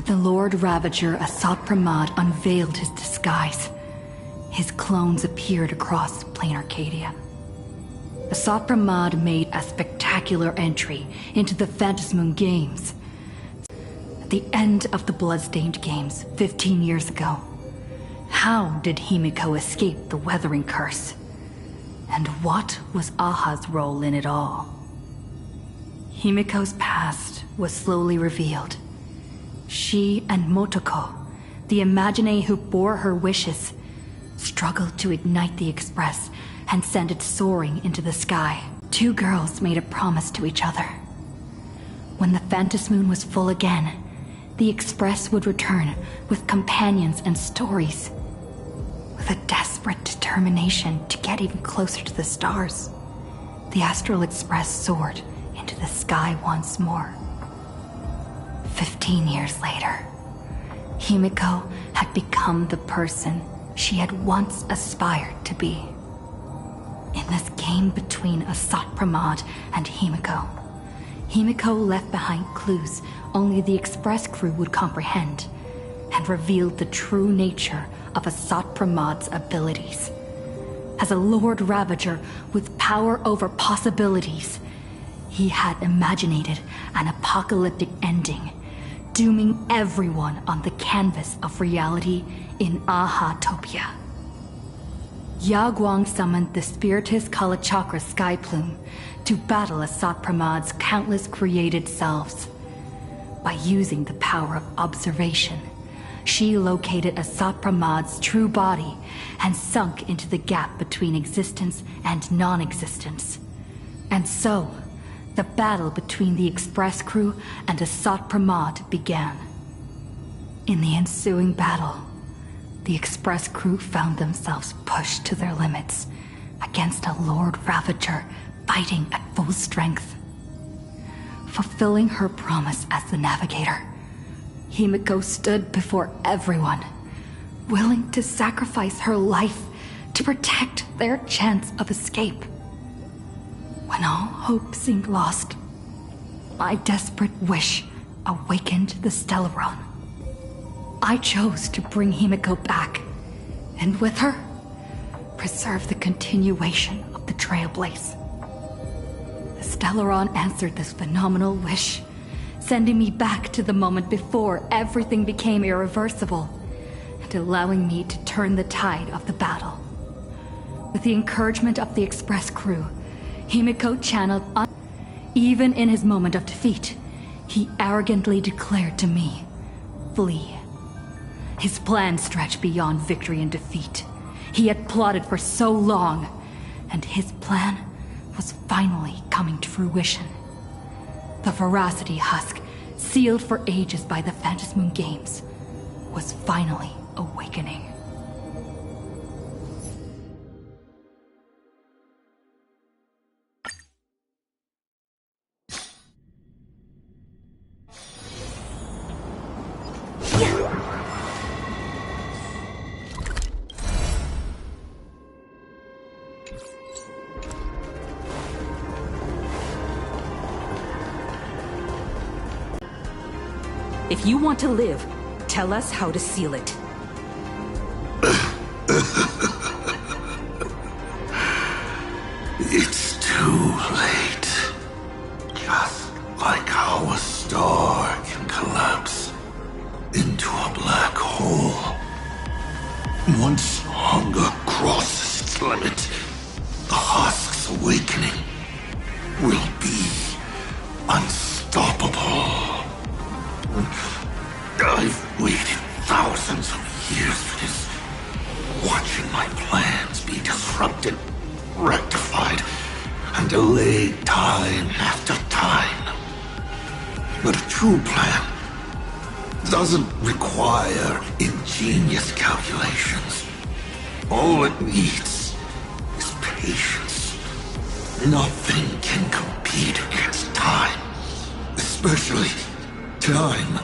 The Lord Ravager Asat Pramad unveiled his disguise. His clones appeared across plain Arcadia. Asat Pramad made a spectacular entry into the Phantasmoon Games. At the end of the Bloodstained Games 15 years ago, how did Himiko escape the Weathering Curse? And what was Aha's role in it all? Himiko's past was slowly revealed. She and Motoko, the Imagine who bore her wishes, struggled to ignite the Express and send it soaring into the sky. Two girls made a promise to each other. When the Phantasmoon was full again, the Express would return with companions and stories. With a desperate determination to get even closer to the stars, the Astral Express soared into the sky once more. 15 years later, Himiko had become the person she had once aspired to be. In this game between Asat Pramad and Himiko left behind clues only the Express crew would comprehend, and revealed the true nature of Asat Pramad's abilities. As a Lord Ravager with power over possibilities, he had imaginated an apocalyptic ending, dooming everyone on the canvas of reality in Ahatopia. Yaguang summoned the Spiritus Kalachakra Sky Plume to battle Asat Pramad's countless created selves. By using the power of observation, she located Asat Pramad's true body and sunk into the gap between existence and non-existence. And so, the battle between the Express crew and Asat Pramad began. In the ensuing battle, the Express crew found themselves pushed to their limits against a Lord Ravager fighting at full strength. Fulfilling her promise as the navigator, Himiko stood before everyone, willing to sacrifice her life to protect their chance of escape. When all hope seemed lost, my desperate wish awakened the Stellaron. I chose to bring Himiko back, and with her, preserve the continuation of the Trailblaze. The Stellaron answered this phenomenal wish, sending me back to the moment before everything became irreversible, and allowing me to turn the tide of the battle. With the encouragement of the Express crew, Himiko channeled even in his moment of defeat, he arrogantly declared to me, "Flee." His plan stretched beyond victory and defeat. He had plotted for so long, and his plan was finally coming to fruition. The Veracity Husk, sealed for ages by the Phantasmoon Games, was finally awakening. If you want to live, tell us how to seal it. It's too late. Just like how a star can collapse into a black hole. Once hunger crosses its limit, the husk's awakening will be unstoppable. I've waited thousands of years for this, watching my plans be disrupted, rectified, and delayed time after time. But a true plan doesn't require ingenious calculations. All it needs is patience. Nothing can compete against time, especially time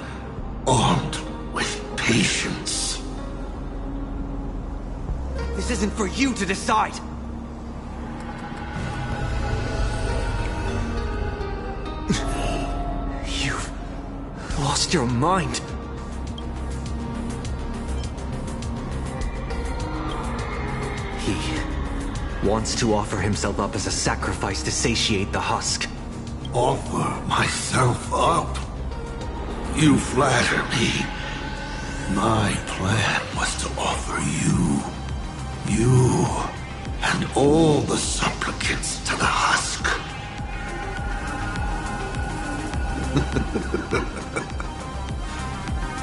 armed with patience. This isn't for you to decide! You've lost your mind. Wants to offer himself up as a sacrifice to satiate the husk. Offer myself up? You flatter me. My plan was to offer you, and all the supplicants to the husk.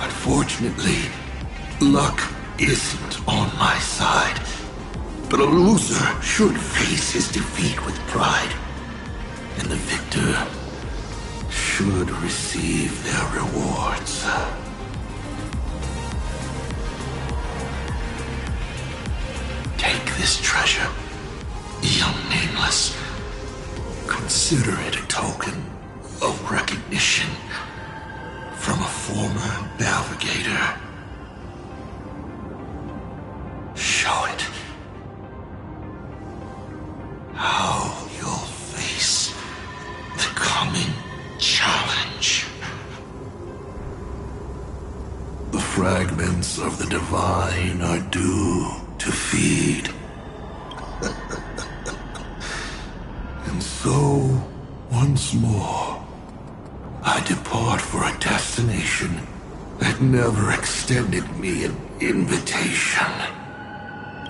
Unfortunately, luck isn't on my side. But a loser should face his defeat with pride. And the victor should receive their rewards. Take this treasure, young Nameless. Consider it a token of recognition from a former navigator. Show it. How you'll face the coming challenge. The fragments of the divine are due to feed. And so, once more, I depart for a destination that never extended me an invitation.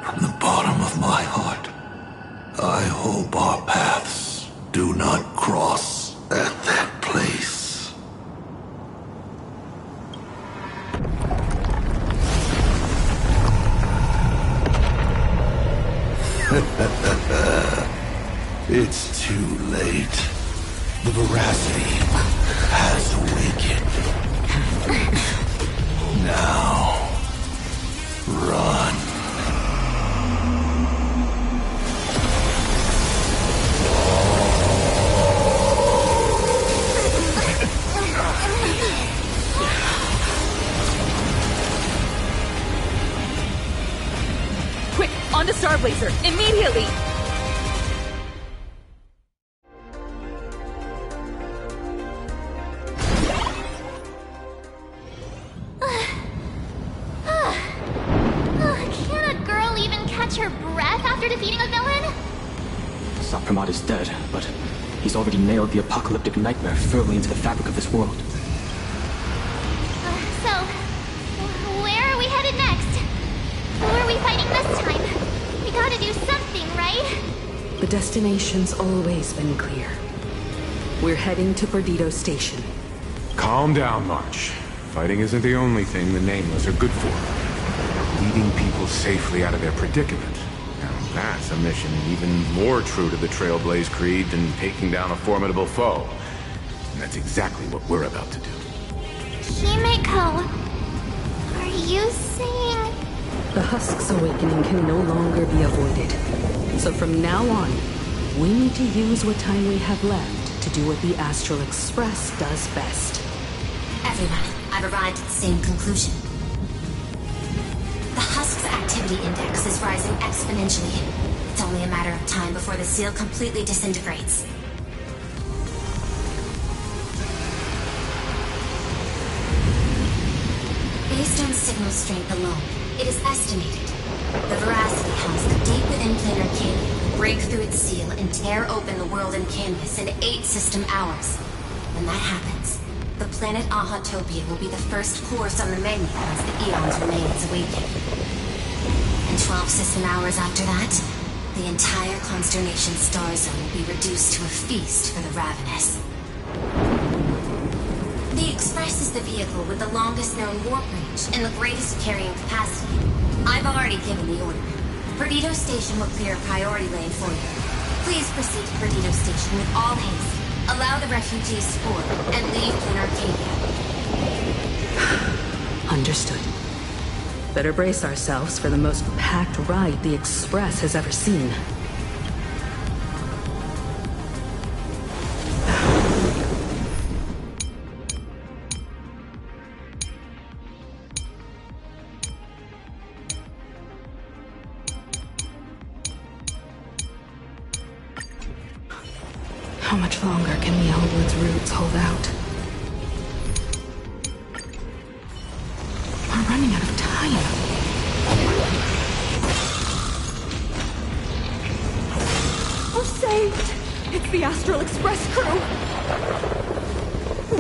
From the bottom of my heart, I hope our paths do not cross at that place. It's too late. The veracity has awakened. Now, run. Quick, on to Star Blazer, immediately! Can a girl even catch her breath after defeating a villain? Sapramad is dead, but he's already nailed the apocalyptic nightmare firmly into the fabric of this world. So, where are we headed next? Who are we fighting this time? We gotta do something, right? The destination's always been clear. We're heading to Perdido Station. Calm down, March. Fighting isn't the only thing the Nameless are good for. Leading people safely out of their predicament. Now that's a mission even more true to the Trailblaze Creed than taking down a formidable foe. And that's exactly what we're about to do. Himeko, are you saying... The Husk's awakening can no longer be avoided. So from now on, we need to use what time we have left to do what the Astral Express does best. Everyone, I've arrived at the same conclusion. The Husk's activity index is rising exponentially. It's only a matter of time before the seal completely disintegrates. Based on signal strength alone, it is estimated the Veracity Husk deep within Planar Canyon will break through its seal and tear open the world and canvas in 8 system hours. When that happens, the planet Ahatopia will be the first course on the menu once the Eons remains awakened. And 12 system hours after that, the entire Consternation star zone will be reduced to a feast for the ravenous. The Express is the vehicle with the longest known warp range and the greatest carrying capacity. I've already given the order. Perdido Station will clear a priority lane for you. Please proceed to Perdido Station with all haste. Allow the refugees to board and leave Planar Arcadia. Understood. Better brace ourselves for the most packed ride the Express has ever seen. How much longer can the Elwood's roots hold out? We're running out of time.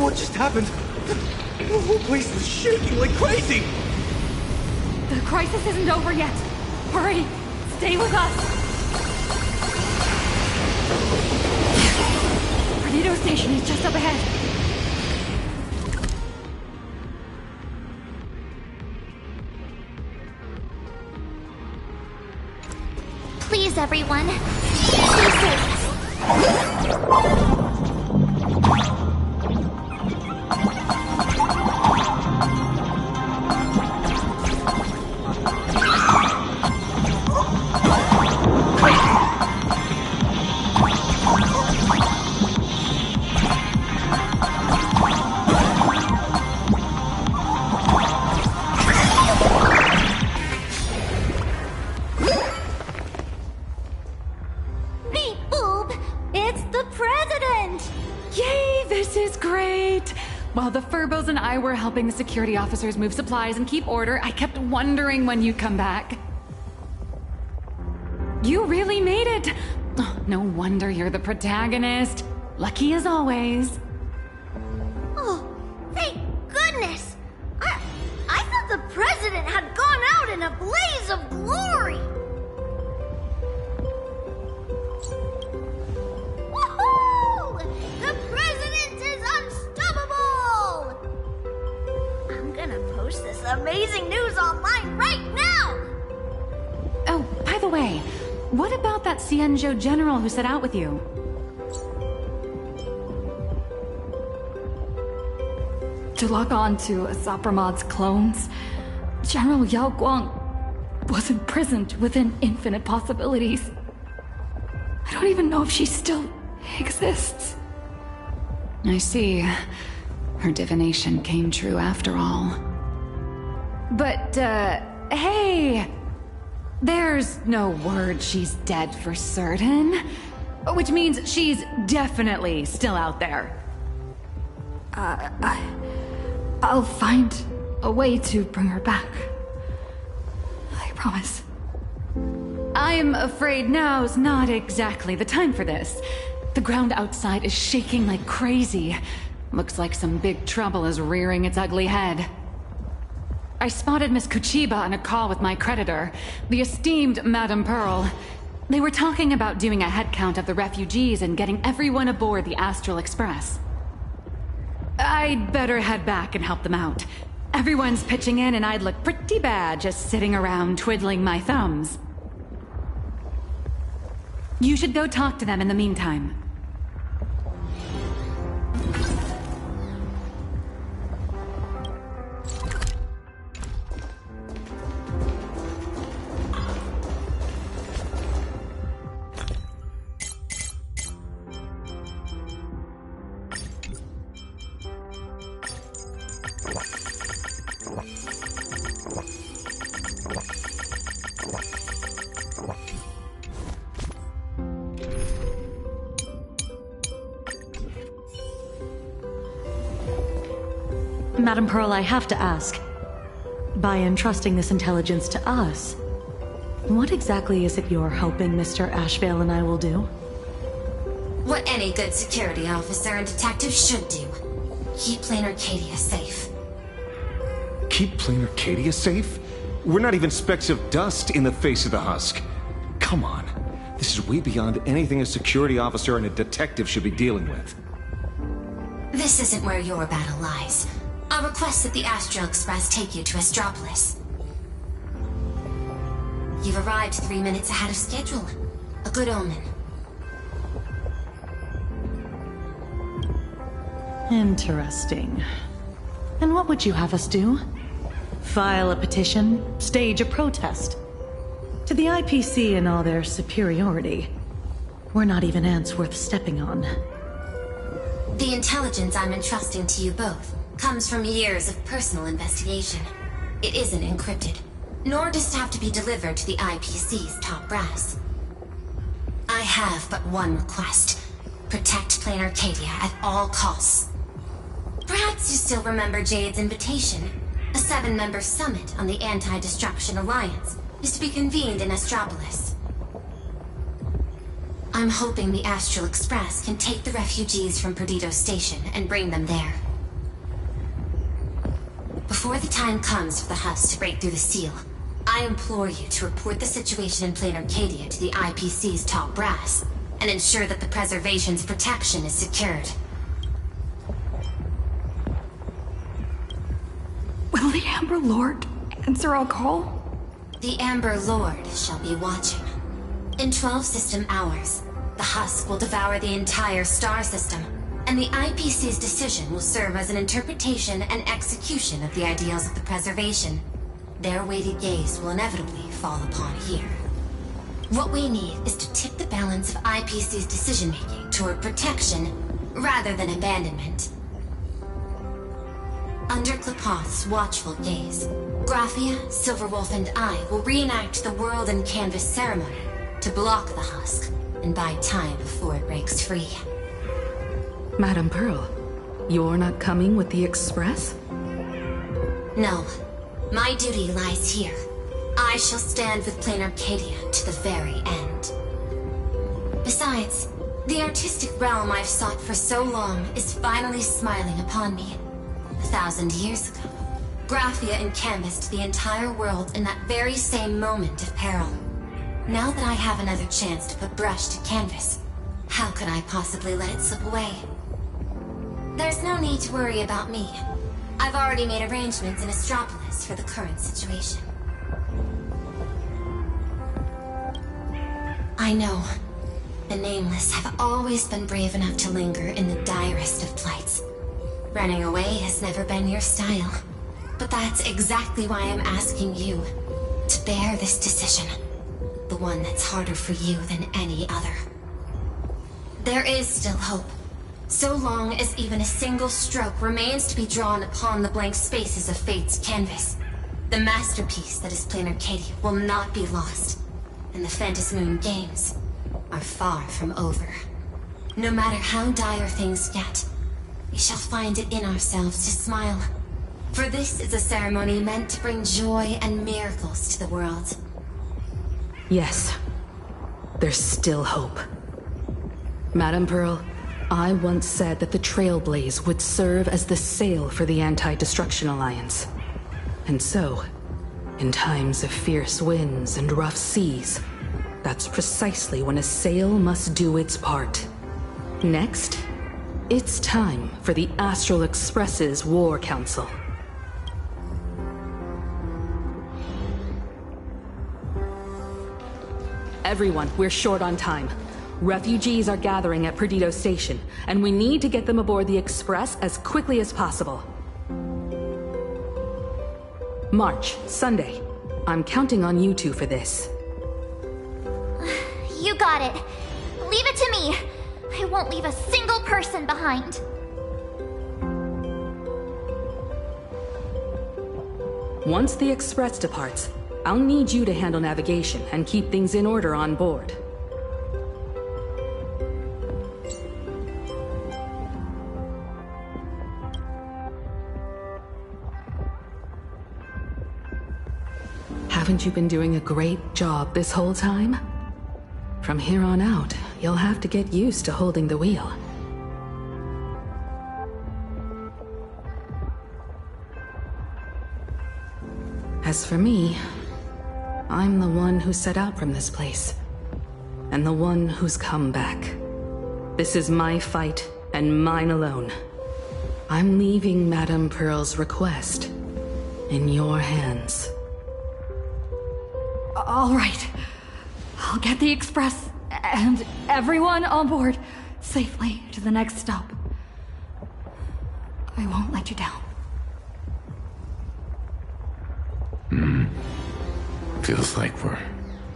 What just happened? The whole place was shaking like crazy! The crisis isn't over yet. Hurry! Stay with us! Perdido Station is just up ahead. Please, everyone, stay safe. While the Furbos and I were helping the security officers move supplies and keep order, I kept wondering when you'd come back. You really made it! Oh, no wonder you're the protagonist. Lucky as always. Oh, thank goodness! I thought the president had gone out in a blaze of glory! Woohoo! The president is unstoppable! I'm gonna post this amazing news online right now! Oh, by the way, what about that Cienjo general who set out with you? To log on to Asapramad's clones, General Yao Guang was imprisoned within infinite possibilities. I don't even know if she still exists. I see. Her divination came true after all. But, hey! There's no word she's dead for certain. Which means she's definitely still out there. I'll find a way to bring her back. I promise. I'm afraid now's not exactly the time for this. The ground outside is shaking like crazy. Looks like some big trouble is rearing its ugly head. I spotted Miss Kuchiba on a call with my creditor, the esteemed Madame Pearl. They were talking about doing a head count of the refugees and getting everyone aboard the Astral Express. I'd better head back and help them out. Everyone's pitching in and I'd look pretty bad just sitting around twiddling my thumbs. You should go talk to them in the meantime. Madam Pearl, I have to ask. By entrusting this intelligence to us, what exactly is it you're hoping Mr. Ashvale and I will do? What any good security officer and detective should do. Keep Plain Arcadia safe. Keep Plain Arcadia safe? We're not even specks of dust in the face of the husk. Come on. This is way beyond anything a security officer and a detective should be dealing with. This isn't where your battle lies. I'll request that the Astral Express take you to Astropolis. You've arrived 3 minutes ahead of schedule. A good omen. Interesting. And what would you have us do? File a petition? Stage a protest? To the IPC and all their superiority, we're not even ants worth stepping on. The intelligence I'm entrusting to you both comes from years of personal investigation. It isn't encrypted, nor does it have to be delivered to the IPC's top brass. I have but one request. Protect Plain Arcadia at all costs. Perhaps you still remember Jade's invitation. A 7-member summit on the Anti-Destruction Alliance is to be convened in Astropolis. I'm hoping the Astral Express can take the refugees from Perdido Station and bring them there. Before the time comes for the husk to break through the seal, I implore you to report the situation in plain Arcadia to the IPC's top brass, and ensure that the Preservation's protection is secured. Will the Amber Lord answer our call? The Amber Lord shall be watching. In 12 system hours, the husk will devour the entire star system, and the IPC's decision will serve as an interpretation and execution of the ideals of the Preservation. Their weighted gaze will inevitably fall upon here. What we need is to tip the balance of IPC's decision-making toward protection rather than abandonment. Under Klapoth's watchful gaze, Graphia, Silverwolf, and I will reenact the World and Canvas ceremony to block the husk and buy time before it breaks free. Madam Pearl, you're not coming with the Express? No. My duty lies here. I shall stand with plain Arcadia to the very end. Besides, the artistic realm I've sought for so long is finally smiling upon me. 1,000 years ago, Graphia encanvassed the entire world in that very same moment of peril. Now that I have another chance to put brush to canvas, how could I possibly let it slip away? There's no need to worry about me. I've already made arrangements in Astropolis for the current situation. I know. The Nameless have always been brave enough to linger in the direst of plights. Running away has never been your style. But that's exactly why I'm asking you to bear this decision. The one that's harder for you than any other. There is still hope. So long as even a single stroke remains to be drawn upon the blank spaces of Fate's canvas, the masterpiece that is plain Arcadia will not be lost, and the Phantasmoon Games are far from over. No matter how dire things get, we shall find it in ourselves to smile. For this is a ceremony meant to bring joy and miracles to the world. Yes. There's still hope. Madam Pearl, I once said that the Trailblaze would serve as the sail for the Anti-Destruction Alliance. And so, in times of fierce winds and rough seas, that's precisely when a sail must do its part. Next, it's time for the Astral Express's War Council. Everyone, we're short on time. Refugees are gathering at Perdido Station, and we need to get them aboard the Express as quickly as possible. March, Sunday. I'm counting on you two for this. You got it. Leave it to me. I won't leave a single person behind. Once the Express departs, I'll need you to handle navigation and keep things in order on board. Haven't you been doing a great job this whole time? From here on out, you'll have to get used to holding the wheel. As for me, I'm the one who set out from this place, and the one who's come back. This is my fight, and mine alone. I'm leaving Madame Pearl's request in your hands. All right. I'll get the Express and everyone on board safely to the next stop. I won't let you down. Feels like we're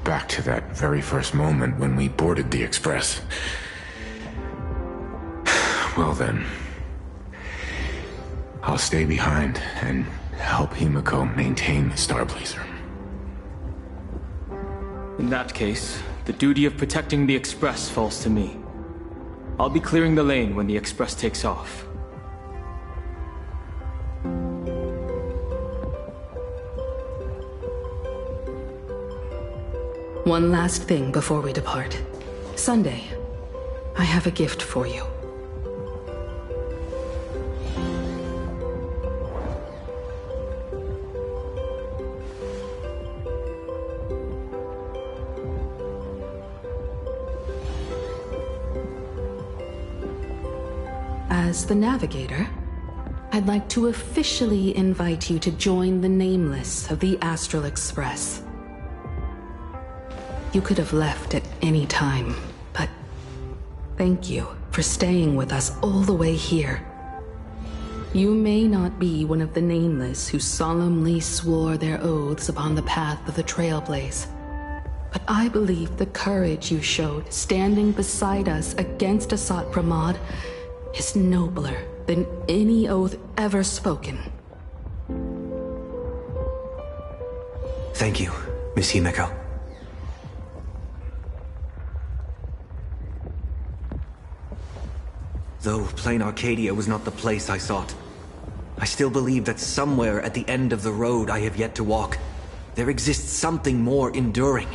back to that very first moment when we boarded the Express. Well then, I'll stay behind and help Himiko maintain the Star Blazer. In that case, the duty of protecting the Express falls to me. I'll be clearing the lane when the Express takes off. One last thing before we depart. Sunday, I have a gift for you. as the Navigator, I'd like to officially invite you to join the Nameless of the Astral Express. You could have left at any time, but thank you for staying with us all the way here. You may not be one of the Nameless who solemnly swore their oaths upon the path of the Trailblaze, but I believe the courage you showed standing beside us against Asat Pramod is nobler than any oath ever spoken. Thank you, Miss Himeko. Though Plain Arcadia was not the place I sought, I still believe that somewhere at the end of the road I have yet to walk, there exists something more enduring,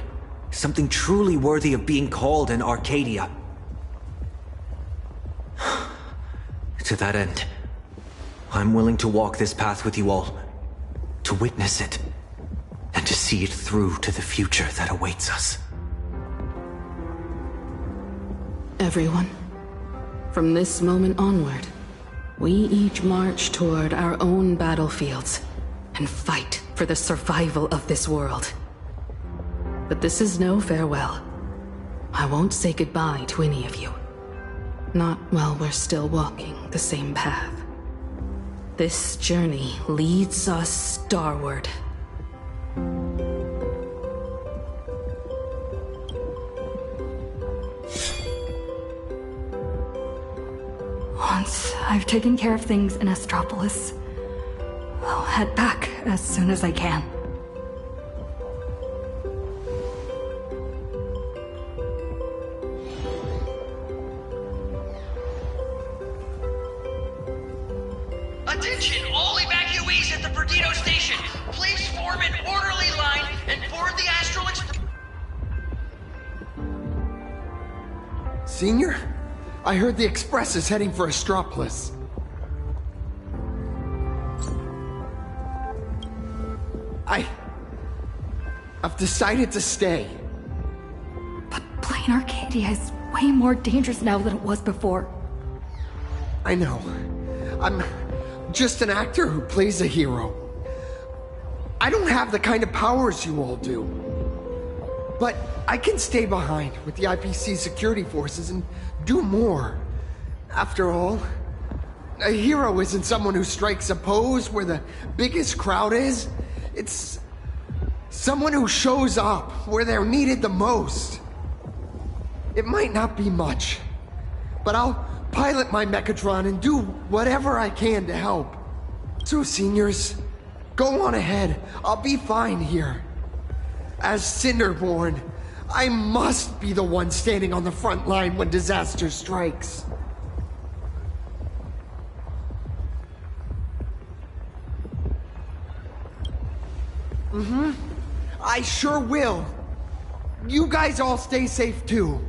something truly worthy of being called an Arcadia. To that end, I'm willing to walk this path with you all, to witness it, and to see it through to the future that awaits us. Everyone, from this moment onward, we each march toward our own battlefields and fight for the survival of this world. But this is no farewell. I won't say goodbye to any of you. Not while we're still walking the same path. This journey leads us starward. Once I've taken care of things in Astropolis, I'll head back as soon as I can. Attention, all evacuees at the Perdido station. Please form an orderly line and board the Astral Express. Senior? I heard the Express is heading for Astropolis. I've decided to stay. But Plain Arcadia is way more dangerous now than it was before. I know. I'm just an actor who plays a hero. I don't have the kind of powers you all do. But I can stay behind with the IPC security forces and do more. After all, a hero isn't someone who strikes a pose where the biggest crowd is. It's someone who shows up where they're needed the most. It might not be much, but I'll pilot my Mechatron and do whatever I can to help. So seniors, go on ahead. I'll be fine here. As Cinderborn, I must be the one standing on the front line when disaster strikes. I sure will. You guys all stay safe too.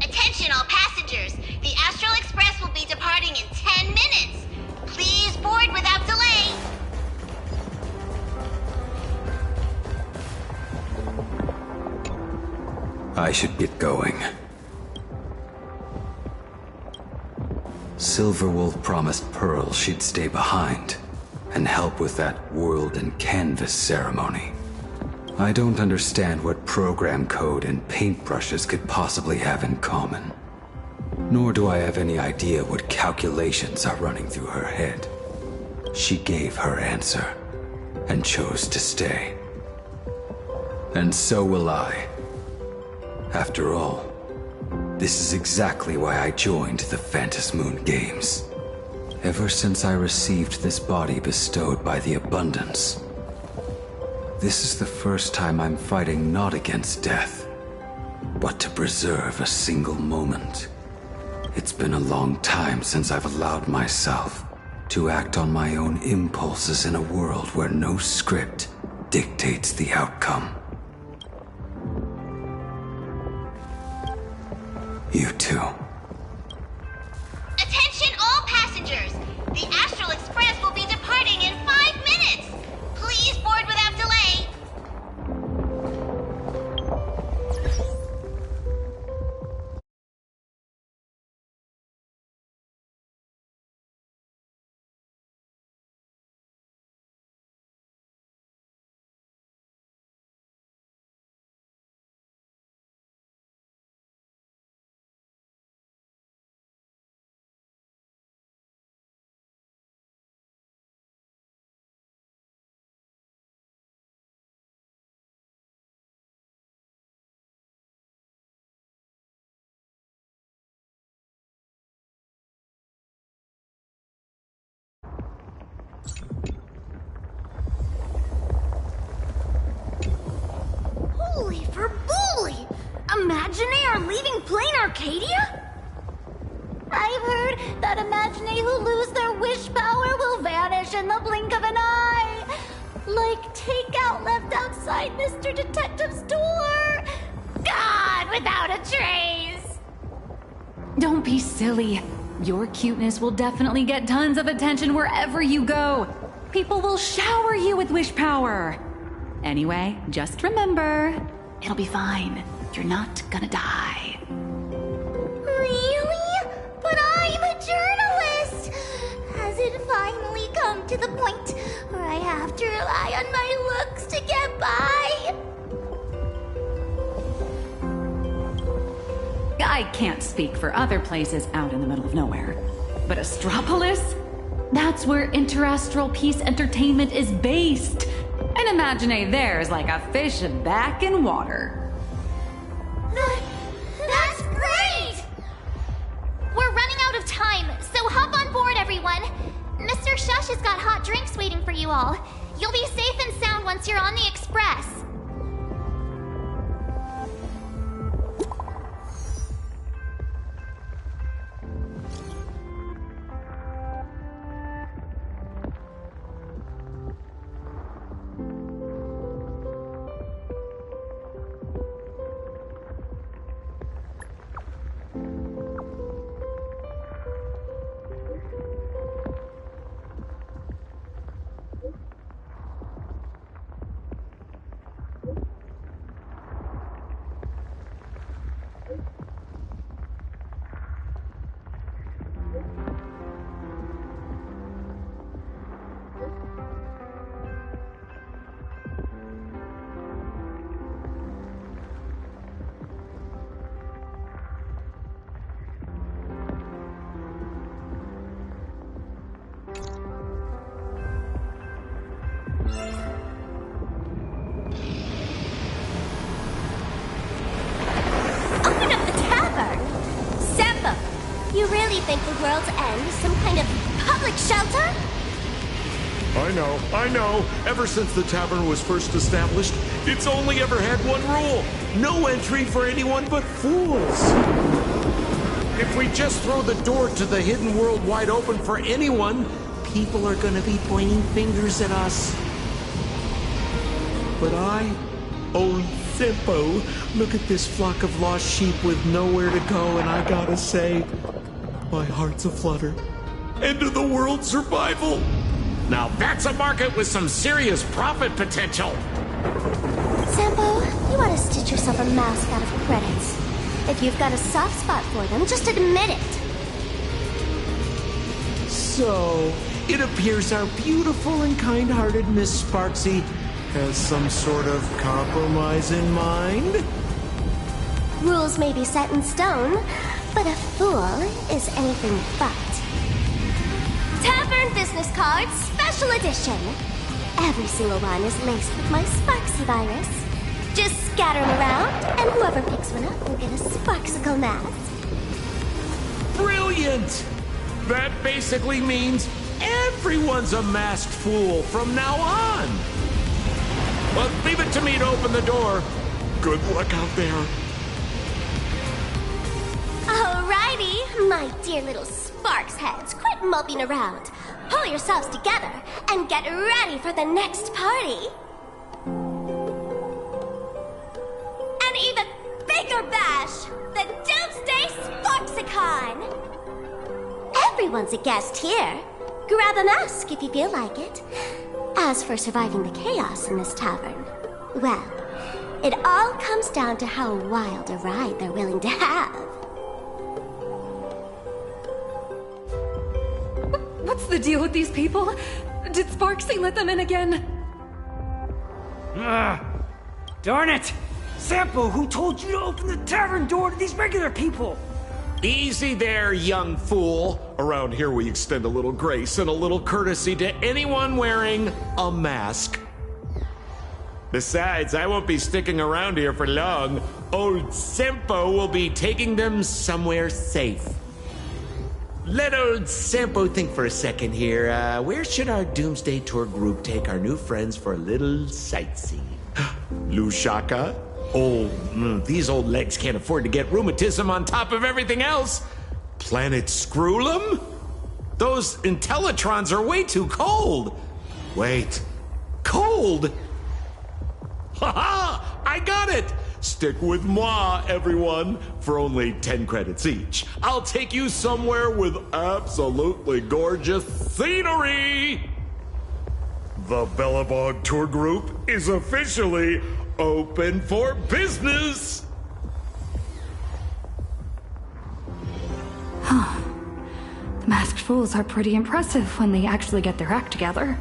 Attention all passengers! The Astral Express will be departing in 10 minutes! Please board without delay! I should get going. Silverwolf promised Pearl she'd stay behind and help with that world and canvas ceremony. I don't understand what program code and paintbrushes could possibly have in common. Nor do I have any idea what calculations are running through her head. She gave her answer and chose to stay. And so will I. After all, this is exactly why I joined the Phantasmoon Games. Ever since I received this body bestowed by the Abundance, this is the first time I'm fighting not against death, but to preserve a single moment. It's been a long time since I've allowed myself to act on my own impulses in a world where no script dictates the outcome. You too. Attention all passengers! The Astral Express will be departing in 5 minutes! Please board without delay! Imagine are leaving plain Arcadia? I've heard that Imagine who lose their wish power will vanish in the blink of an eye. Like takeout left outside Mr. Detective's door. God, without a trace. Don't be silly. Your cuteness will definitely get tons of attention wherever you go. People will shower you with wish power. Anyway, just remember, it'll be fine. You're not gonna die. Really? But I'm a journalist! Has it finally come to the point where I have to rely on my looks to get by? I can't speak for other places out in the middle of nowhere. But Astropolis? That's where Interastral Peace Entertainment is based. And Imagine there's like a fish back in water. That's great! We're running out of time, so hop on board, everyone. Mr. Shush has got hot drinks waiting for you all. You'll be safe and sound once you're on the Express. You really think the world's end is some kind of public shelter? I know. Ever since the tavern was first established, it's only ever had one rule. No entry for anyone but fools. If we just throw the door to the hidden world wide open for anyone, people are gonna be pointing fingers at us. But old Zippo, look at this flock of lost sheep with nowhere to go, and I gotta say, my heart's aflutter. End of the world survival. Now that's a market with some serious profit potential. Sampo, you ought to stitch yourself a mask out of credits. If you've got a soft spot for them, just admit it. So, it appears our beautiful and kind-hearted Miss Sparksy has some sort of compromise in mind? Rules may be set in stone, but a fool is anything but. Tavern business cards, special edition. Every single one is laced with my Sparksy virus. Just scatter them around, and whoever picks one up will get a Sparksicle mask. Brilliant! That basically means everyone's a masked fool from now on. But leave it to me to open the door. Good luck out there. Alrighty, my dear little Sparks heads, quit moping around. Pull yourselves together and get ready for the next party. An even bigger bash, the Doomsday Sparksicon. Everyone's a guest here. Grab a mask if you feel like it. As for surviving the chaos in this tavern, well, it all comes down to how wild a ride they're willing to have. What's the deal with these people? Did Sparksy let them in again? Darn it! Sampo, who told you to open the tavern door to these regular people? Easy there, young fool. Around here we extend a little grace and a little courtesy to anyone wearing a mask. Besides, I won't be sticking around here for long. Old Sempo will be taking them somewhere safe. Let old Sempo think for a second here. Where should our Doomsday Tour group take our new friends for a little sightseeing? Lushaka? These old legs can't afford to get rheumatism on top of everything else. Planet Screwlum? Those Intellitrons are way too cold. Wait, cold? Haha! I got it! Stick with moi, everyone, for only 10 credits each. I'll take you somewhere with absolutely gorgeous scenery! The Bellabog Tour Group is officially open for business! Huh. The masked fools are pretty impressive when they actually get their act together.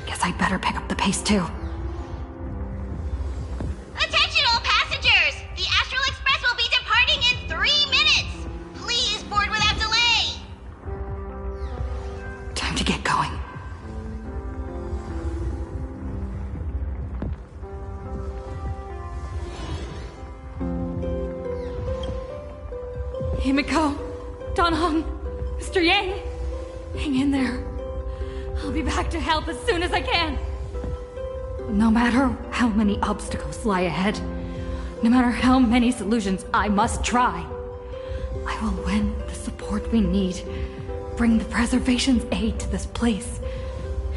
Guess I'd better pick up the pace too. Attention all passengers! The Astral Express will be departing in 3 minutes! Please board without delay! Time to get going. Himiko, Donhong, Mr. Yang, hang in there. I'll be back to help as soon as I can. No matter how many obstacles lie ahead, no matter how many solutions I must try, I will win the support we need, bring the preservation's aid to this place,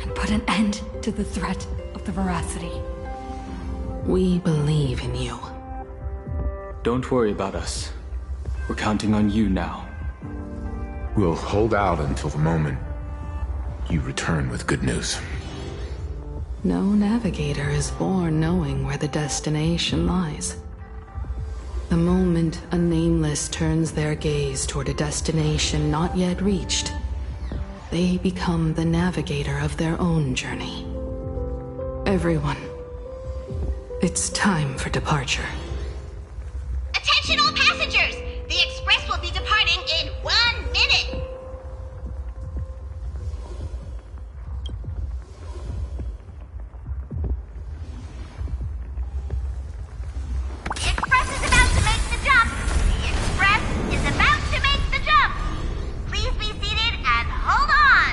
and put an end to the threat of the veracity. We believe in you. Don't worry about us. We're counting on you now. We'll hold out until the moment you return with good news. No navigator is born knowing where the destination lies. The moment a nameless turns their gaze toward a destination not yet reached, they become the navigator of their own journey. Everyone, it's time for departure. Attention all passengers! The express will be departing in 1 minute! The express is about to make the jump! The express is about to make the jump! Please be seated and hold on!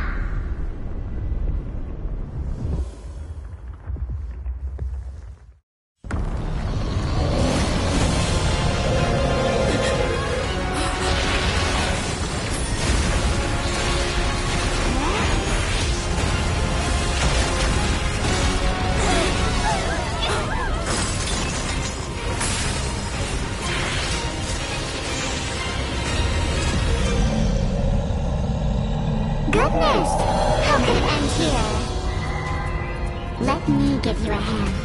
Goodness! How could it end here? Let me give you a hand.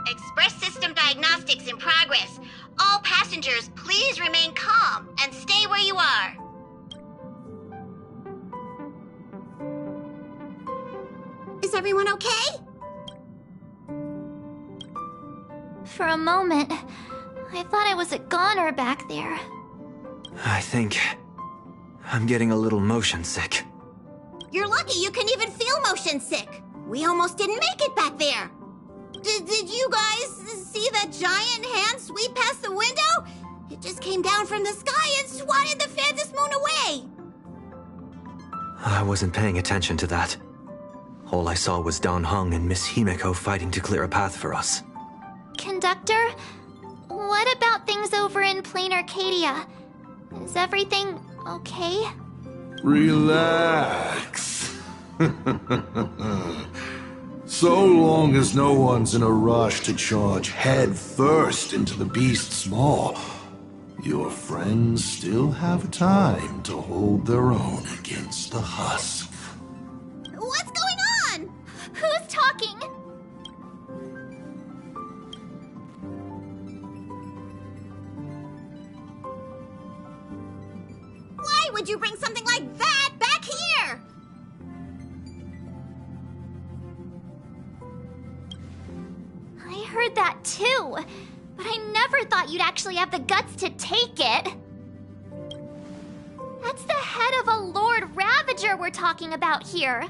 Express system diagnostics in progress. All passengers, please remain calm and stay where you are. Is everyone okay? For a moment, I thought I was a goner back there. I think I'm getting a little motion sick. You're lucky you can even feel motion sick. We almost didn't make it back there. Did you guys see that giant hand sweep past the window? It just came down from the sky and swatted the Phantom Moon away. I wasn't paying attention to that. All I saw was Don Hung and Miss Himiko fighting to clear a path for us. Conductor, what about things over in Plain Arcadia? Is everything okay? Relax. So long as no one's in a rush to charge head first into the beast's maw, your friends still have time to hold their own against the husk. What's going on? Who's talking? Why would you bring something like that back here? I heard that too, But I never thought you'd actually have the guts to take it. That's the head of a Lord Ravager we're talking about here.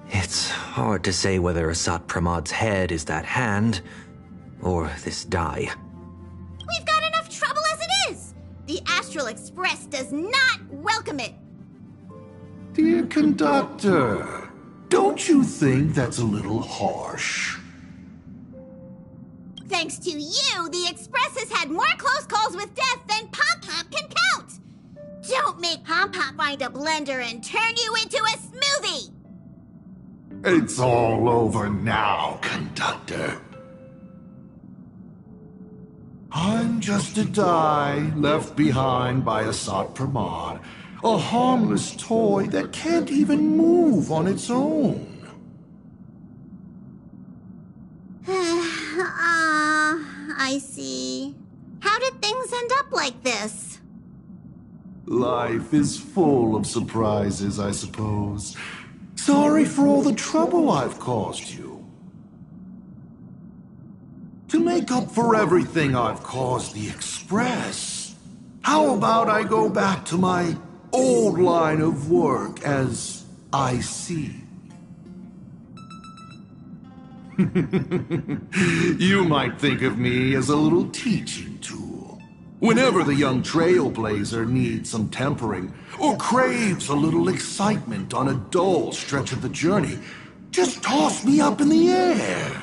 It's hard to say whether Asat Pramad's head is that hand, or this die. We've got enough trouble as it is! The Astral Express does not welcome it! Dear conductor, don't you think that's a little harsh? Thanks to you, the Express has had more close calls with death than Pop Pop can count! Don't make Pop Pop find a blender and turn you into a smoothie! It's all over now, conductor. I'm just a die left behind by Asat Pramad, a harmless toy that can't even move on its own. I see. How did things end up like this? Life is full of surprises, I suppose. Sorry for all the trouble I've caused you. To make up for everything I've caused the Express, how about I go back to my old line of work as IC? You might think of me as a little teaching tool. Whenever the young trailblazer needs some tempering, or craves a little excitement on a dull stretch of the journey, just toss me up in the air.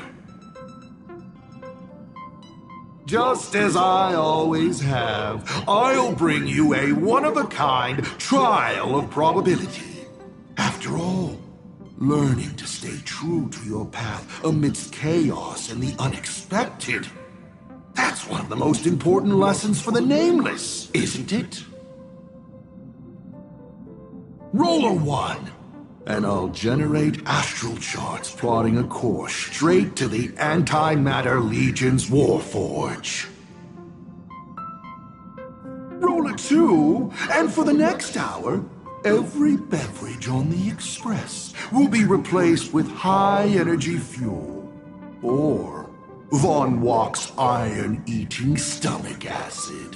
Just as I always have, I'll bring you a one-of-a-kind trial of probability. After all, learning to stay true to your path amidst chaos and the unexpected, that's one of the most important lessons for the Nameless, isn't it? Roll a 1, and I'll generate astral charts plotting a course straight to the Antimatter Legion's Warforge. Roll a 2, and for the next hour, every beverage on the Express will be replaced with high-energy fuel, or Von Walk's iron-eating stomach acid.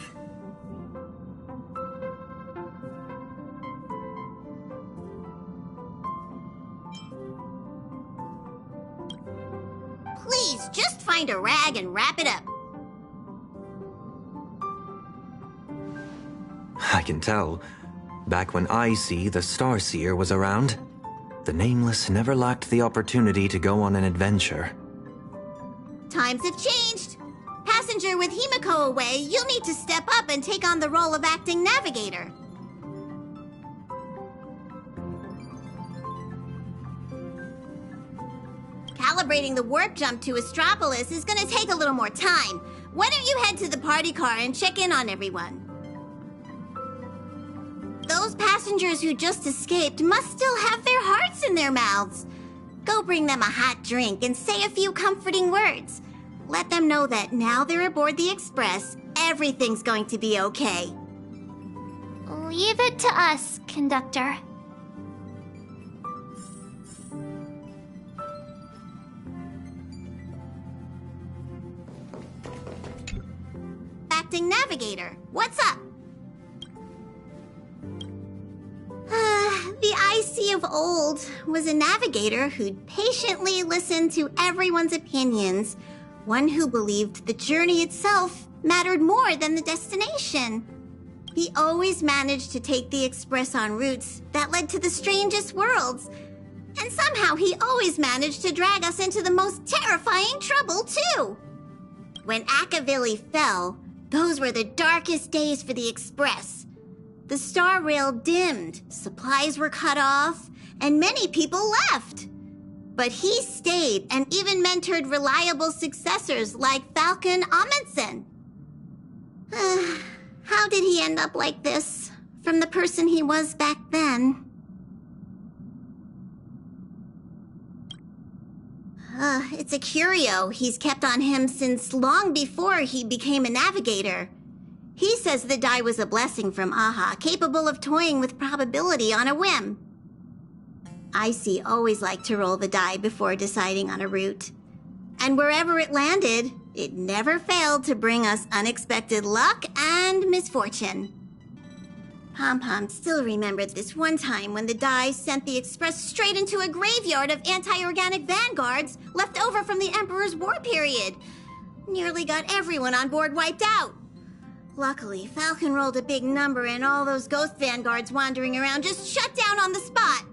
Please, just find a rag and wrap it up. I can tell. Back when IC, the Starseer, was around, the Nameless never lacked the opportunity to go on an adventure. Times have changed. Passenger with Himiko away, you'll need to step up and take on the role of acting navigator. Calibrating the warp jump to Astropolis is gonna take a little more time. Why don't you head to the party car and check in on everyone? Those passengers who just escaped must still have their hearts in their mouths. Go bring them a hot drink and say a few comforting words. Let them know that now they're aboard the Express, everything's going to be okay. Leave it to us, conductor. Acting navigator, what's up? The IC of old was a navigator who'd patiently listen to everyone's opinions, one who believed the journey itself mattered more than the destination. He always managed to take the Express on routes that led to the strangest worlds, and somehow he always managed to drag us into the most terrifying trouble, too. When Akavili fell, those were the darkest days for the Express. The star rail dimmed, supplies were cut off, and many people left. But he stayed and even mentored reliable successors like Falcon Amundsen. How did he end up like this, from the person he was back then? It's a curio he's kept on him since long before he became a navigator. He says the die was a blessing from Aha, capable of toying with probability on a whim. IC always liked to roll the die before deciding on a route. And wherever it landed, It never failed to bring us unexpected luck and misfortune. Pom-Pom still remembered this one time when the Dai sent the Express straight into a graveyard of anti-organic vanguards left over from the Emperor's war period. Nearly got everyone on board wiped out. Luckily, Falcon rolled a big number and all those ghost vanguards wandering around just shut down on the spot.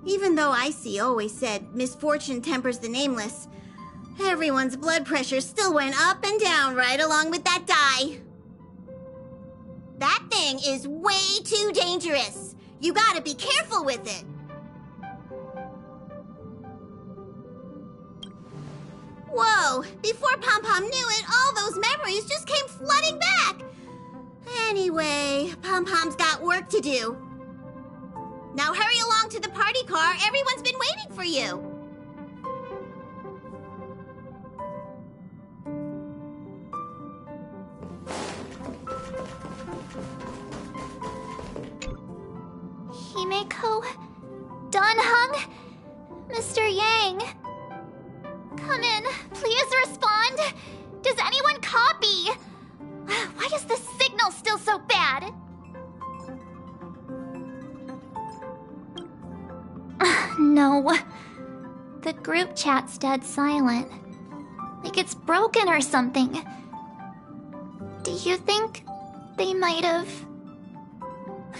Even though Icy always said misfortune tempers the nameless, everyone's blood pressure still went up and down right along with that Dai. That thing is way too dangerous. You gotta be careful with it. Whoa, before Pom-Pom knew it, all those memories just came flooding back. Anyway, Pom-Pom's got work to do. Now hurry along to the party car. Everyone's been waiting for you. Himeko, Danhung, Mr. Yang. Come in, please respond. Does anyone copy? Why is the signal still so bad? No. The group chat's dead silent. Like it's broken or something. Do you think they might have...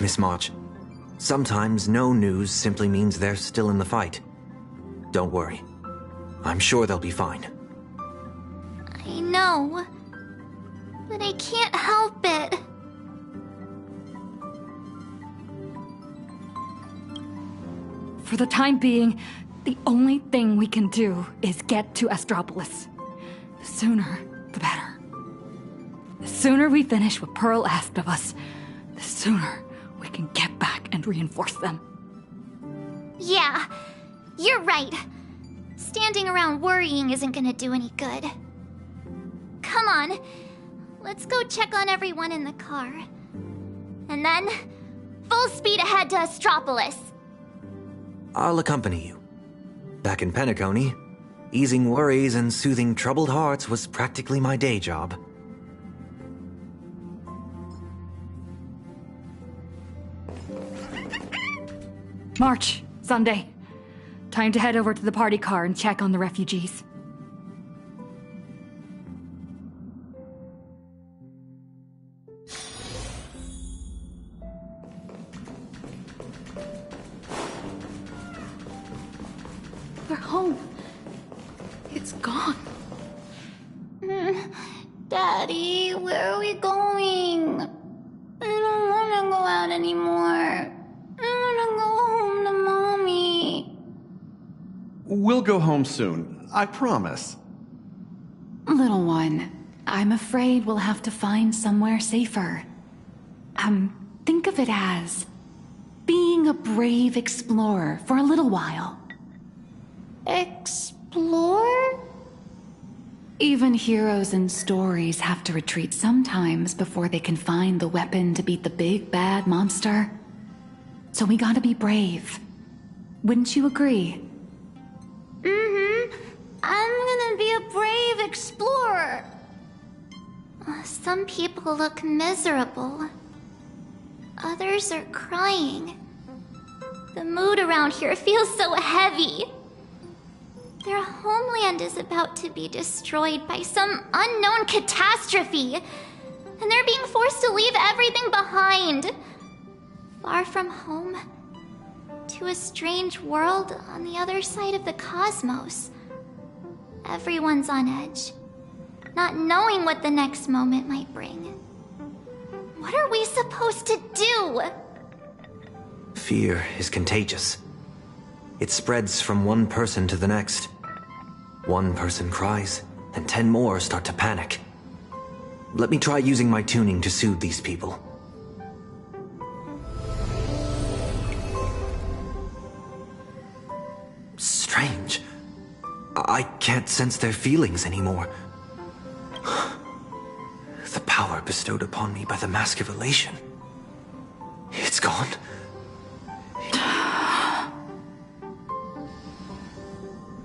Miss March, sometimes no news simply means they're still in the fight. Don't worry. I'm sure they'll be fine. I know. But I can't help it. For the time being, the only thing we can do is get to Astropolis. The sooner, the better. The sooner we finish what Pearl asked of us, the sooner we can get back and reinforce them. Yeah, you're right. Standing around worrying isn't gonna do any good. Come on, let's go check on everyone in the car. And then, full speed ahead to Astropolis. I'll accompany you. Back in Penacony, easing worries and soothing troubled hearts was practically my day job. March, Sunday. Time to head over to the party car and check on the refugees. We're home. It's gone. Daddy, where are we going? I don't want to go out anymore. I want to go home to Mommy. We'll go home soon, I promise. Little one, I'm afraid we'll have to find somewhere safer. Think of it as being a brave explorer for a little while. Explore? Even heroes in stories have to retreat sometimes before they can find the weapon to beat the big bad monster. So we gotta be brave. Wouldn't you agree? I'm gonna be a brave explorer. Some people look miserable. Others are crying. The mood around here feels so heavy. Their homeland is about to be destroyed by some unknown catastrophe. And they're being forced to leave everything behind. Far from home, to a strange world on the other side of the cosmos. Everyone's on edge, not knowing what the next moment might bring. What are we supposed to do? Fear is contagious. It spreads from one person to the next. One person cries, and 10 more start to panic. Let me try using my tuning to soothe these people. Strange. I can't sense their feelings anymore. The power bestowed upon me by the Mask of Elation. It's gone.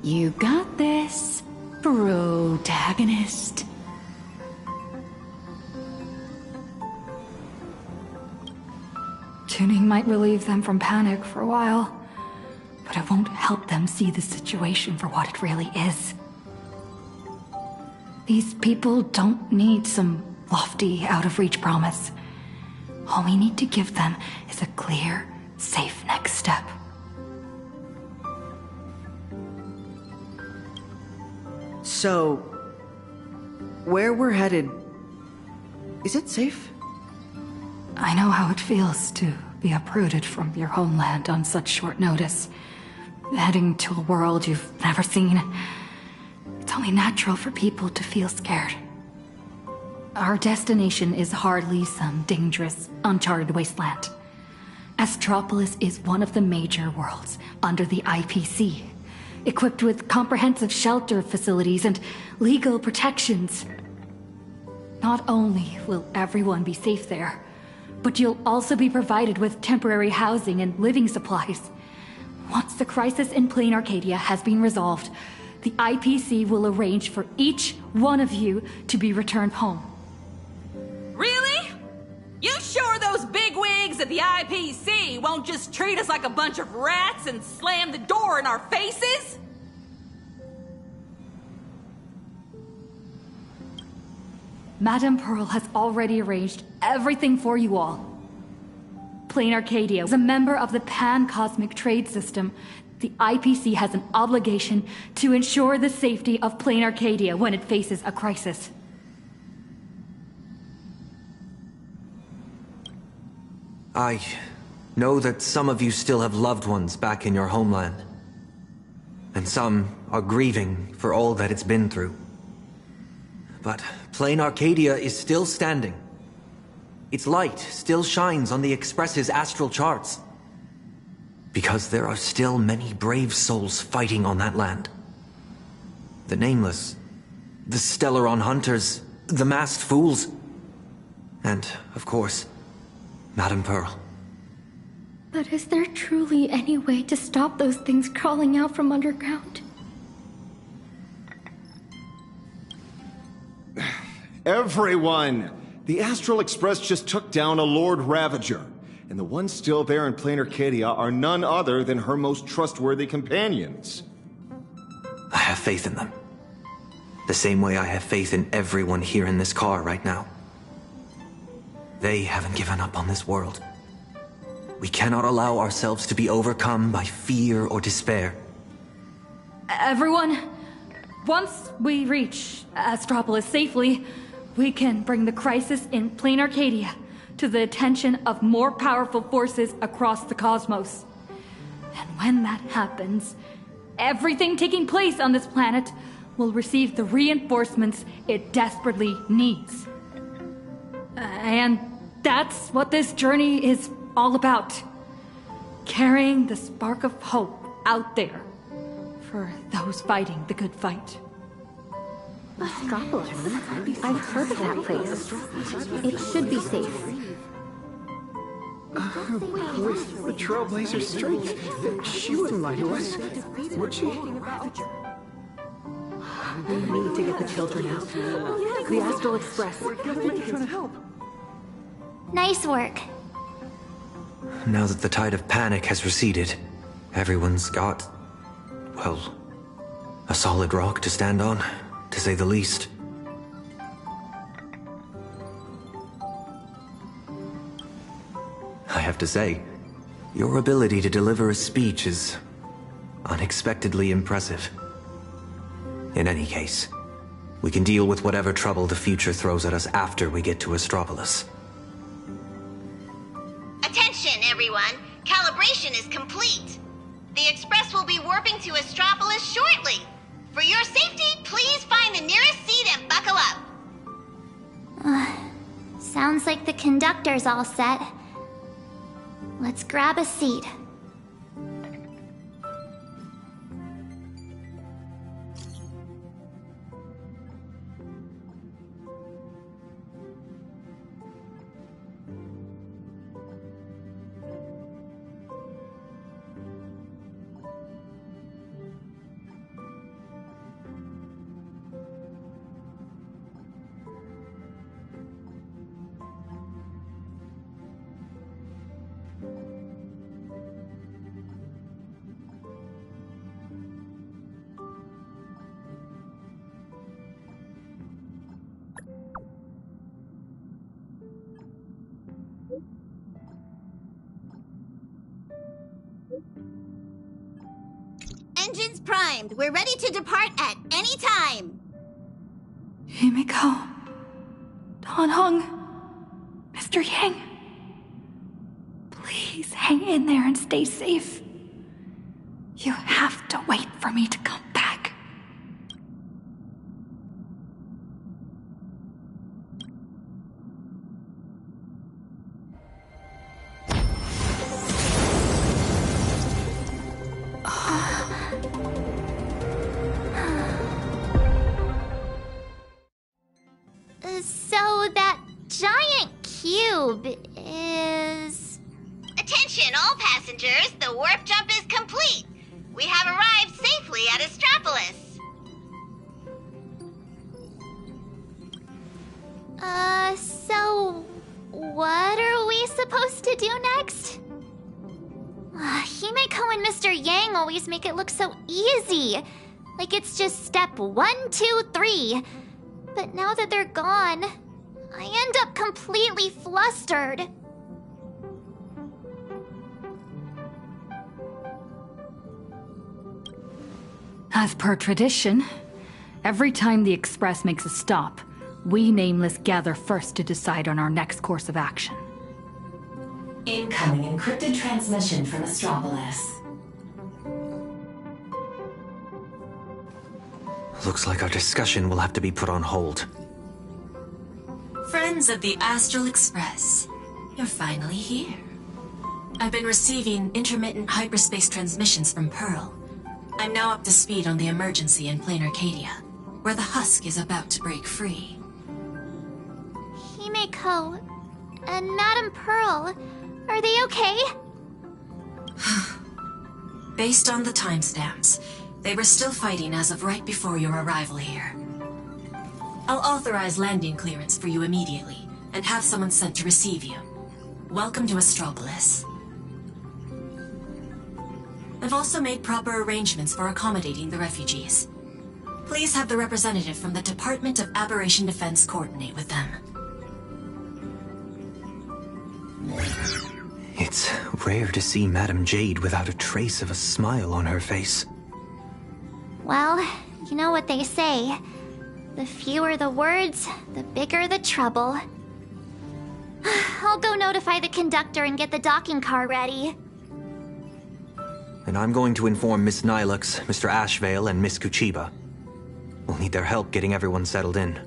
You got this. Protagonist. Tuning might relieve them from panic for a while, but it won't help them see the situation for what it really is. These people don't need some lofty, out-of-reach promise. All we need to give them is a clear, safe next step. So, where we're headed, is it safe? I know how it feels to be uprooted from your homeland on such short notice. Heading to a world you've never seen. It's only natural for people to feel scared. Our destination is hardly some dangerous, uncharted wasteland. Astropolis is one of the major worlds under the IPC, equipped with comprehensive shelter facilities and legal protections. Not only will everyone be safe there, but you'll also be provided with temporary housing and living supplies. Once the crisis in Plain Arcadia has been resolved, the IPC will arrange for each one of you to be returned home. Really? You sure those bigwigs at the IPC won't just treat us like a bunch of rats and slam the door in our faces? Madame Pearl has already arranged everything for you all. Plain Arcadia is a member of the Pan-Cosmic Trade System. The IPC has an obligation to ensure the safety of Plain Arcadia when it faces a crisis. I know that some of you still have loved ones back in your homeland. And some are grieving for all that it's been through. But Plain Arcadia is still standing. Its light still shines on the Express's astral charts. Because there are still many brave souls fighting on that land. The Nameless, the Stellaron Hunters, the Masked Fools, and, of course, Madame Pearl. But is there truly any way to stop those things crawling out from underground? Everyone! The Astral Express just took down a Lord Ravager, and the ones still there in Plain Arcadia are none other than her most trustworthy companions. I have faith in them. The same way I have faith in everyone here in this car right now. They haven't given up on this world. We cannot allow ourselves to be overcome by fear or despair. Everyone, once we reach Astropolis safely, we can bring the crisis in Plain Arcadia to the attention of more powerful forces across the cosmos. And when that happens, everything taking place on this planet will receive the reinforcements it desperately needs. And that's what this journey is all about. Carrying the spark of hope out there for those fighting the good fight. Astropolis. I've heard of that place. It should be safe. With the Trailblazer's strength, she wouldn't lie to us, would she? We need to get the children out. The Astral Express. We're trying to help. Nice work. Now that the tide of panic has receded, everyone's got, well, a solid rock to stand on, to say the least. I have to say, your ability to deliver a speech is unexpectedly impressive. In any case, we can deal with whatever trouble the future throws at us after we get to Astropolis. Attention, everyone! Calibration is complete. The Express will be warping to Astropolis shortly. For your safety, please find the nearest seat and buckle up. Sounds like the conductor's all set. Let's grab a seat. engines primed. We're ready to depart at any time. Himiko, Dan Heng, Mr. Yang. Please hang in there and stay safe. You have to wait for me to come back. So that giant cube is... Attention all passengers, the warp jump is complete. We have arrived safely at Astropolis. So what are we supposed to do next? Himeko and Mr. Yang always make it look so easy. Like it's just step 1, 2, 3. But now that they're gone, I end up completely flustered. As per tradition, every time the Express makes a stop, we Nameless gather first to decide on our next course of action. Incoming encrypted transmission from Astropolis. Looks like our discussion will have to be put on hold. Friends of the Astral Express, you're finally here. I've been receiving intermittent hyperspace transmissions from Pearl. I'm now up to speed on the emergency in Plain Arcadia, where the husk is about to break free. Himeko and Madame Pearl, are they okay? Based on the timestamps, they were still fighting as of right before your arrival here. I'll authorize landing clearance for you immediately, and have someone sent to receive you. Welcome to Astropolis. I've also made proper arrangements for accommodating the refugees. Please have the representative from the Department of Aberration Defense coordinate with them. It's rare to see Madame Jade without a trace of a smile on her face. Well, you know what they say. The fewer the words, the bigger the trouble. I'll go notify the conductor and get the docking car ready. And I'm going to inform Miss Nilux, Mr. Ashvale, and Miss Kuchiba. We'll need their help getting everyone settled in.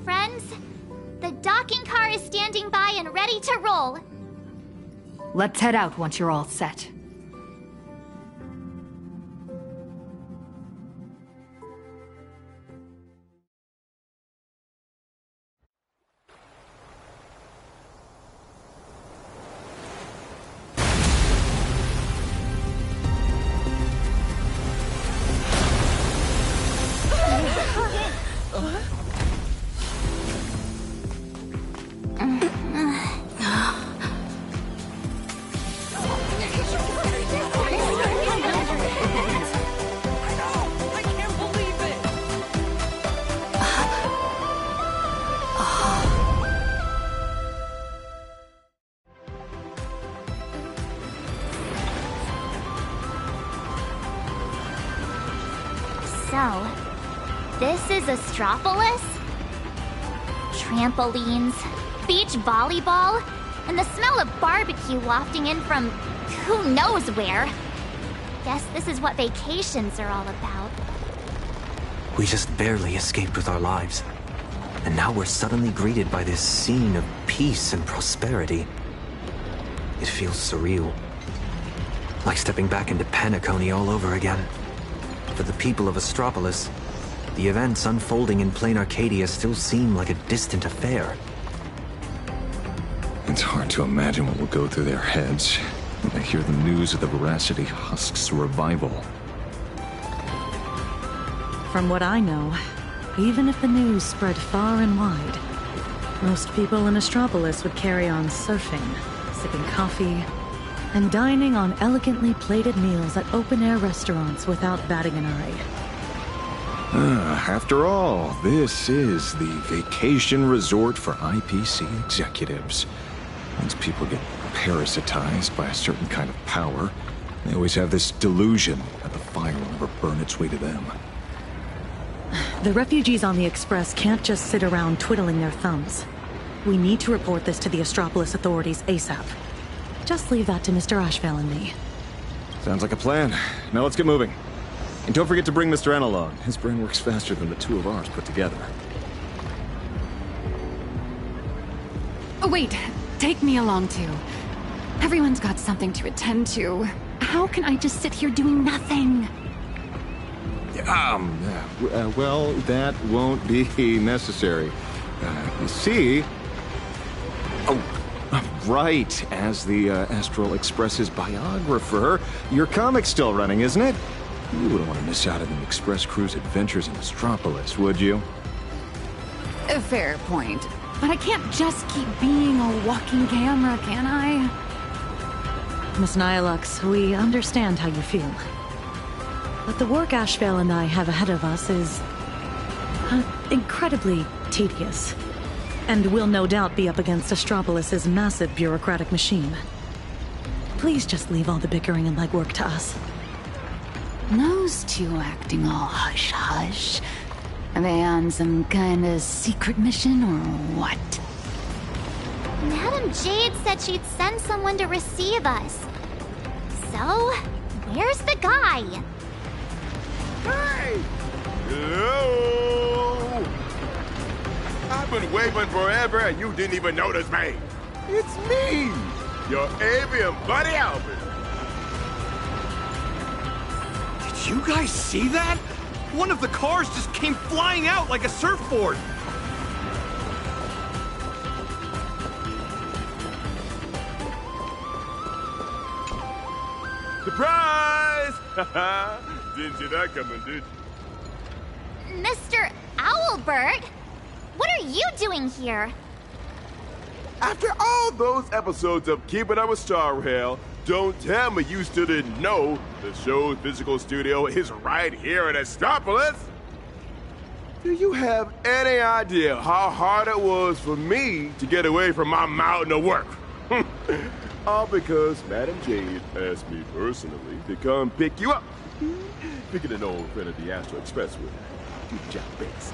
Friends, the docking car is standing by and ready to roll. Let's head out once you're all set. So, this is Astropolis? Trampolines, beach volleyball, and the smell of barbecue wafting in from who knows where. Guess this is what vacations are all about. We just barely escaped with our lives. And now we're suddenly greeted by this scene of peace and prosperity. It feels surreal. Like stepping back into Penacony all over again. For the people of Astropolis, the events unfolding in Plain Arcadia still seem like a distant affair. It's hard to imagine what will go through their heads when they hear the news of the Veracity Husk's revival. From what I know, even if the news spread far and wide, most people in Astropolis would carry on surfing, sipping coffee, and dining on elegantly plated meals at open-air restaurants without batting an eye. After all, this is the vacation resort for IPC executives. Once people get parasitized by a certain kind of power, They always have this delusion that the fire will never burn its way to them. The refugees on the Express can't just sit around twiddling their thumbs. We need to report this to the Astropolis authorities ASAP. Just leave that to Mr. Ashvale and me. Sounds like a plan. Now let's get moving. And don't forget to bring Mr. N along. His brain works faster than the two of ours put together. Oh, wait. Take me along, too. Everyone's got something to attend to. How can I just sit here doing nothing? Well, that won't be necessary. You see... Oh, right. As the Astral Express's biographer, your comic's still running, isn't it? You wouldn't want to miss out on the Express crew's adventures in Astropolis, would you? A fair point. But I can't just keep being a walking camera, can I? Miss Nihilux, we understand how you feel. But the work Ashvale and I have ahead of us is... incredibly tedious. And will no doubt be up against Astropolis's massive bureaucratic machine. Please just leave all the bickering and legwork to us. Those two acting all hush-hush. Are they on some kind of secret mission or what? Madam Jade said she'd send someone to receive us. So, where's the guy? Hey! Hello! I've been waving forever and you didn't even notice me. It's me, your avian buddy Albert. Did you guys see that? One of the cars just came flying out like a surfboard. Surprise! Didn't see that coming, did you? Mr. Owlbert? What are you doing here? After all those episodes of Keeping Up with Star Rail, don't tell me you still didn't know the show's physical studio is right here in Astropolis. Do you have any idea how hard it was for me to get away from my mountain of work? All because Madam Jade asked me personally to come pick you up. Picking an old friend of the Astro Express with her. Good job, best.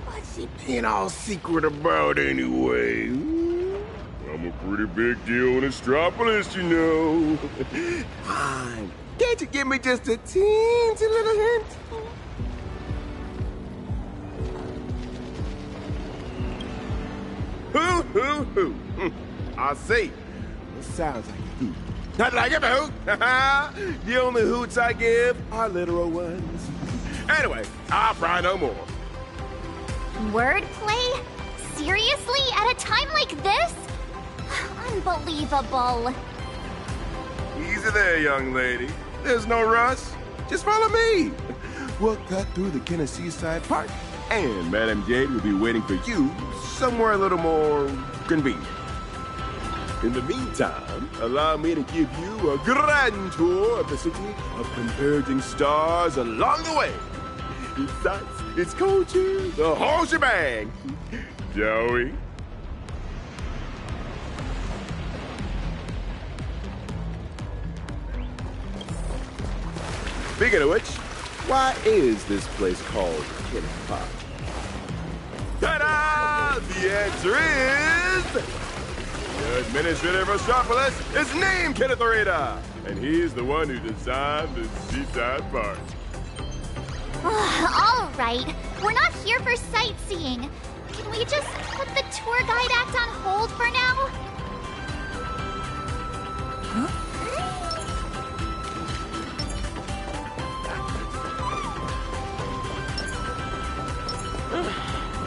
What's she being all secret about anyway? I'm a pretty big deal in Astropolis, you know. Fine. Can't you give me just a teensy little hint? Hoo. I see. It sounds like a hoot. Not like a hoot. The only hoots I give are literal ones. Anyway, I'll fry no more. Wordplay? Seriously? At a time like this? Unbelievable. Easy there, young lady. There's no rush. Just follow me. We'll cut through the Tennessee Side Park, and Madam Jade will be waiting for you somewhere a little more convenient. In the meantime, allow me to give you a grand tour of the city of converging stars along the way. It's sights, it's culture, the whole shebang. Shall we? Speaking of which, why is this place called Kenneth Park? Ta-da! The answer is... The administrator of Astropolis is named Kenneth Arita, and he's the one who designed the Seaside Park. All right, we're not here for sightseeing. Can we just put the tour guide act on hold for now?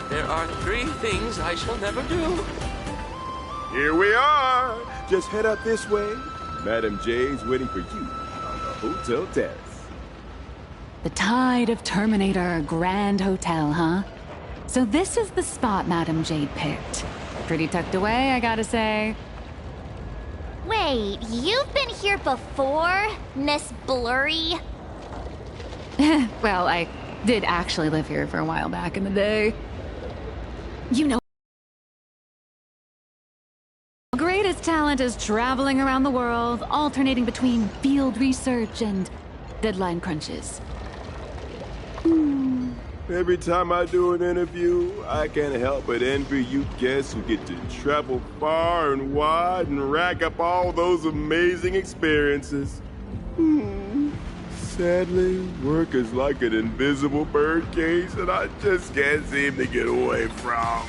There are 3 things I shall never do. Here we are. Just head up this way. Madam Jade's waiting for you on the hotel terrace. The Tide of Terminator Grand Hotel, huh? So this is the spot Madam Jade picked. Pretty tucked away, I gotta say. Wait, you've been here before, Miss Blurry? Well, I did actually live here for a while back in the day. You know, greatest talent equivalent is traveling around the world, alternating between field research and deadline crunches. Every time I do an interview, I can't help but envy you guests who get to travel far and wide and rack up all those amazing experiences. Sadly, work is like an invisible birdcage that I just can't seem to get away from.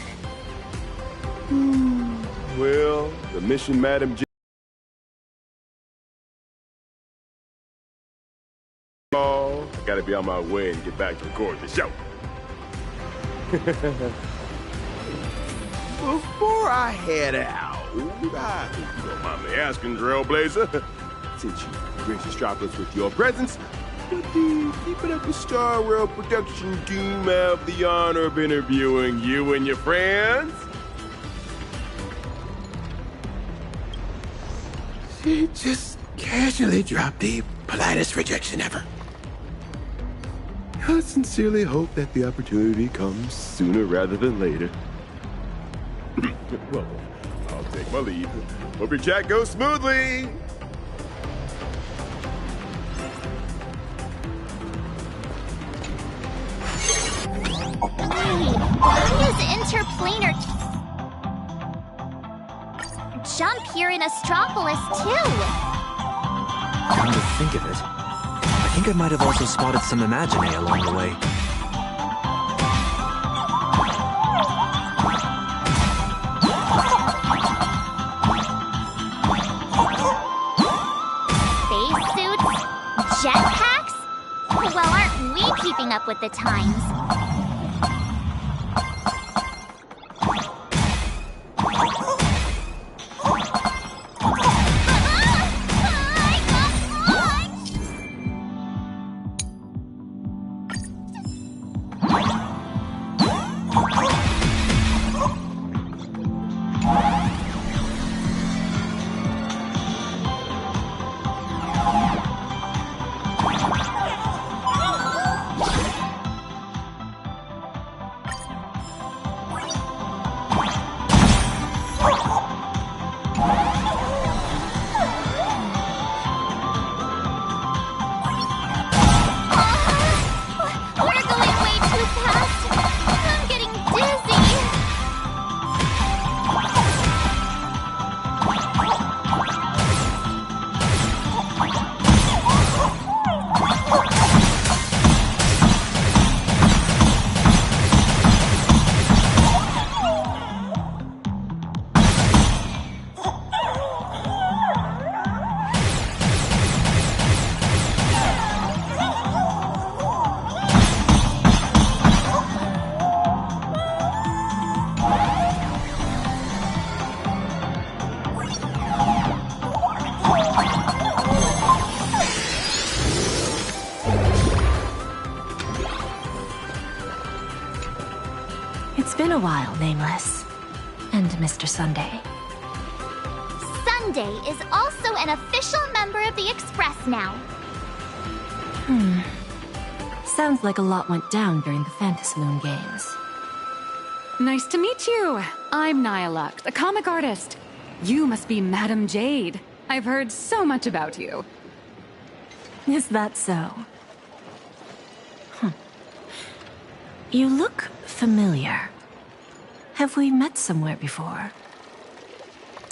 Well, the mission Madam J. I gotta be on my way and get back to record the show. Before I head out, I hope you don't mind me asking, Trailblazer, since you graced the Stroplets with your presence, what the Keep It Up with Star Rail production team have the honor of interviewing you and your friends? She just casually dropped the politest rejection ever. I sincerely hope that the opportunity comes sooner rather than later. Well, I'll take my leave. Hope your chat goes smoothly. Why is interplanar jump here in Astropolis too? Come to think of it, I think I might have also spotted some Imagine along the way. Spacesuits? Jetpacks? Well, aren't we keeping up with the times? It's been a while, Nameless. And Mr. Sunday. Sunday is also an official member of the Express now. Sounds like a lot went down during the Fantasmoon games. Nice to meet you. I'm Nihilux, a comic artist. You must be Madam Jade. I've heard so much about you. Is that so? You look familiar. Have we met somewhere before?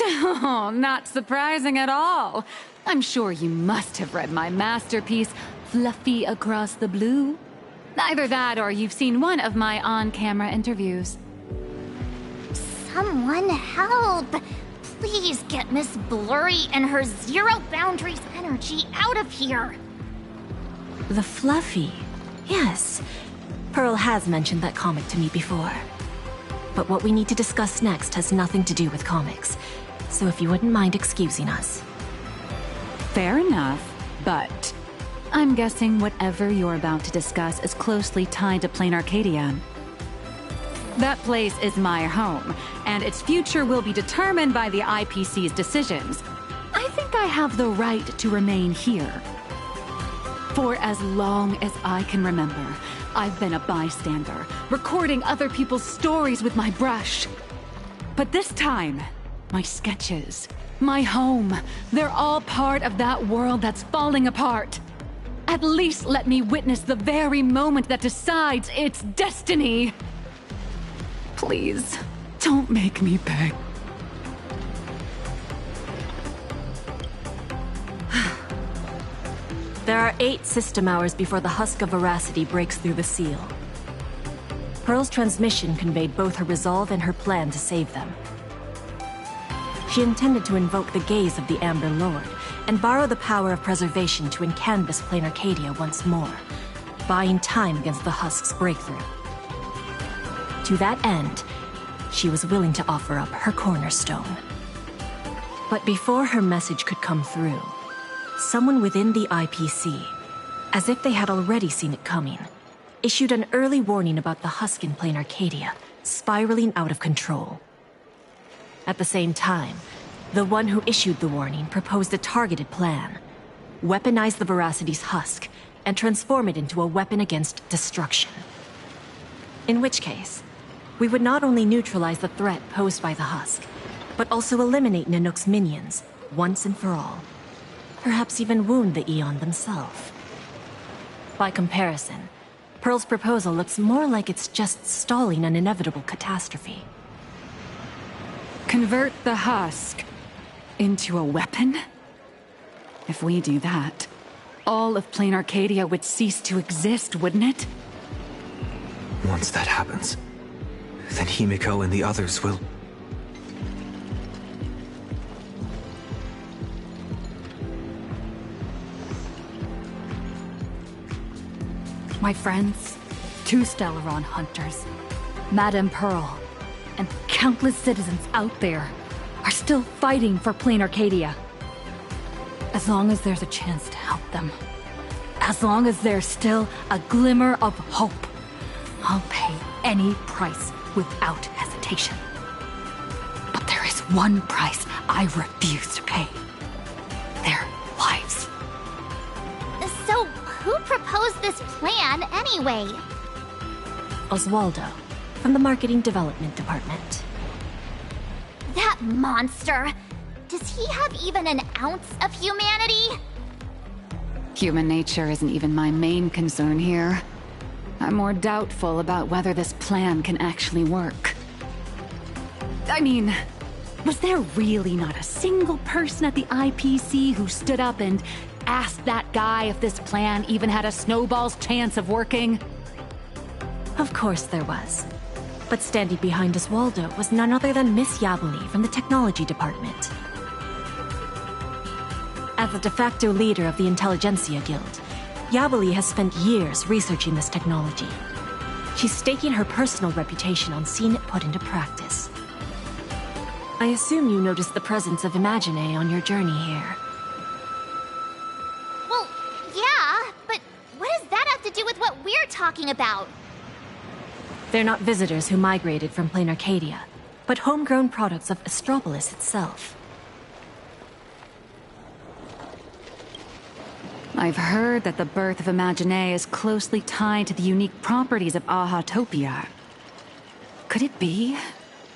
Oh, not surprising at all. I'm sure you must have read my masterpiece, Fluffy Across the Blue. Either that or you've seen one of my on-camera interviews. Someone help! Please get Miss Blurry and her zero boundaries energy out of here! The Fluffy. Yes. Pearl has mentioned that comic to me before. But what we need to discuss next has nothing to do with comics. So if you wouldn't mind excusing us. Fair enough, but I'm guessing whatever you're about to discuss is closely tied to Plain Arcadia. That place is my home, and its future will be determined by the IPC's decisions. I think I have the right to remain here. For as long as I can remember, I've been a bystander, recording other people's stories with my brush. But this time, my sketches my home. They're all part of that world that's falling apart. At least let me witness the very moment that decides its destiny. Please, don't make me beg. There are 8 system hours before the Husk of Veracity breaks through the seal. Pearl's transmission conveyed both her resolve and her plan to save them. She intended to invoke the gaze of the Amber Lord and borrow the power of preservation to encanvas Plain Arcadia once more, buying time against the Husk's breakthrough. To that end, she was willing to offer up her cornerstone. But before her message could come through, someone within the IPC, as if they had already seen it coming, issued an early warning about the Husk in Plain Arcadia spiraling out of control. At the same time, the one who issued the warning proposed a targeted plan: weaponize the Veracity's Husk and transform it into a weapon against destruction. In which case, we would not only neutralize the threat posed by the Husk, but also eliminate Nanook's minions once and for all. Perhaps even wound the Aeon themselves. By comparison, Pearl's proposal looks more like it's just stalling an inevitable catastrophe. Convert the Husk into a weapon? If we do that, all of Plain Arcadia would cease to exist, wouldn't it? Once that happens, then Himiko and the others will... My friends, 2 Stellaron hunters, Madame Pearl, and countless citizens out there are still fighting for Plain Arcadia. As long as there's a chance to help them, as long as there's still a glimmer of hope, I'll pay any price without hesitation. But there is one price I refuse to pay: their lives. So, who proposed this plan anyway? Oswaldo, from the Marketing Development Department. That monster! Does he have even an ounce of humanity? Human nature isn't even my main concern here. I'm more doubtful about whether this plan can actually work. I mean, was there really not a single person at the IPC who stood up and asked that guy if this plan even had a snowball's chance of working? Of course there was. But standing behind Oswaldo was none other than Miss Yabali from the Technology Department. As the de facto leader of the Intelligentsia Guild, Yabali has spent years researching this technology. She's staking her personal reputation on seeing it put into practice. I assume you noticed the presence of Imaginae on your journey here. Well, yeah, but what does that have to do with what we're talking about? They're not visitors who migrated from Plain Arcadia, but homegrown products of Astropolis itself. I've heard that the birth of Imaginae is closely tied to the unique properties of Ahatopia. Could it be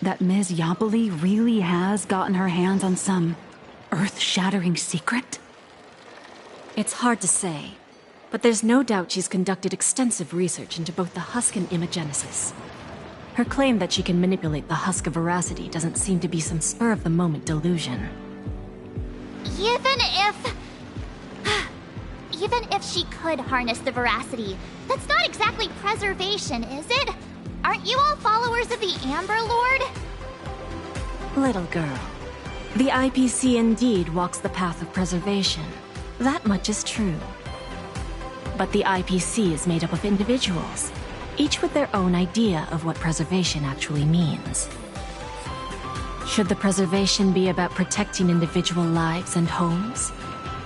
that Ms. Yabali really has gotten her hands on some earth-shattering secret? It's hard to say, but there's no doubt she's conducted extensive research into both the Husk and Imagenesis. Her claim that she can manipulate the Husk of Veracity doesn't seem to be some spur-of-the-moment delusion. Even if she could harness the Veracity, that's not exactly preservation, is it? Aren't you all followers of the Amber Lord? Little girl, the IPC indeed walks the path of preservation. That much is true. But the IPC is made up of individuals, each with their own idea of what preservation actually means. Should the preservation be about protecting individual lives and homes,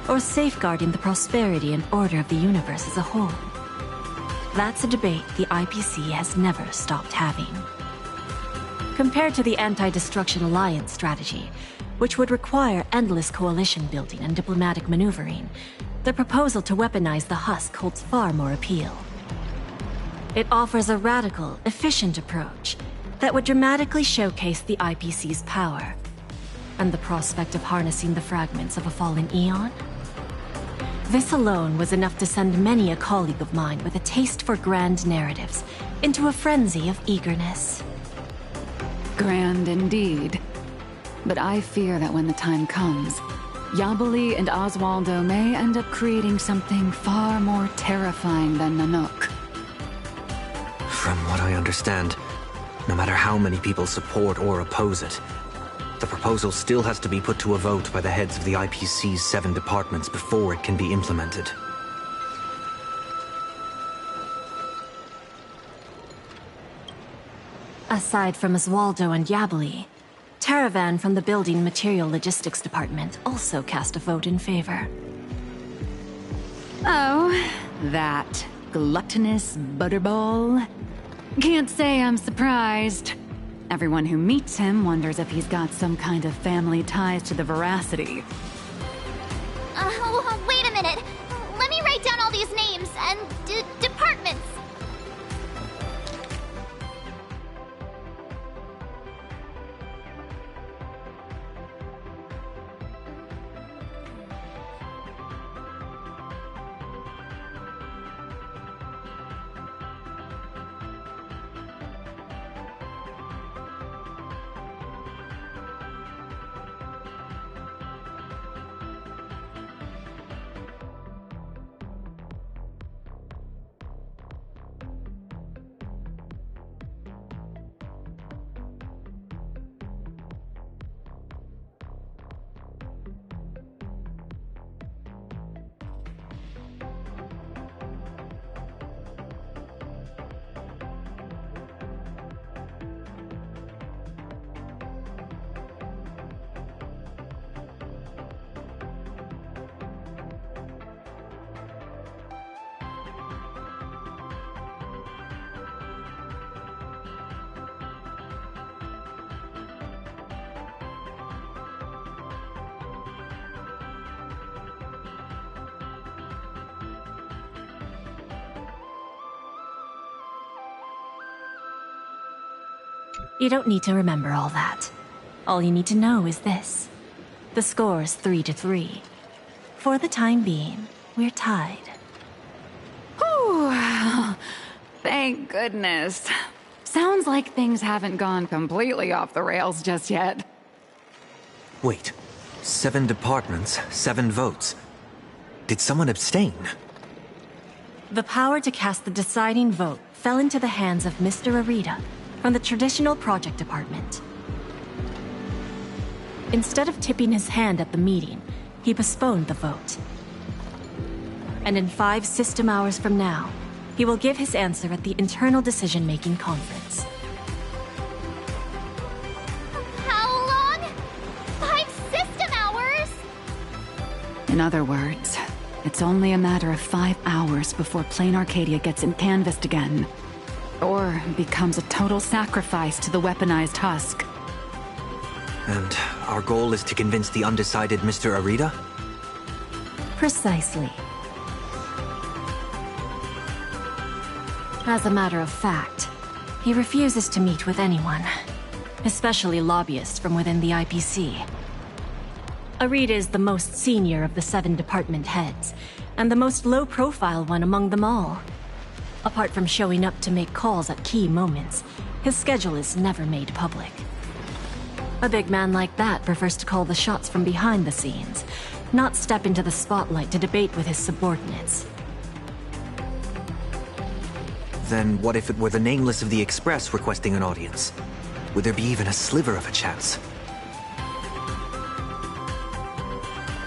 or safeguarding the prosperity and order of the universe as a whole? That's a debate the IPC has never stopped having. Compared to the Anti-Destruction Alliance strategy, which would require endless coalition building and diplomatic maneuvering, the proposal to weaponize the Husk holds far more appeal. It offers a radical, efficient approach that would dramatically showcase the IPC's power, and the prospect of harnessing the fragments of a fallen eon. This alone was enough to send many a colleague of mine with a taste for grand narratives into a frenzy of eagerness. Grand indeed. But I fear that when the time comes, Yabali and Oswaldo may end up creating something far more terrifying than Nanook. From what I understand, no matter how many people support or oppose it, the proposal still has to be put to a vote by the heads of the IPC's 7 departments before it can be implemented. Aside from Oswaldo and Yabali, Taravan from the Building Material Logistics Department also cast a vote in favor. Oh, that gluttonous butterball. Can't say I'm surprised. Everyone who meets him wonders if he's got some kind of family ties to the Veracity. Wait a minute. Let me write down all these names and departments. You don't need to remember all that. All you need to know is this. The score's 3-3. For the time being, we're tied. Whew. Thank goodness. Sounds like things haven't gone completely off the rails just yet. Wait, 7 departments, 7 votes. Did someone abstain? The power to cast the deciding vote fell into the hands of Mr. Arita from the Traditional Project Department. Instead of tipping his hand at the meeting, he postponed the vote. And in 5 system hours from now, he will give his answer at the Internal Decision-Making Conference. How long? 5 system hours? In other words, it's only a matter of 5 hours before Plain Arcadia gets canvassed again. Or becomes a total sacrifice to the weaponized husk. And our goal is to convince the undecided Mr. Arita? Precisely. As a matter of fact, he refuses to meet with anyone, especially lobbyists from within the IPC. Arita is the most senior of the 7 department heads, and the most low-profile one among them all. Apart from showing up to make calls at key moments, his schedule is never made public. A big man like that prefers to call the shots from behind the scenes, not step into the spotlight to debate with his subordinates. Then what if it were the Nameless of the Express requesting an audience? Would there be even a sliver of a chance?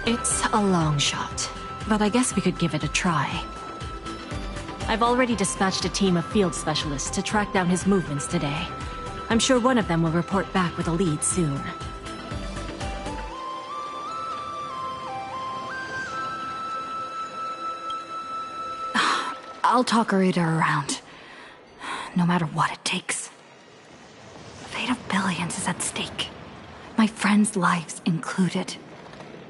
It's a long shot, but I guess we could give it a try. I've already dispatched a team of field specialists to track down his movements today. I'm sure one of them will report back with a lead soon. I'll talk Arita around. No matter what it takes. The fate of billions is at stake. My friends' lives included.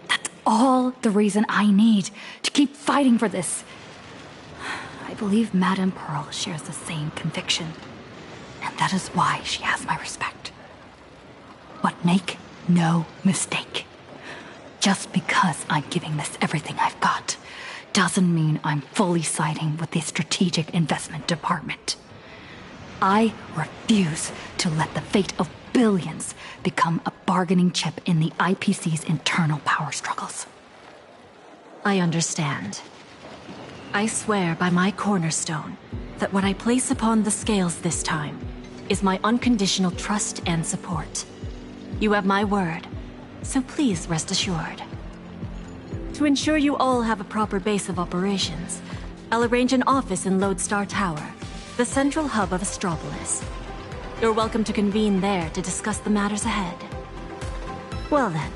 That's all the reason I need to keep fighting for this. I believe Madame Pearl shares the same conviction. And that is why she has my respect. What make no mistake. Just because I'm giving this everything I've got doesn't mean I'm fully siding with the Strategic Investment Department. I refuse to let the fate of billions become a bargaining chip in the IPC's internal power struggles. I understand. I swear by my cornerstone that what I place upon the scales this time is my unconditional trust and support. You have my word, so please rest assured. To ensure you all have a proper base of operations, I'll arrange an office in Lodestar Tower, the central hub of Astropolis. You're welcome to convene there to discuss the matters ahead. Well then,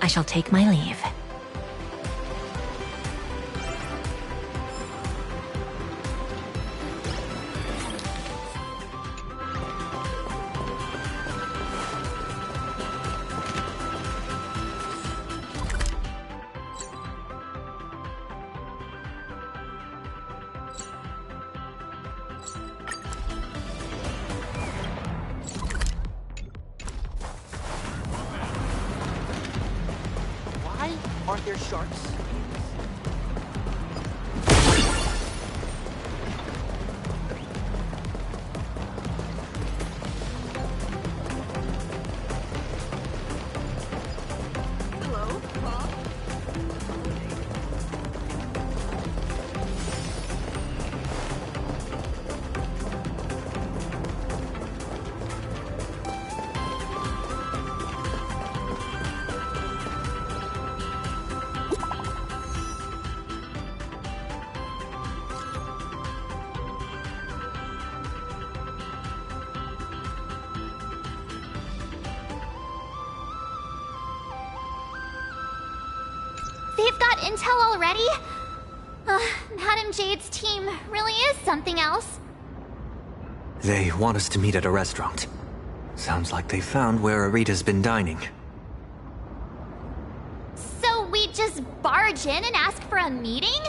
I shall take my leave. Aren't there sharks? Hello, Bob. They've got intel already? Madam Jade's team really is something else. They want us to meet at a restaurant. Sounds like they found where Arita's been dining. So we just barge in and ask for a meeting?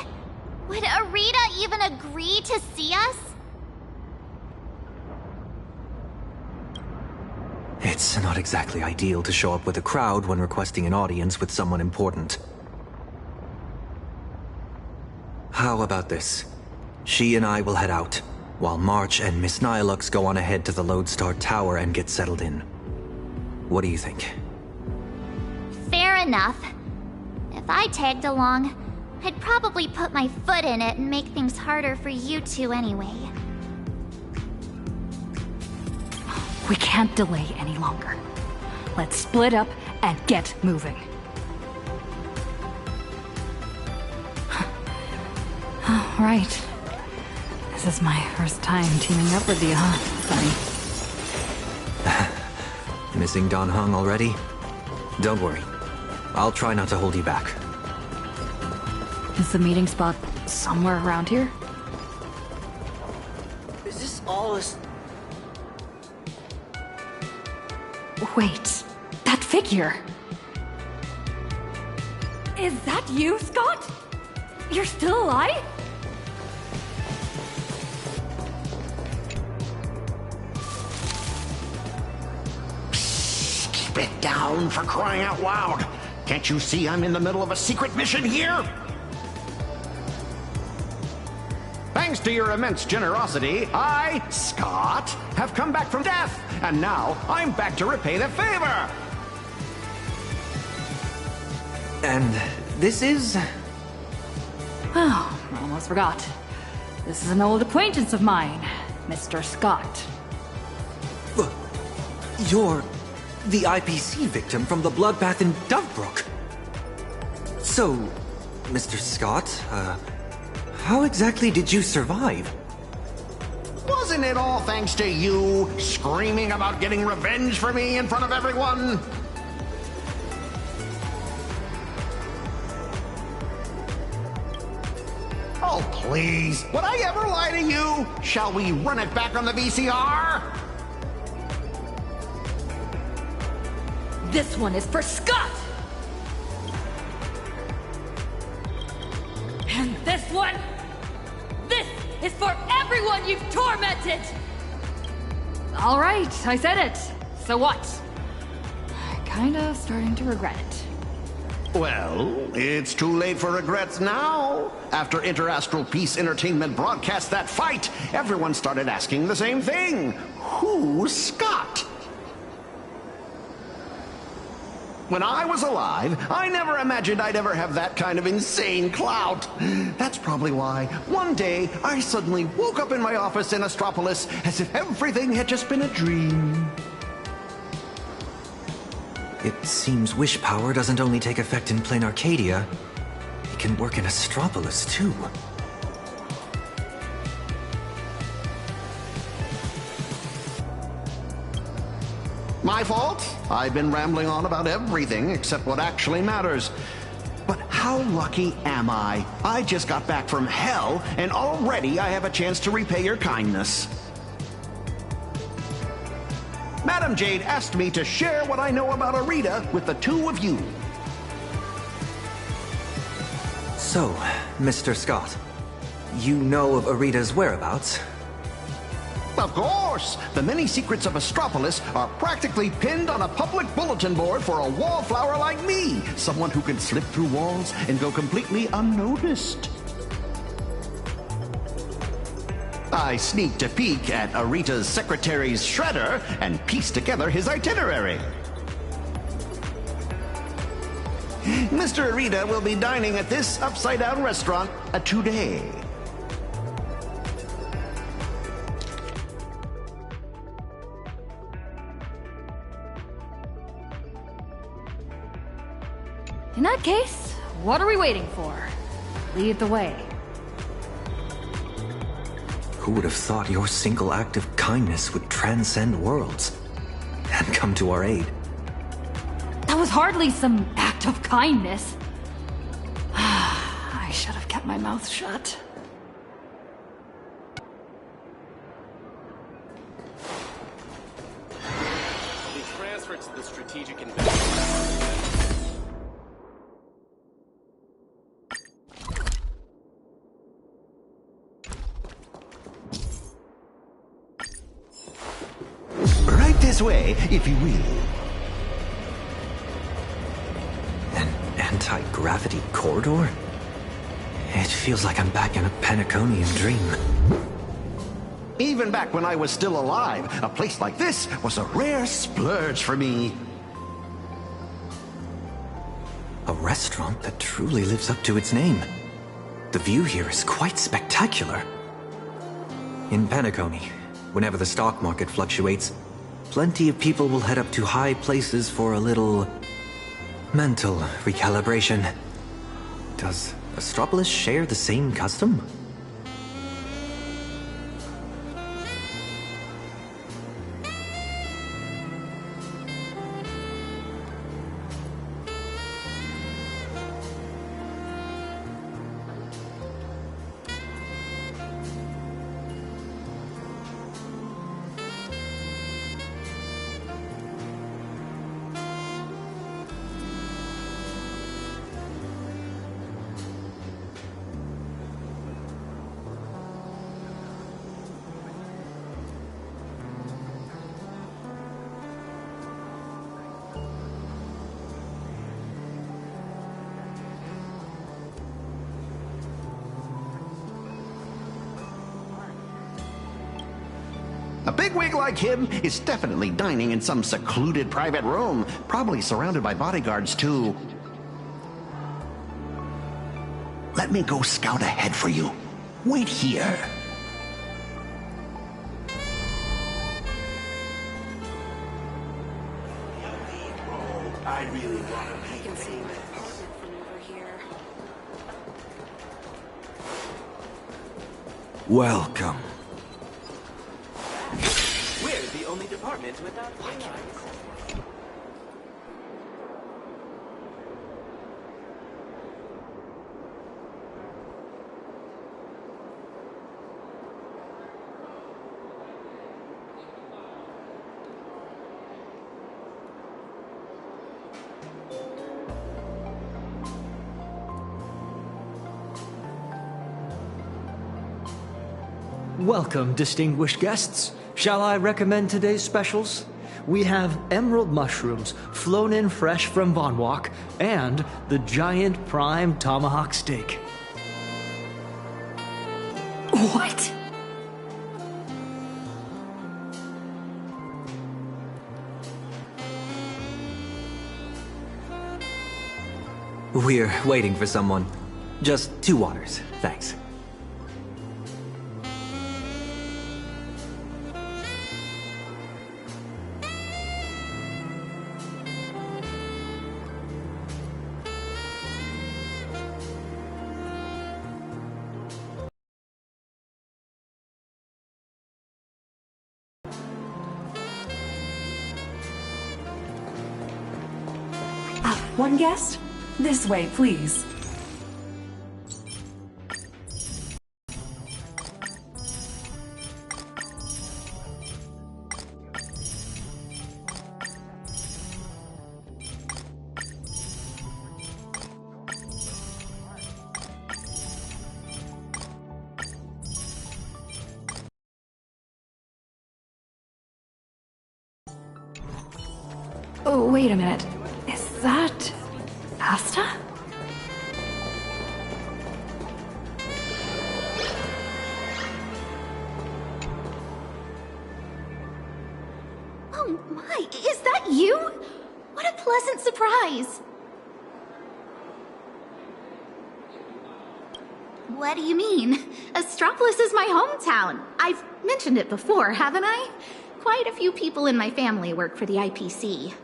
Would Arita even agree to see us? It's not exactly ideal to show up with a crowd when requesting an audience with someone important. How about this? She and I will head out, while March and Miss Nihilux go on ahead to the Lodestar Tower and get settled in. What do you think? Fair enough. If I tagged along, I'd probably put my foot in it and make things harder for you two anyway. We can't delay any longer. Let's split up and get moving. Oh, right. This is my first time teaming up with you, huh, buddy? Missing Don Hung already? Don't worry. I'll try not to hold you back. Is the meeting spot somewhere around here? Is this all a... Wait, that figure! Is that you, Scott? You're still alive? Keep it down, for crying out loud! Can't you see I'm in the middle of a secret mission here? Thanks to your immense generosity, I, Scott, have come back from death, and now I'm back to repay the favor! And this is... Oh, I almost forgot. This is an old acquaintance of mine, Mr. Scott. You're the IPC victim from the bloodbath in Dovebrook. So, Mr. Scott, how exactly did you survive? Wasn't it all thanks to you screaming about getting revenge for me in front of everyone? Oh, please. Would I ever lie to you? Shall we run it back on the VCR? This one is for Scott! And this one? This is for everyone you've tormented! All right, I said it. So what? I kinda starting to regret it. Well, it's too late for regrets now. After Interastral Peace Entertainment broadcast that fight, everyone started asking the same thing. Who's Scott? When I was alive, I never imagined I'd ever have that kind of insane clout. That's probably why one day I suddenly woke up in my office in Astropolis as if everything had just been a dream. It seems wish power doesn't only take effect in plain Arcadia, it can work in Astropolis too. My fault? I've been rambling on about everything except what actually matters. But how lucky am I? I just got back from hell, and already I have a chance to repay your kindness. Madam Jade asked me to share what I know about Arita with the two of you. So, Mr. Scott, you know of Arita's whereabouts? Of course! The many secrets of Astropolis are practically pinned on a public bulletin board for a wallflower like me, someone who can slip through walls and go completely unnoticed. I sneaked a peek at Arita's secretary's shredder and pieced together his itinerary. Mr. Arita will be dining at this upside-down restaurant today. In that case, what are we waiting for? Lead the way. Who would have thought your single act of kindness would transcend worlds and come to our aid? That was hardly some act of kindness. I should have kept my mouth shut. Be transferred to the strategic investment. This way, if you will. An anti-gravity corridor? It feels like I'm back in a Penaconian dream. Even back when I was still alive, a place like this was a rare splurge for me. A restaurant that truly lives up to its name. The view here is quite spectacular. In Penacony, whenever the stock market fluctuates, plenty of people will head up to high places for a little mental recalibration. Does Astropolis share the same custom? A bigwig like him is definitely dining in some secluded private room, probably surrounded by bodyguards too. Let me go scout ahead for you. Wait here. I really want to I can see my apartment from over here. Welcome. We're the only department without lights. Welcome, distinguished guests. Shall I recommend today's specials? we have emerald mushrooms flown in fresh from Von Walk and the giant prime tomahawk steak. What? We're waiting for someone. Just 2 waters, thanks. One guest? This way, please. Oh, wait a minute. Is that... Asta? Oh my, is that you? What a pleasant surprise. What do you mean? Astropolis is my hometown. I've mentioned it before, haven't I? Quite a few people in my family work for the IPC.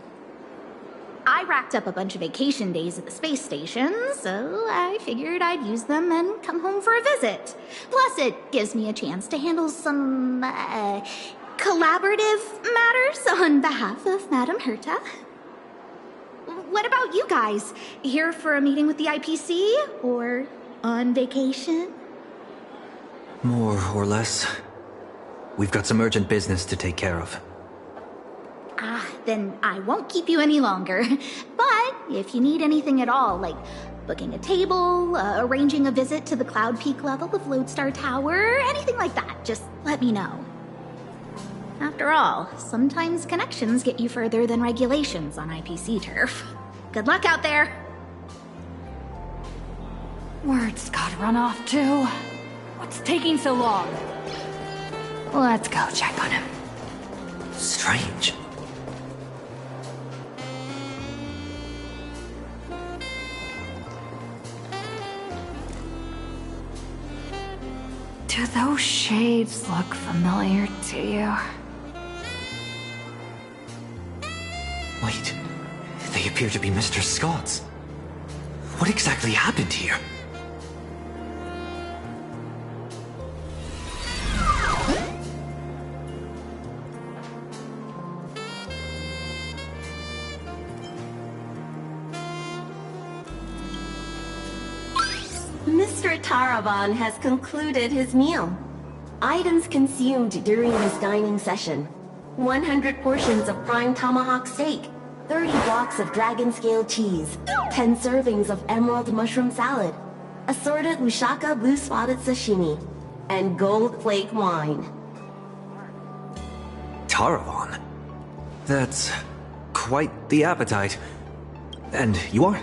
I racked up a bunch of vacation days at the space station, so I figured I'd use them and come home for a visit. Plus, it gives me a chance to handle some, collaborative matters on behalf of Madame Herta. What about you guys? Here for a meeting with the IPC? Or on vacation? More or less. We've got some urgent business to take care of. Then I won't keep you any longer. But if you need anything at all, like booking a table, arranging a visit to the Cloud Peak level of Lodestar Tower, anything like that, just let me know. After all, sometimes connections get you further than regulations on IPC turf. Good luck out there! Word's gotta run off too. What's taking so long? Let's go check on him. Strange. Do those shades look familiar to you? Wait, they appear to be Mr. Scott's. What exactly happened here? Mr. Taravan has concluded his meal. Items consumed during this dining session: 100 portions of prime tomahawk steak, 30 blocks of dragon scale cheese, 10 servings of emerald mushroom salad, assorted Ushaka blue spotted sashimi, and gold flake wine. Taravan? That's quite the appetite. And you are?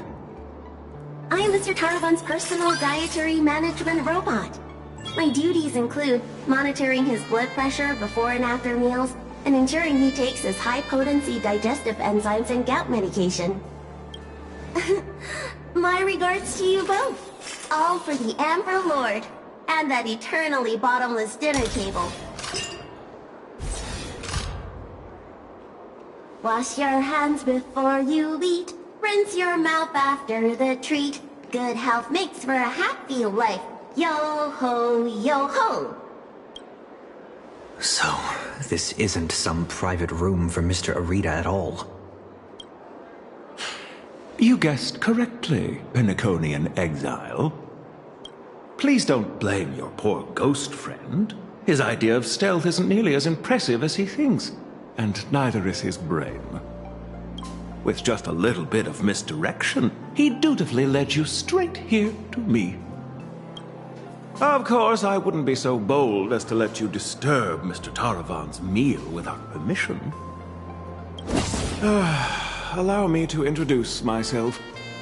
I am Mr. Taravan's personal dietary management robot. My duties include monitoring his blood pressure before and after meals, and ensuring he takes his high-potency digestive enzymes and gout medication. My regards to you both. All for the Amber Lord, and that eternally bottomless dinner table. Wash your hands before you eat. Rinse your mouth after the treat. Good health makes for a happy life. Yo-ho, yo-ho! So, this isn't some private room for Mr. Arita at all. You guessed correctly, Penaconian exile. Please don't blame your poor ghost friend. His idea of stealth isn't nearly as impressive as he thinks, and neither is his brain. With just a little bit of misdirection, he dutifully led you straight here to me. Of course, I wouldn't be so bold as to let you disturb Mr. Taravan's meal without permission. Allow me to introduce myself.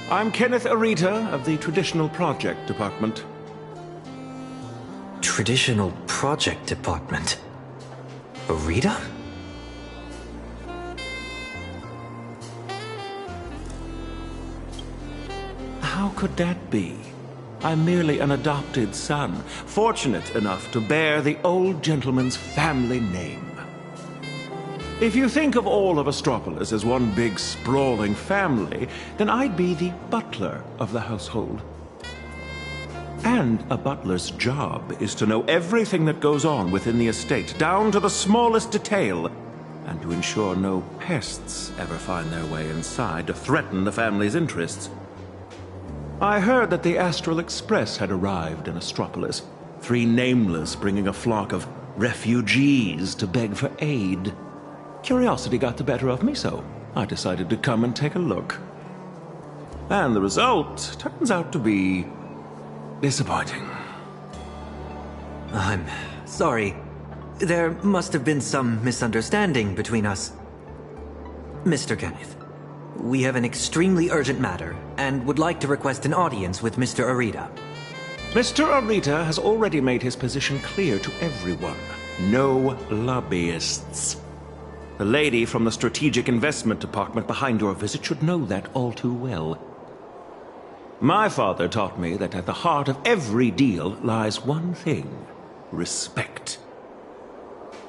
I'm Kenneth Arita of the Traditional Project Department. Traditional Project Department? Arita? How could that be? I'm merely an adopted son, fortunate enough to bear the old gentleman's family name. If you think of all of Astropolis as one big sprawling family, then I'd be the butler of the household. And a butler's job is to know everything that goes on within the estate, down to the smallest detail, and to ensure no pests ever find their way inside to threaten the family's interests. I heard that the Astral Express had arrived in Astropolis, 3 nameless bringing a flock of refugees to beg for aid. Curiosity got the better of me, so I decided to come and take a look. And the result turns out to be disappointing. I'm sorry. There must have been some misunderstanding between us. Mr. Kenneth, we have an extremely urgent matter and would like to request an audience with Mr. Arita. Mr. Arita has already made his position clear to everyone. No lobbyists. The lady from the Strategic Investment Department behind your visit should know that all too well. My father taught me that at the heart of every deal lies one thing: respect.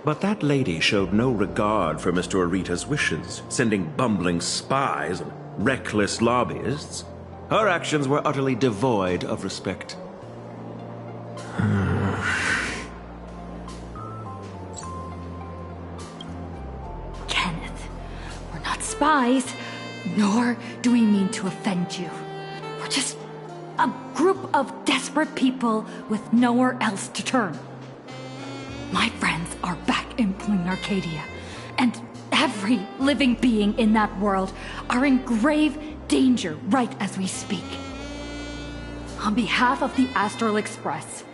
But that lady showed no regard for Mr. Arita's wishes, sending bumbling spies and reckless lobbyists. Her actions were utterly devoid of respect. Kenneth, we're not spies, nor do we mean to offend you. We're just a group of desperate people with nowhere else to turn. My friends are back in Plain Arcadia, and every living being in that world are in grave danger right as we speak. On behalf of the Astral Express,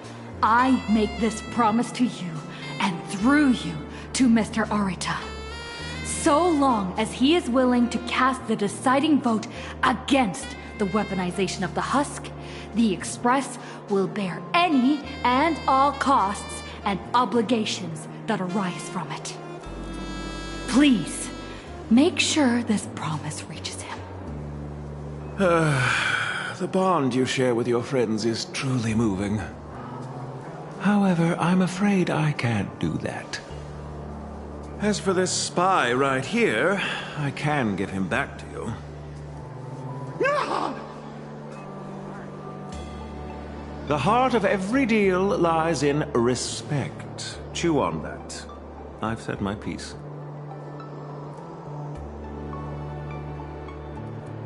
I make this promise to you, and through you, to Mr. Arita. So long as he is willing to cast the deciding vote against the weaponization of the husk, the Express will bear any and all costs and obligations that arise from it. Please, make sure this promise reaches him. The bond you share with your friends is truly moving. However, I'm afraid I can't do that. As for this spy right here, I can give him back to you. The heart of every deal lies in respect. Chew on that. I've said my piece.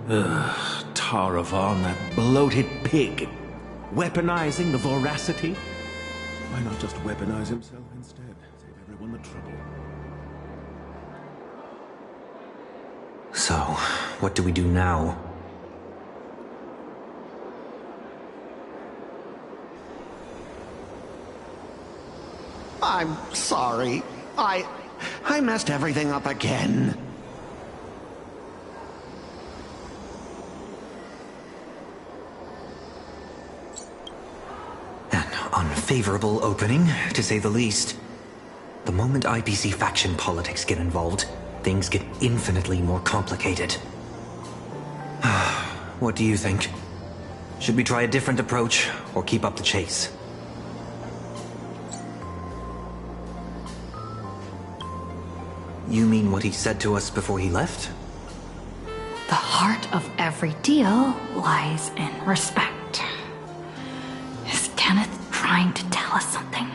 Ugh, Taravan, that bloated pig. Weaponizing the voracity? Why not just weaponize himself instead? Save everyone the trouble. So, what do we do now? I'm sorry. I messed everything up again. An unfavorable opening, to say the least. The moment IPC faction politics get involved, things get infinitely more complicated. What do you think? Should we try a different approach, or keep up the chase? You mean what he said to us before he left? The heart of every deal lies in respect. Is Kenneth trying to tell us something?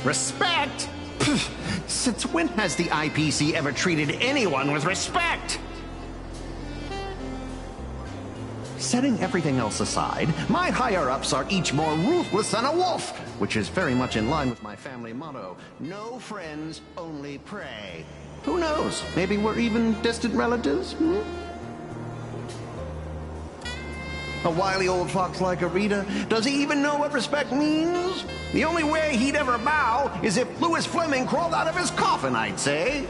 Respect? Pfft, since when has the IPC ever treated anyone with respect? Setting everything else aside, my higher-ups are each more ruthless than a wolf, which is very much in line with my family motto, no friends, only prey. Who knows? Maybe we're even distant relatives? A wily old fox like Arita, does he even know what respect means? The only way he'd ever bow is if Louis Fleming crawled out of his coffin, I'd say.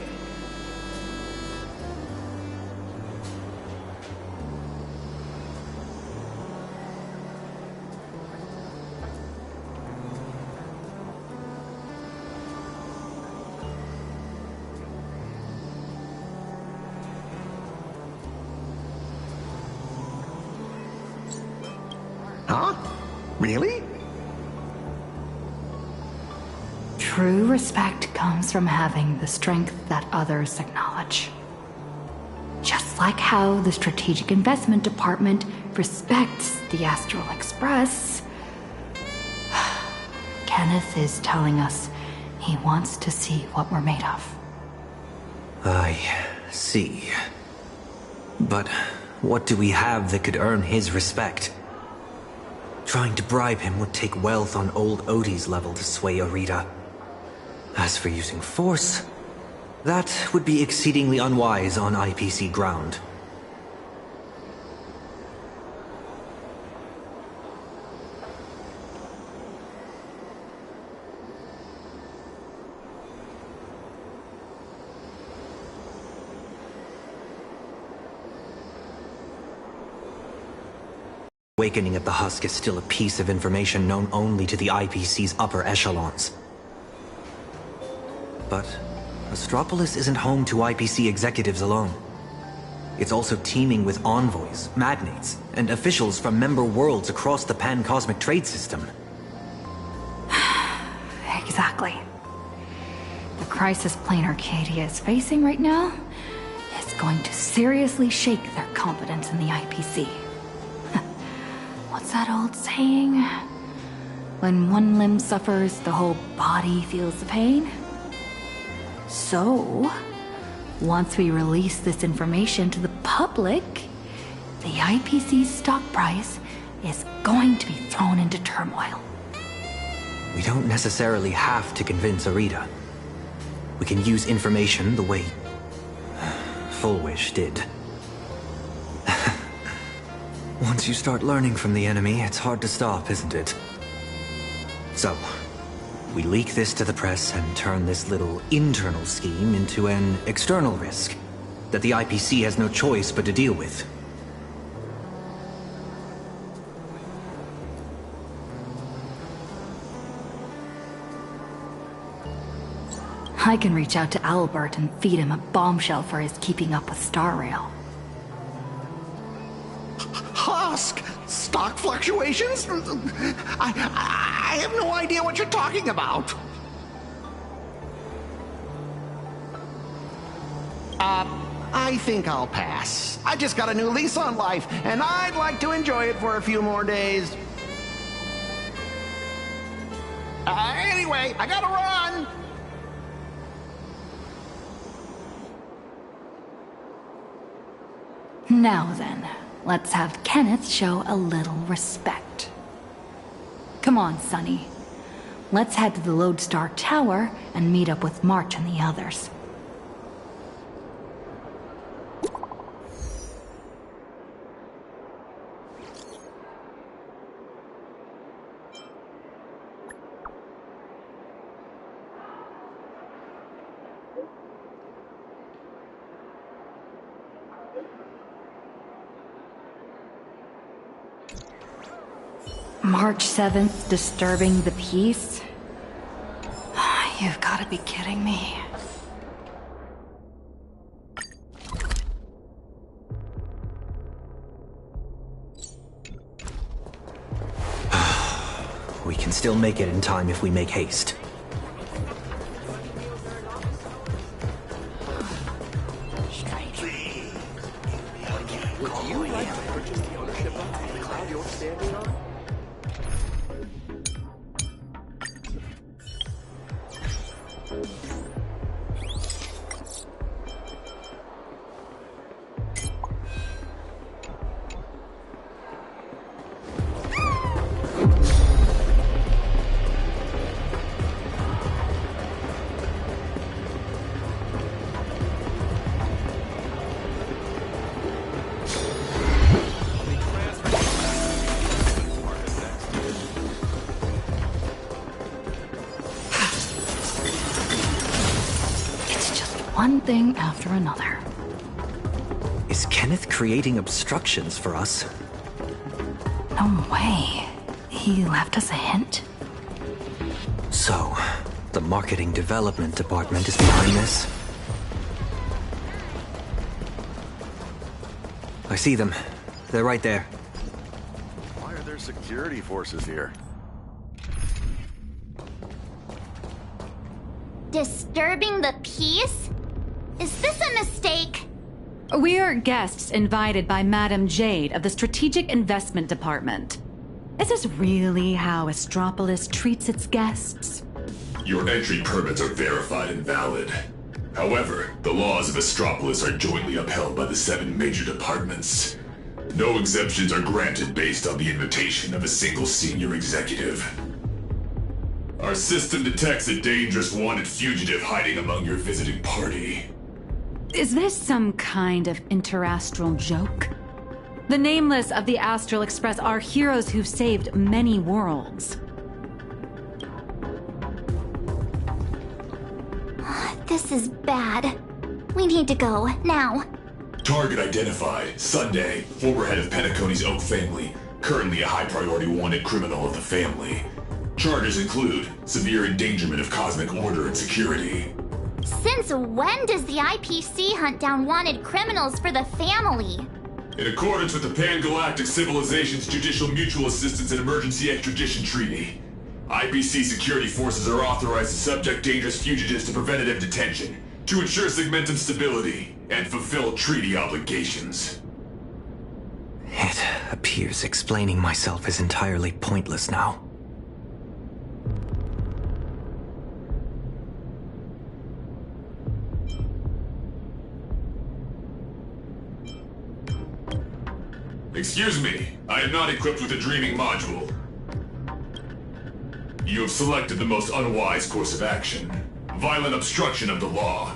Really? True respect comes from having the strength that others acknowledge. Just like how the Strategic Investment Department respects the Astral Express, Kenneth is telling us he wants to see what we're made of. I see. But what do we have that could earn his respect? Trying to bribe him would take wealth on old Odie's level to sway Arita. As for using force, that would be exceedingly unwise on IPC ground. Awakening of the Husk is still a piece of information known only to the IPC's upper echelons. But Astropolis isn't home to IPC executives alone. It's also teeming with envoys, magnates, and officials from member worlds across the pan-cosmic trade system. Exactly. The crisis Plane Arcadia is facing right now is going to seriously shake their confidence in the IPC. What's that old saying? When one limb suffers, the whole body feels the pain? So, once we release this information to the public, the IPC's stock price is going to be thrown into turmoil. We don't necessarily have to convince Arita. We can use information the way Fullwish did. Once you start learning from the enemy, it's hard to stop, isn't it? So, we leak this to the press and turn this little internal scheme into an external risk that the IPC has no choice but to deal with. I can reach out to Albert and feed him a bombshell for his keeping up with Star Rail. Husk! Stock fluctuations? I have no idea what you're talking about. I think I'll pass. I just got a new lease on life, and I'd like to enjoy it for a few more days. Anyway, I gotta run! Now then, let's have Kenneth show a little respect. Come on, Sonny. Let's head to the Lodestar Tower and meet up with March and the others. March 7th, disturbing the peace? You've got to be kidding me. We can still make it in time if we make haste. Would you like to purchase the ownership of the cloud you're standing on? One thing after another. Is Kenneth creating obstructions for us? No way. He left us a hint? So, the marketing development department is behind this? I see them. They're right there. Why are there security forces here. Disturbing the peace? Is this a mistake? We're guests invited by Madame Jade of the Strategic Investment Department. Is this really how Astropolis treats its guests? Your entry permits are verified and valid. However, the laws of Astropolis are jointly upheld by the 7 major departments. No exemptions are granted based on the invitation of a single senior executive. Our system detects a dangerous wanted fugitive hiding among your visiting party. Is this some kind of interastral joke? The Nameless of the Astral Express are heroes who've saved many worlds. This is bad. We need to go, now. Target identified. Sunday, former head of Penacony's Oak family. Currently a high-priority wanted criminal of the family. Charges include severe endangerment of cosmic order and security. Since when does the IPC hunt down wanted criminals for the family? In accordance with the Pan-Galactic Civilization's Judicial Mutual Assistance and Emergency Extradition Treaty, IPC security forces are authorized to subject dangerous fugitives to preventative detention to ensure segmentum stability and fulfill treaty obligations. It appears explaining myself is entirely pointless now. Excuse me, I am not equipped with a dreaming module. You have selected the most unwise course of action. Violent obstruction of the law.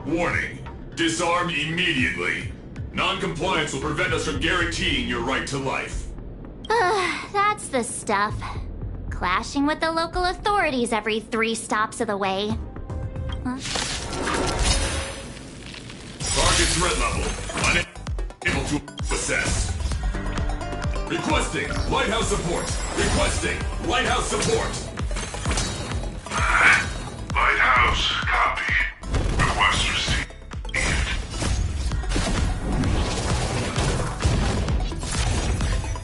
Warning. Disarm immediately. Non-compliance will prevent us from guaranteeing your right to life. That's the stuff. Clashing with the local authorities every 3 stops of the way. Huh? Target threat level. Unable to assess. Requesting lighthouse support. Requesting lighthouse support. Lighthouse, copy. Request received.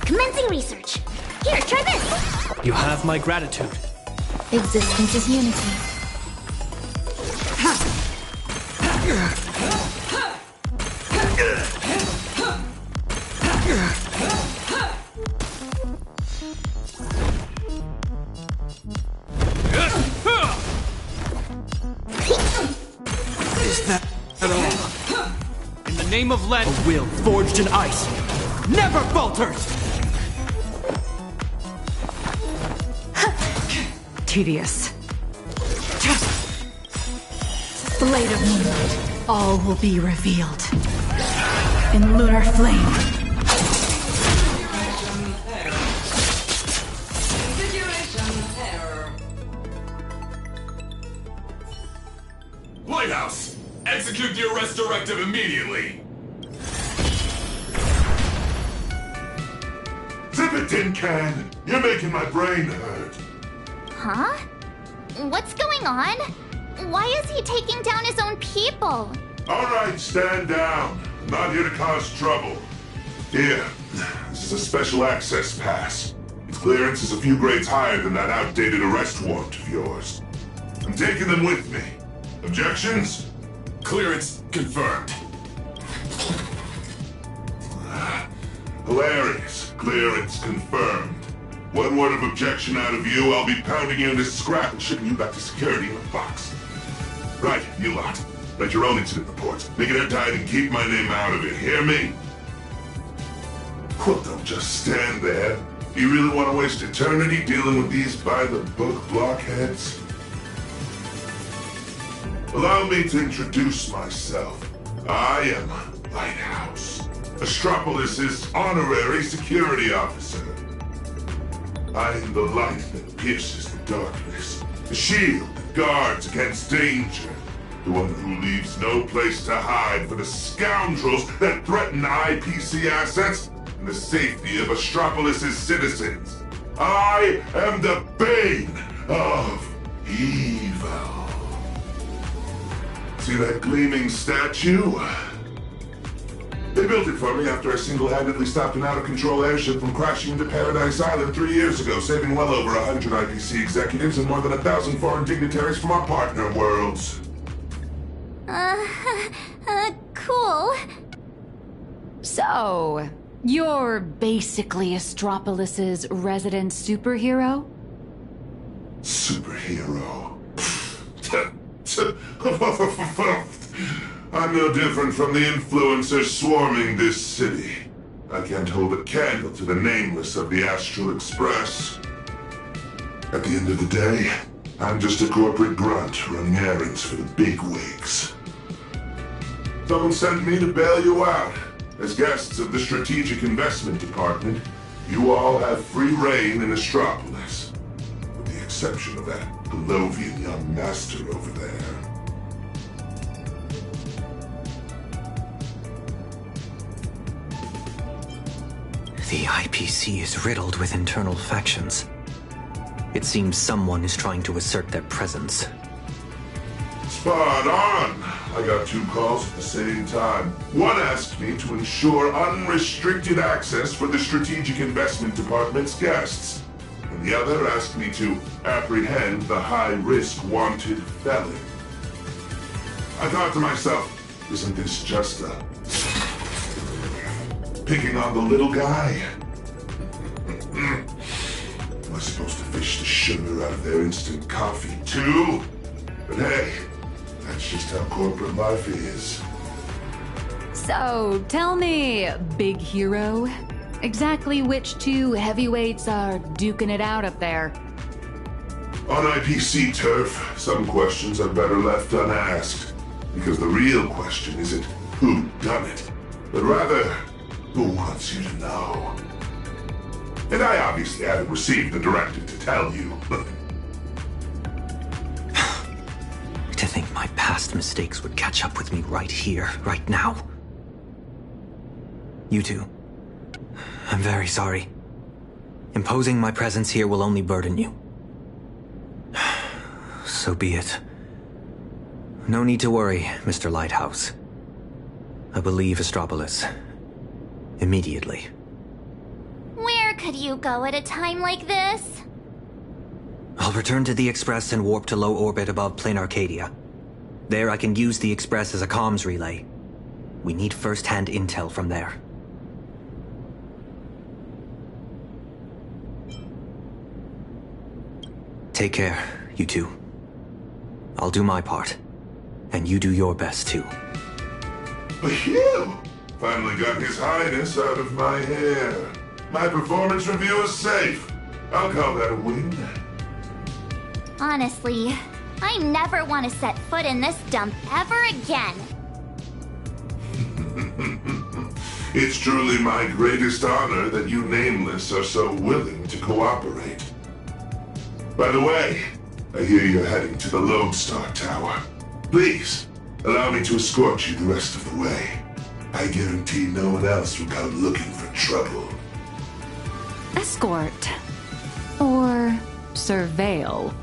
Commencing research. Here, try this. You have my gratitude. Existence is unity. Is that at all? In the name of Len, a will forged in ice never falters! Tedious. Blade of Moonlight. All will be revealed. In lunar flame. Lighthouse! Execute the arrest directive immediately! Zip it, tin can! You're making my brain hurt. Huh? What's going on? Why is he taking down his own people? All right, stand down. I'm not here to cause trouble. Here, this is a special access pass. Its clearance is a few grades higher than that outdated arrest warrant of yours. I'm taking them with me. Objections? Clearance confirmed. Hilarious. Clearance confirmed. One word of objection out of you, I'll be pounding you into scrap and shipping you back to security in a box. Right, you lot. Write your own incident reports. Make it airtight and keep my name out of it. Hear me? Well, don't just stand there. Do you really want to waste eternity dealing with these by-the-book blockheads? Allow me to introduce myself. I am Lighthouse, Astropolis' honorary security officer. I am the light that pierces the darkness, the shield that guards against danger, the one who leaves no place to hide for the scoundrels that threaten IPC assets and the safety of Astropolis' citizens. I am the bane of evil. See that gleaming statue? They built it for me after I single-handedly stopped an out-of-control airship from crashing into Paradise Island 3 years ago, saving well over 100 IPC executives and more than 1,000 foreign dignitaries from our partner worlds. Cool. So, you're basically Astropolis's resident superhero? Superhero. I'm no different from the influencers swarming this city. I can't hold a candle to the nameless of the Astral Express. At the end of the day, I'm just a corporate grunt running errands for the bigwigs. Someone sent me to bail you out. As guests of the Strategic Investment Department, you all have free reign in Astropolis. With the exception of that Palovian young master over there. The IPC is riddled with internal factions. It seems someone is trying to assert their presence. Spot on! I got 2 calls at the same time. One asked me to ensure unrestricted access for the Strategic Investment Department's guests. And the other asked me to apprehend the high-risk wanted felon. I thought to myself, isn't this just picking on the little guy? Am I supposed to fish the sugar out of their instant coffee too? But hey, that's just how corporate life is. So, tell me, big hero, exactly which 2 heavyweights are duking it out up there? On IPC turf, some questions are better left unasked. Because the real question isn't who done it, but rather, who wants you to know? And I obviously haven't received the directive to tell you. To think my past mistakes would catch up with me right here, right now. You two, I'm very sorry. Imposing my presence here will only burden you. So be it. No need to worry, Mr. Lighthouse. I will leave Astropolis. Immediately. Where could you go at a time like this? I'll return to the Express and warp to low orbit above Plain Arcadia. There I can use the Express as a comms relay. We need first-hand intel from there. Take care, you two. I'll do my part. And you do your best, too. Phew! Finally got His Highness out of my hair. My performance review is safe. I'll call that a win. Honestly, I never want to set foot in this dump ever again. It's truly my greatest honor that you Nameless are so willing to cooperate. By the way, I hear you're heading to the Lodestar Tower. Please, allow me to escort you the rest of the way. I guarantee no one else will come looking for trouble. Escort. Or surveil.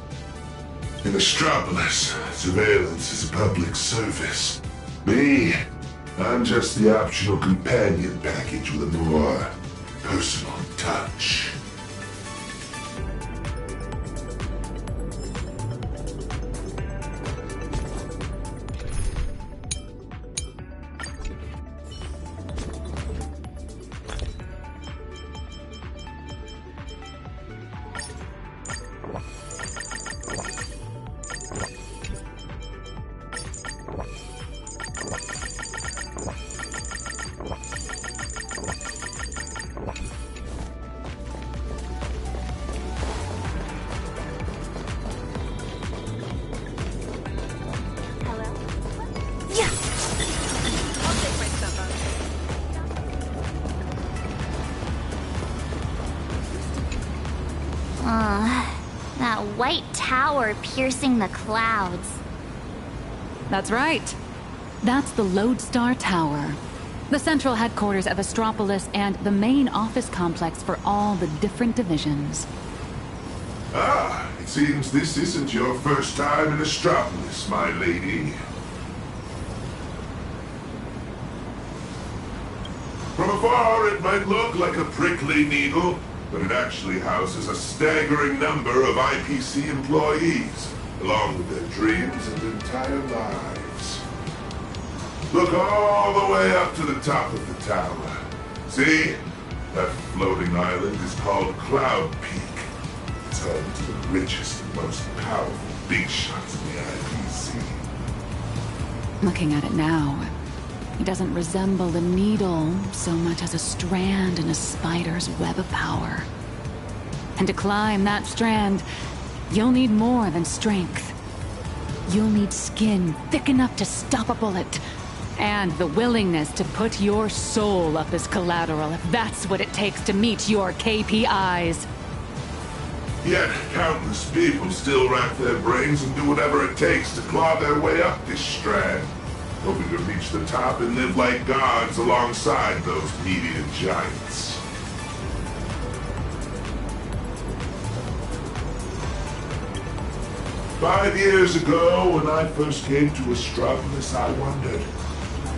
In Astropolis, surveillance is a public service. Me, I'm just the optional companion package with a more personal touch. That white tower piercing the clouds. That's right. That's the Lodestar Tower. The central headquarters of Astropolis and the main office complex for all the different divisions. Ah, it seems this isn't your first time in Astropolis, my lady. From afar, it might look like a prickly needle, but it actually houses a staggering number of IPC employees, along with their dreams and entire lives. Look all the way up to the top of the tower. See? That floating island is called Cloud Peak. It's home to the richest and most powerful big shots in the IPC. Looking at it now, it doesn't resemble a needle so much as a strand in a spider's web of power. And to climb that strand, you'll need more than strength. You'll need skin thick enough to stop a bullet, and the willingness to put your soul up as collateral if that's what it takes to meet your KPIs. Yet, countless people still rack their brains and do whatever it takes to claw their way up this strand, hoping to reach the top and live like gods alongside those media giants. "5 years ago, when I first came to Astropolis, I wondered,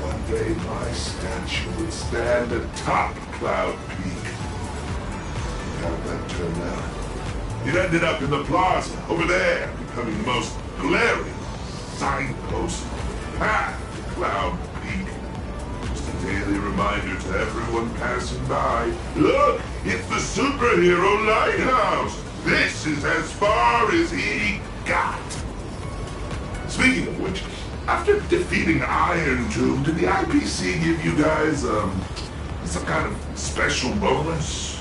one day my statue would stand atop Cloud Peak. How'd that turn out? It ended up in the plaza, over there, becoming the most glaring signpost path to Cloud Peak. Just a daily reminder to everyone passing by. Look, it's the superhero lighthouse! This is as far as he got. Speaking of which, after defeating Iron Tomb, did the IPC give you guys, some kind of special bonus?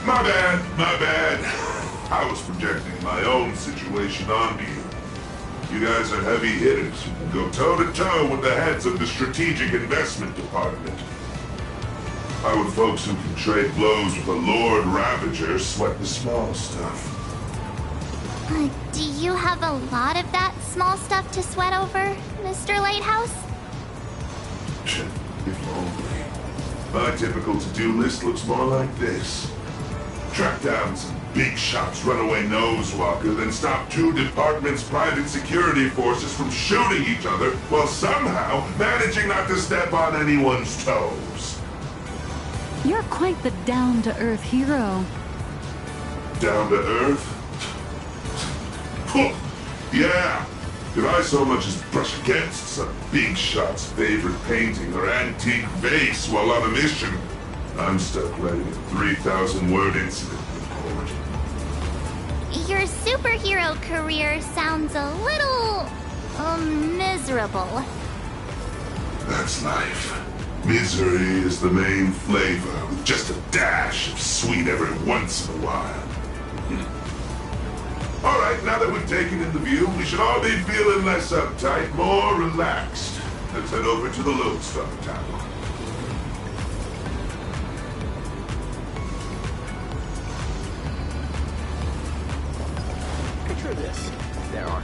My bad. I was projecting my own situation onto you. You guys are heavy hitters who can go toe-to-toe with the heads of the Strategic Investment Department. Why would folks who can trade blows with a Lord Ravager sweat the small stuff? Do you have a lot of that small stuff to sweat over, Mr. Lighthouse? If only. My typical to-do list looks more like this. Track down some big shots runaway nosewalker, then stop 2 departments' private security forces from shooting each other while somehow managing not to step on anyone's toes. You're quite the down-to-earth hero. Down to earth? Yeah. If I so much as brush against some big shot's favorite painting or antique vase while on a mission, I'm stuck writing a 3,000-word incident report. Your superhero career sounds a little... miserable. That's life. Misery is the main flavor, with just a dash of sweet every once in a while. Alright, now that we've taken in the view, we should all be feeling less uptight, more relaxed. Let's head over to the Lodestar Tower. Picture this. There are...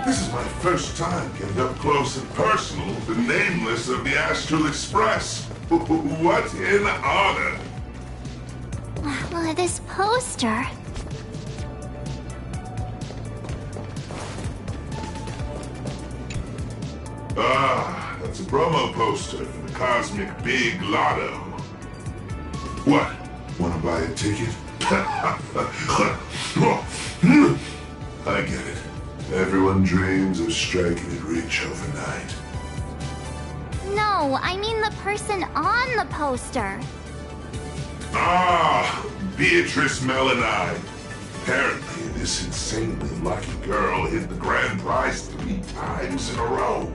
This is my first time getting up close and personal with the nameless of the Astral Express. What an honor! This poster... Ah, that's a promo poster for the Cosmic Big Lotto. What? Wanna buy a ticket? I get it. Everyone dreams of striking it rich overnight. No, I mean the person on the poster. Ah, Beatrice Melanide. Apparently, this insanely lucky girl hit the grand prize 3 times in a row.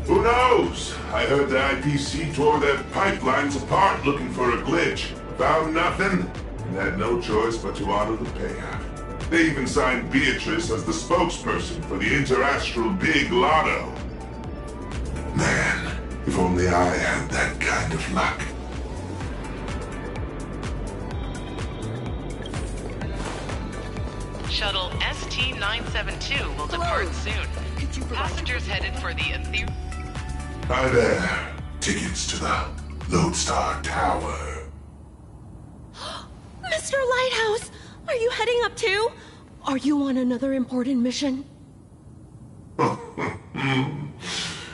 Who knows? I heard the IPC tore their pipelines apart looking for a glitch. Found nothing, and had no choice but to honor the payout. They even signed Beatrice as the spokesperson for the Interastral Big Lotto. Man, if only I had that kind of luck. Shuttle ST-972 will depart soon. Passengers headed for the Ether... Hi there. Tickets to the Lodestar Tower. Mr. Lighthouse, are you heading up too? Are you on another important mission?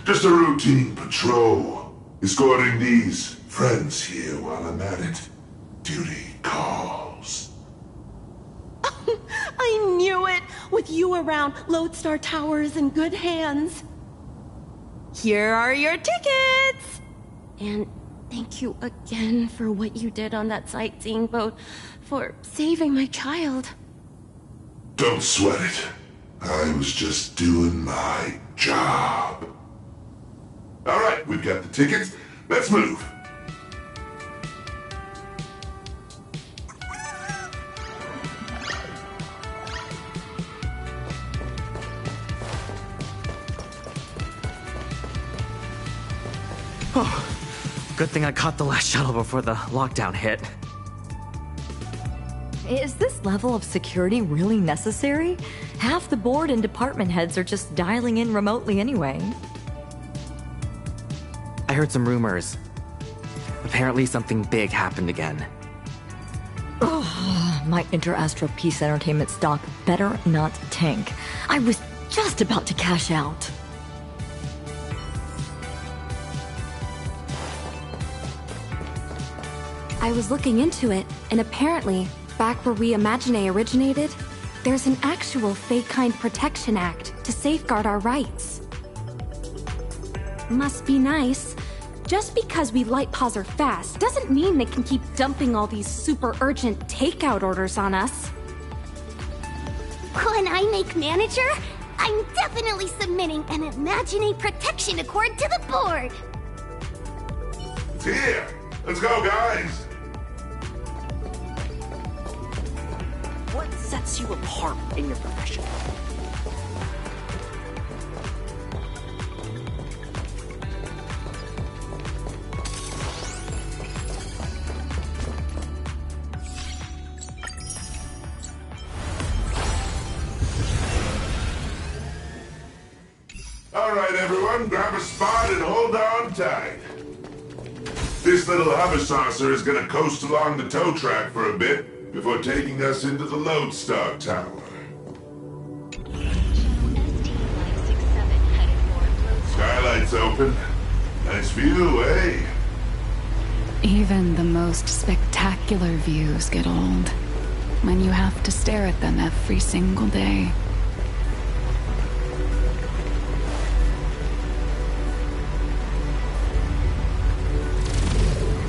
Just a routine patrol. Escorting these friends here while I'm at it. Duty calls. I knew it! With you around, Lodestar Tower is in good hands. Here are your tickets! And thank you again for what you did on that sightseeing boat, for saving my child. Don't sweat it. I was just doing my job. Alright, we've got the tickets. Let's move. Oh, good thing I caught the last shuttle before the lockdown hit. Is this level of security really necessary? Half the board and department heads are just dialing in remotely anyway. I heard some rumors. Apparently something big happened again. Oh, my Interastral Peace Entertainment stock better not tank. I was just about to cash out. I was looking into it, and apparently, back where We Imagine originated, there's an actual Fake-Kind Protection Act to safeguard our rights. Must be nice. Just because we light pause are fast doesn't mean they can keep dumping all these super urgent takeout orders on us. When I make manager, I'm definitely submitting an Imagine Protection Accord to the board. It's here. Let's go, guys. What sets you apart in your profession? All right, everyone, grab a spot and hold on tight. This little hover saucer is gonna coast along the tow track for a bit before taking us into the Lodestar Tower. Skylight's open. Nice view, eh? Even the most spectacular views get old when you have to stare at them every single day.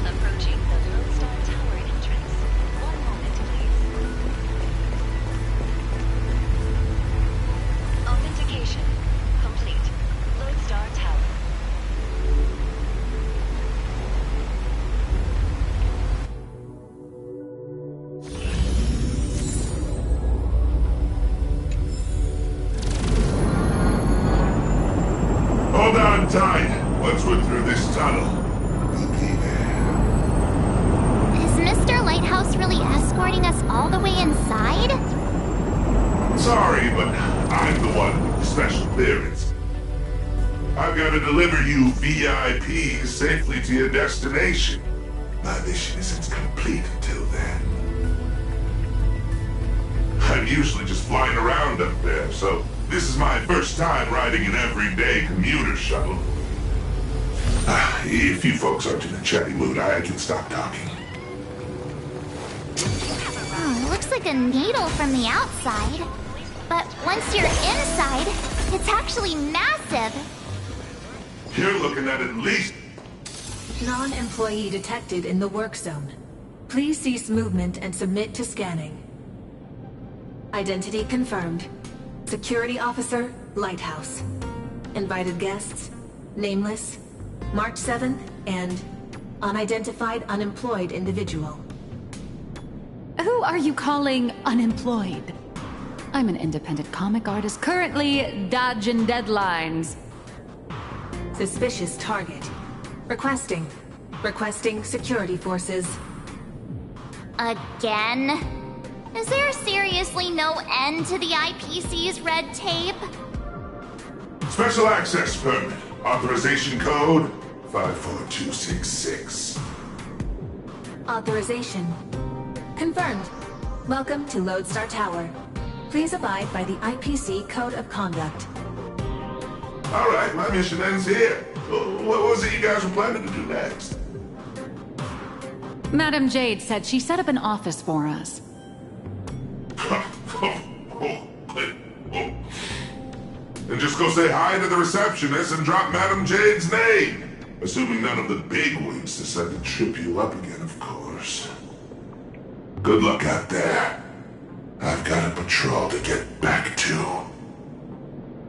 Approaching the Lodestar Tower entrance. 1 moment, please. Authentication complete. Lodestar Tower. Hold on tight. Once we're through this tunnel, Is Mr. Lighthouse really escorting us all the way inside? sorry, but I'm the one with the special clearance. I've got to deliver you VIPs safely to your destination. My mission isn't complete until then. I'm usually just flying around up there, so this is my first time riding an everyday commuter shuttle. If you folks aren't in a chatty mood, I can stop talking. Oh, looks like a needle from the outside. But once you're inside, it's actually massive. You're looking at least... Non-employee detected in the work zone. Please cease movement and submit to scanning. Identity confirmed. Security officer, Lighthouse. Invited guests, nameless, March 7th, and unidentified unemployed individual. Who are you calling unemployed? I'm an independent comic artist currently dodging deadlines. Suspicious target. Requesting security forces. Again? Is there seriously no end to the IPC's red tape? Special access permit. Authorization code 54266. Authorization. Confirmed. Welcome to Lodestar Tower. Please abide by the IPC Code of Conduct. Alright, my mission ends here. What was it you guys were planning to do next? Madam Jade said she set up an office for us. Then just go say hi to the receptionist and drop Madam Jade's name. Assuming none of the bigwigs decide to trip you up again, of course. Good luck out there. I've got a patrol to get back to.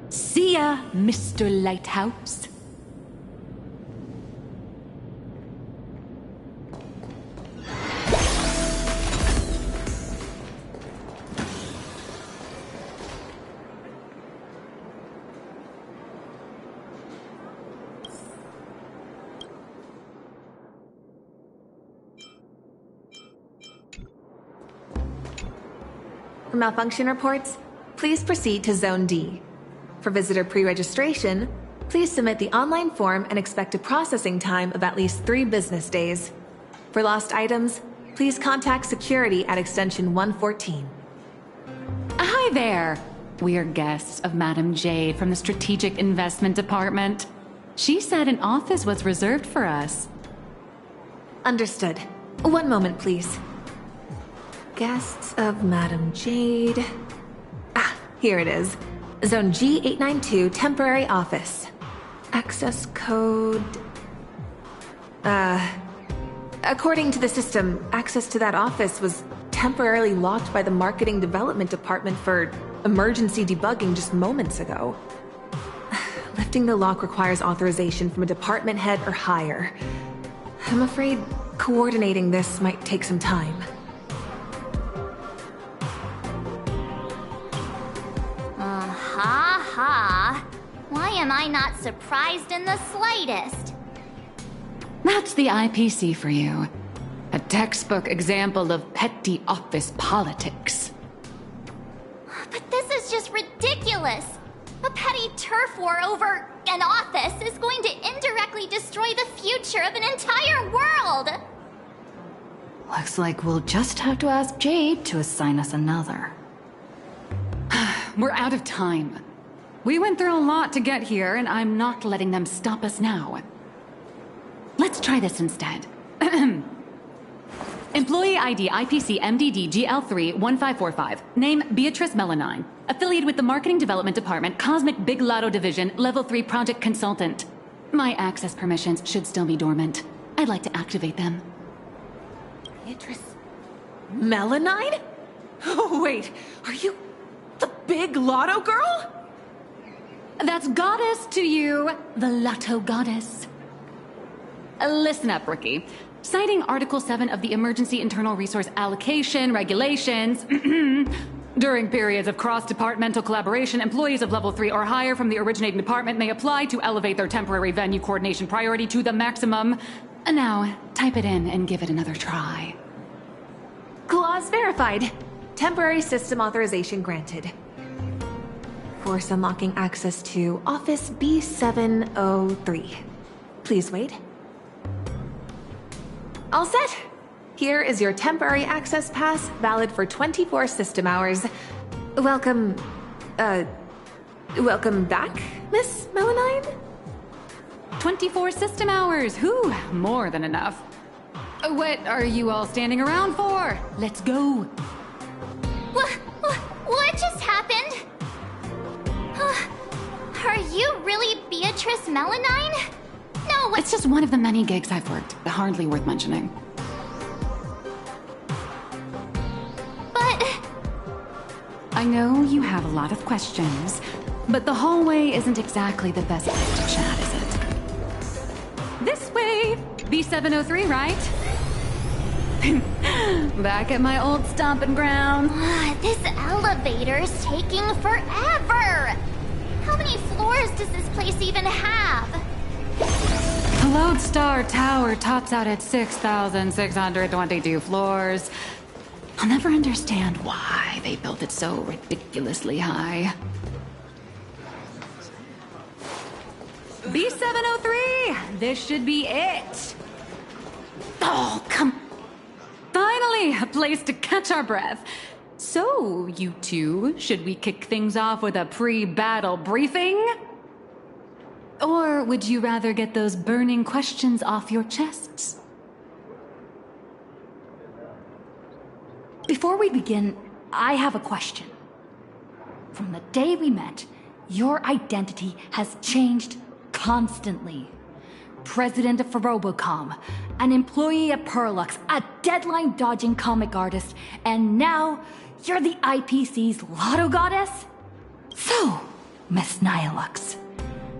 See ya, Mr. Lighthouse. For malfunction reports, please proceed to Zone D. For visitor pre-registration, please submit the online form and expect a processing time of at least 3 business days. For lost items, please contact security at extension 114. Hi there. We're guests of Madam Jade from the Strategic Investment Department. She said an office was reserved for us. Understood. One moment, please. Guests of Madam Jade. Ah, here it is. Zone G892, temporary office. Access code... According to the system, access to that office was temporarily locked by the Marketing Development Department for emergency debugging just moments ago. Lifting the lock requires authorization from a department head or higher. I'm afraid coordinating this might take some time. Ha! Why am I not surprised in the slightest? That's the IPC for you. A textbook example of petty office politics. But this is just ridiculous! A petty turf war over an office is going to indirectly destroy the future of an entire world! Looks like we'll just have to ask Jade to assign us another. We're out of time. We went through a lot to get here, and I'm not letting them stop us now. Let's try this instead. Employee ID IPC MDD GL3 1545. Name Beatrice Melanine. Affiliated with the Marketing Development Department, Cosmic Big Lotto Division, Level 3 Project Consultant. My access permissions should still be dormant. I'd like to activate them. Beatrice Melanine? Oh, wait, are you the Big Lotto girl? That's goddess to you, the Lotto goddess. Listen up, Rookie. Citing Article 7 of the Emergency Internal Resource Allocation Regulations, during periods of cross-departmental collaboration, employees of Level 3 or higher from the originating department may apply to elevate their temporary venue coordination priority to the maximum. Now, type it in and give it another try. Clause verified. Temporary system authorization granted. Force unlocking access to Office B703. Please wait. All set. Here is your temporary access pass, valid for 24 system hours. Welcome back, Miss Melanine? 24 system hours, whew, more than enough. What are you all standing around for? Let's go. What just happened? Are you really Beatrice Melanine? No, it's just one of the many gigs I've worked. Hardly worth mentioning. But... I know you have a lot of questions, but the hallway isn't exactly the best place to chat, is it? B703, right? Back at my old stomping ground. This elevator's taking forever! How many floors does this place even have? The Lodestar Tower tops out at 6,622 floors. I'll never understand why they built it so ridiculously high. B703! This should be it! Oh, come... Finally, a place to catch our breath. So, you two, should we kick things off with a pre-battle briefing? Or would you rather get those burning questions off your chests? Before we begin, I have a question. From the day we met, your identity has changed constantly. President of Robocom, an employee at Perlux, a deadline-dodging comic artist, and now you're the IPC's lotto goddess? So, Miss Nihilux,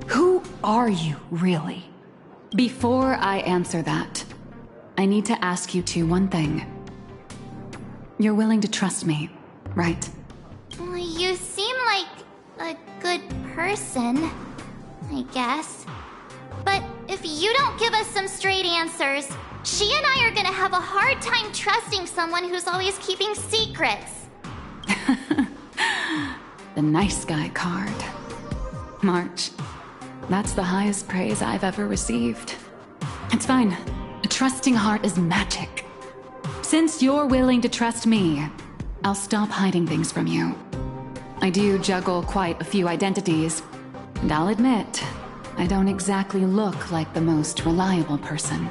who are you really? Before I answer that, I need to ask you two one thing. You're willing to trust me, right? You seem like a good person, I guess. But if you don't give us some straight answers, she and I are gonna have a hard time trusting someone who's always keeping secrets. The nice guy card. March. That's the highest praise I've ever received. It's fine. A trusting heart is magic. Since you're willing to trust me, I'll stop hiding things from you. I do juggle quite a few identities, and I'll admit, I don't exactly look like the most reliable person.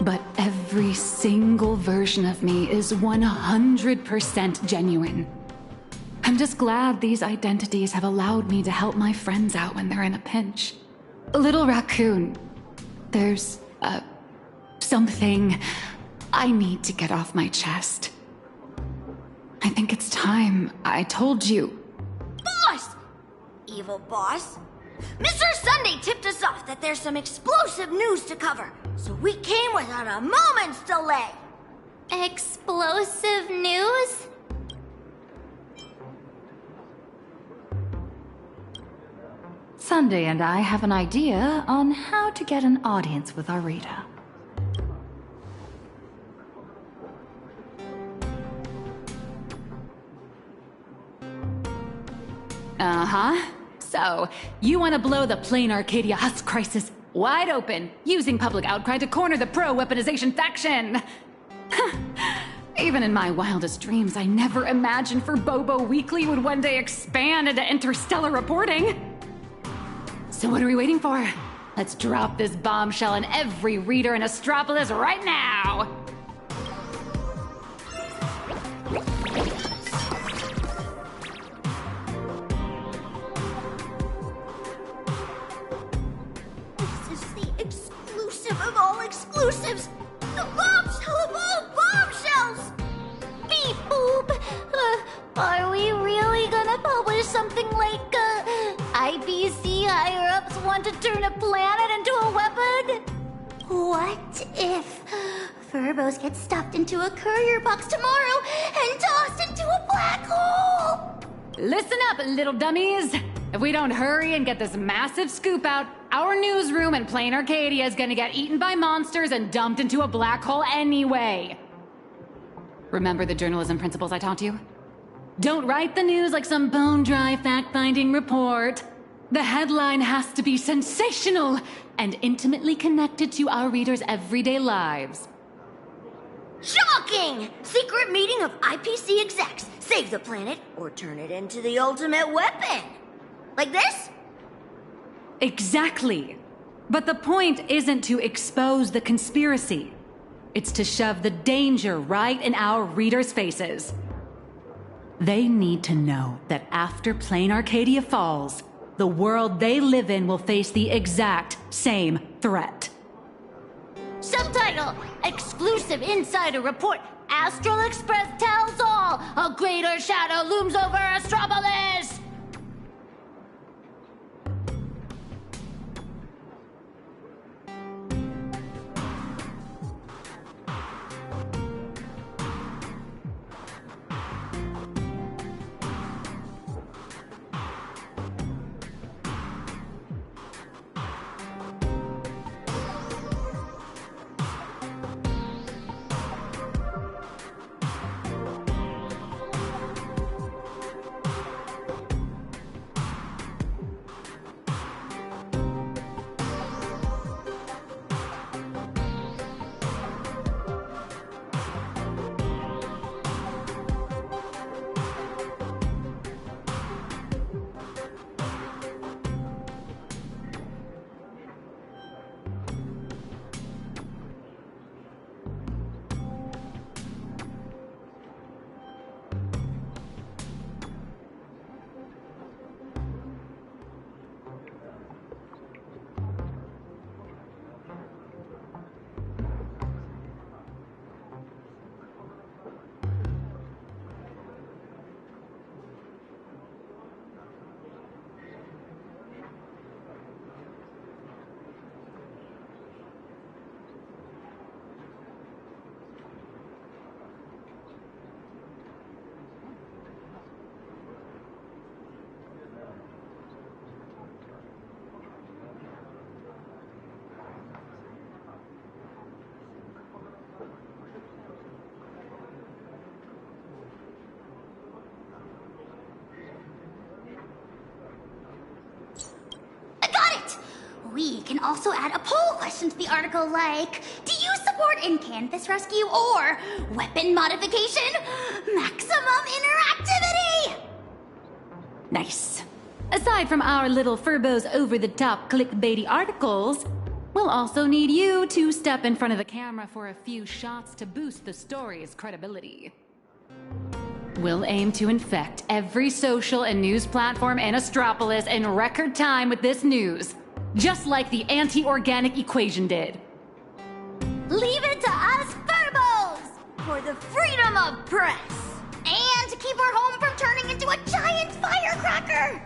But every single version of me is 100% genuine. I'm just glad these identities have allowed me to help my friends out when they're in a pinch. Little Raccoon, there's, something I need to get off my chest. I think it's time I told you. Boss! Evil boss. Mr. Sunday tipped us off that there's some explosive news to cover, so we came without a moment's delay. Explosive news? Sunday and I have an idea on how to get an audience with Arita. Uh-huh. So, you want to blow the plain Arcadia Husk crisis wide open, using public outcry to corner the pro-weaponization faction. Even in my wildest dreams, I never imagined for Bobo Weekly would one day expand into interstellar reporting. So what are we waiting for? Let's drop this bombshell on every reader in Astropolis right now! This is the exclusive of all exclusives! The bombshell of all bombshells! Beep boop! Are we really gonna publish something like, IPC higher-ups want to turn a planet into a weapon? What if Furbos gets stuffed into a courier box tomorrow and tossed into a black hole? Listen up, little dummies! If we don't hurry and get this massive scoop out, our newsroom in plain Arcadia is gonna get eaten by monsters and dumped into a black hole anyway. Remember the journalism principles I taught you? Don't write the news like some bone-dry fact-finding report. The headline has to be sensational and intimately connected to our readers' everyday lives. Shocking! Secret meeting of IPC execs. Save the planet or turn it into the ultimate weapon. Like this? Exactly. But the point isn't to expose the conspiracy. It's to shove the danger right in our readers' faces. They need to know that after Plain Arcadia falls, the world they live in will face the exact same threat. Subtitle: Exclusive Insider Report. Astral Express tells all. A greater shadow looms over Astropolis. We can also add a poll question to the article like, do you support in-canvas rescue or weapon modification? Maximum interactivity! Nice. Aside from our little Furbo's over-the-top clickbaity articles, we'll also need you to step in front of the camera for a few shots to boost the story's credibility. We'll aim to infect every social and news platform in Astropolis in record time with this news, just like the anti-organic equation did. Leave it to us Furbos for the freedom of press and to keep our home from turning into a giant firecracker.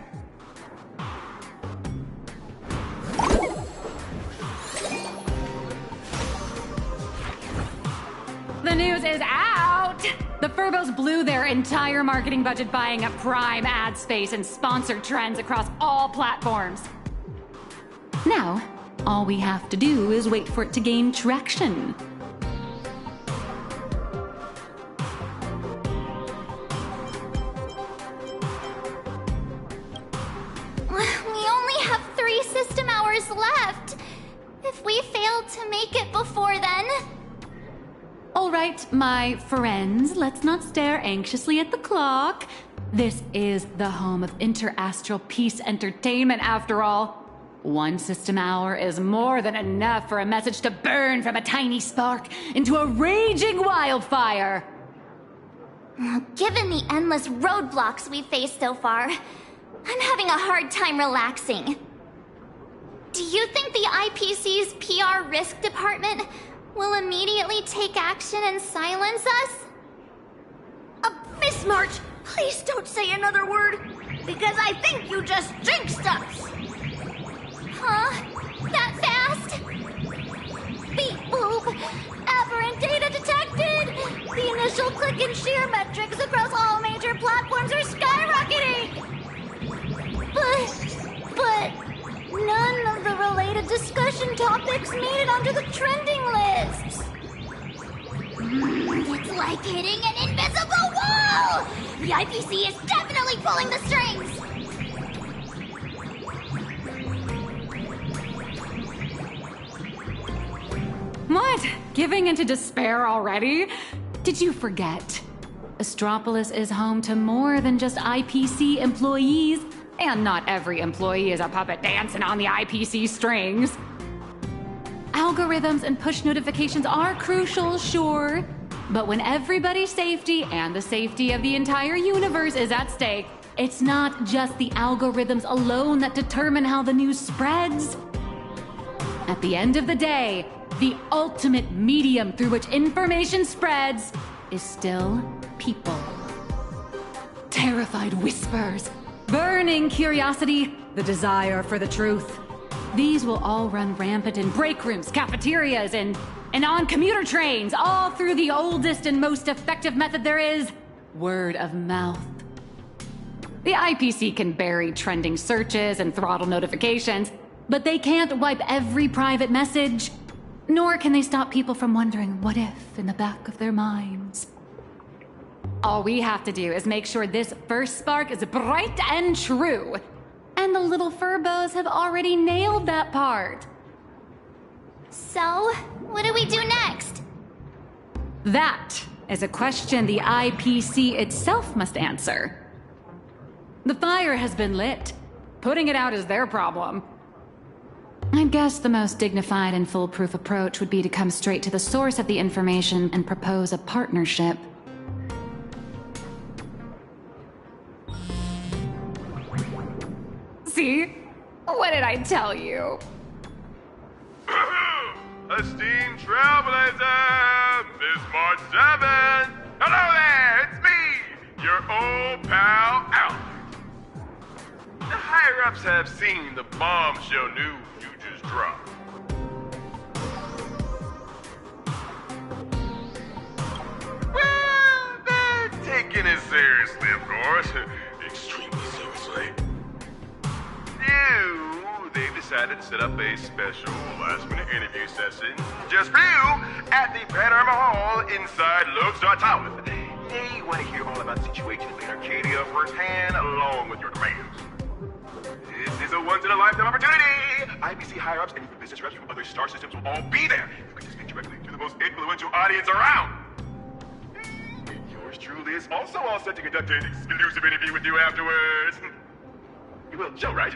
The news is out! The Furbos blew their entire marketing budget buying up prime ad space and sponsored trends across all platforms. Now, all we have to do is wait for it to gain traction. We only have 3 system hours left. If we fail to make it before then... All right, my friends, let's not stare anxiously at the clock. This is the home of interastral peace entertainment, after all. 1 system hour is more than enough for a message to burn from a tiny spark into a raging wildfire. Given the endless roadblocks we've faced so far, I'm having a hard time relaxing. Do you think the IPC's PR risk department will immediately take action and silence us? Miss March, please don't say another word, because I think you just jinxed us. Huh? That fast? Beep boop! Aberrant data detected! The initial click and share metrics across all major platforms are skyrocketing! But none of the related discussion topics made it onto the trending lists. It's like hitting an invisible wall! The IPC is definitely pulling the strings! What? Giving into despair already? Did you forget? Astropolis is home to more than just IPC employees, and not every employee is a puppet dancing on the IPC strings. Algorithms and push notifications are crucial, sure, but when everybody's safety and the safety of the entire universe is at stake, it's not just the algorithms alone that determine how the news spreads. At the end of the day, the ultimate medium through which information spreads is still people. Terrified whispers, burning curiosity, the desire for the truth. These will all run rampant in break rooms, cafeterias, and on commuter trains, all through the oldest and most effective method there is, word of mouth. The IPC can bury trending searches and throttle notifications, but they can't wipe every private message. Nor can they stop people from wondering what if in the back of their minds. All we have to do is make sure this first spark is bright and true. And the little Furbos have already nailed that part. So, what do we do next? That is a question the IPC itself must answer. The fire has been lit. Putting it out is their problem. I guess the most dignified and foolproof approach would be to come straight to the source of the information and propose a partnership. See? What did I tell you? Esteemed trailblazer, Miss March 7. Hello there, it's me, your old pal, Alf. The higher-ups have seen the bombshell news you just dropped. Well, they're taking it seriously, of course. Extremely seriously. They've decided to set up a special last-minute interview session just for you at the Panorama Hall inside Lodestar Tower. They want to hear all about the situation in Arcadia firsthand, along with your demands. This is a once-in-a-lifetime opportunity! IPC higher-ups and even business reps from other star systems will all be there. You can just speak directly to the most influential audience around. Yours truly is also all set to conduct an exclusive interview with you afterwards. You will, Joe, right?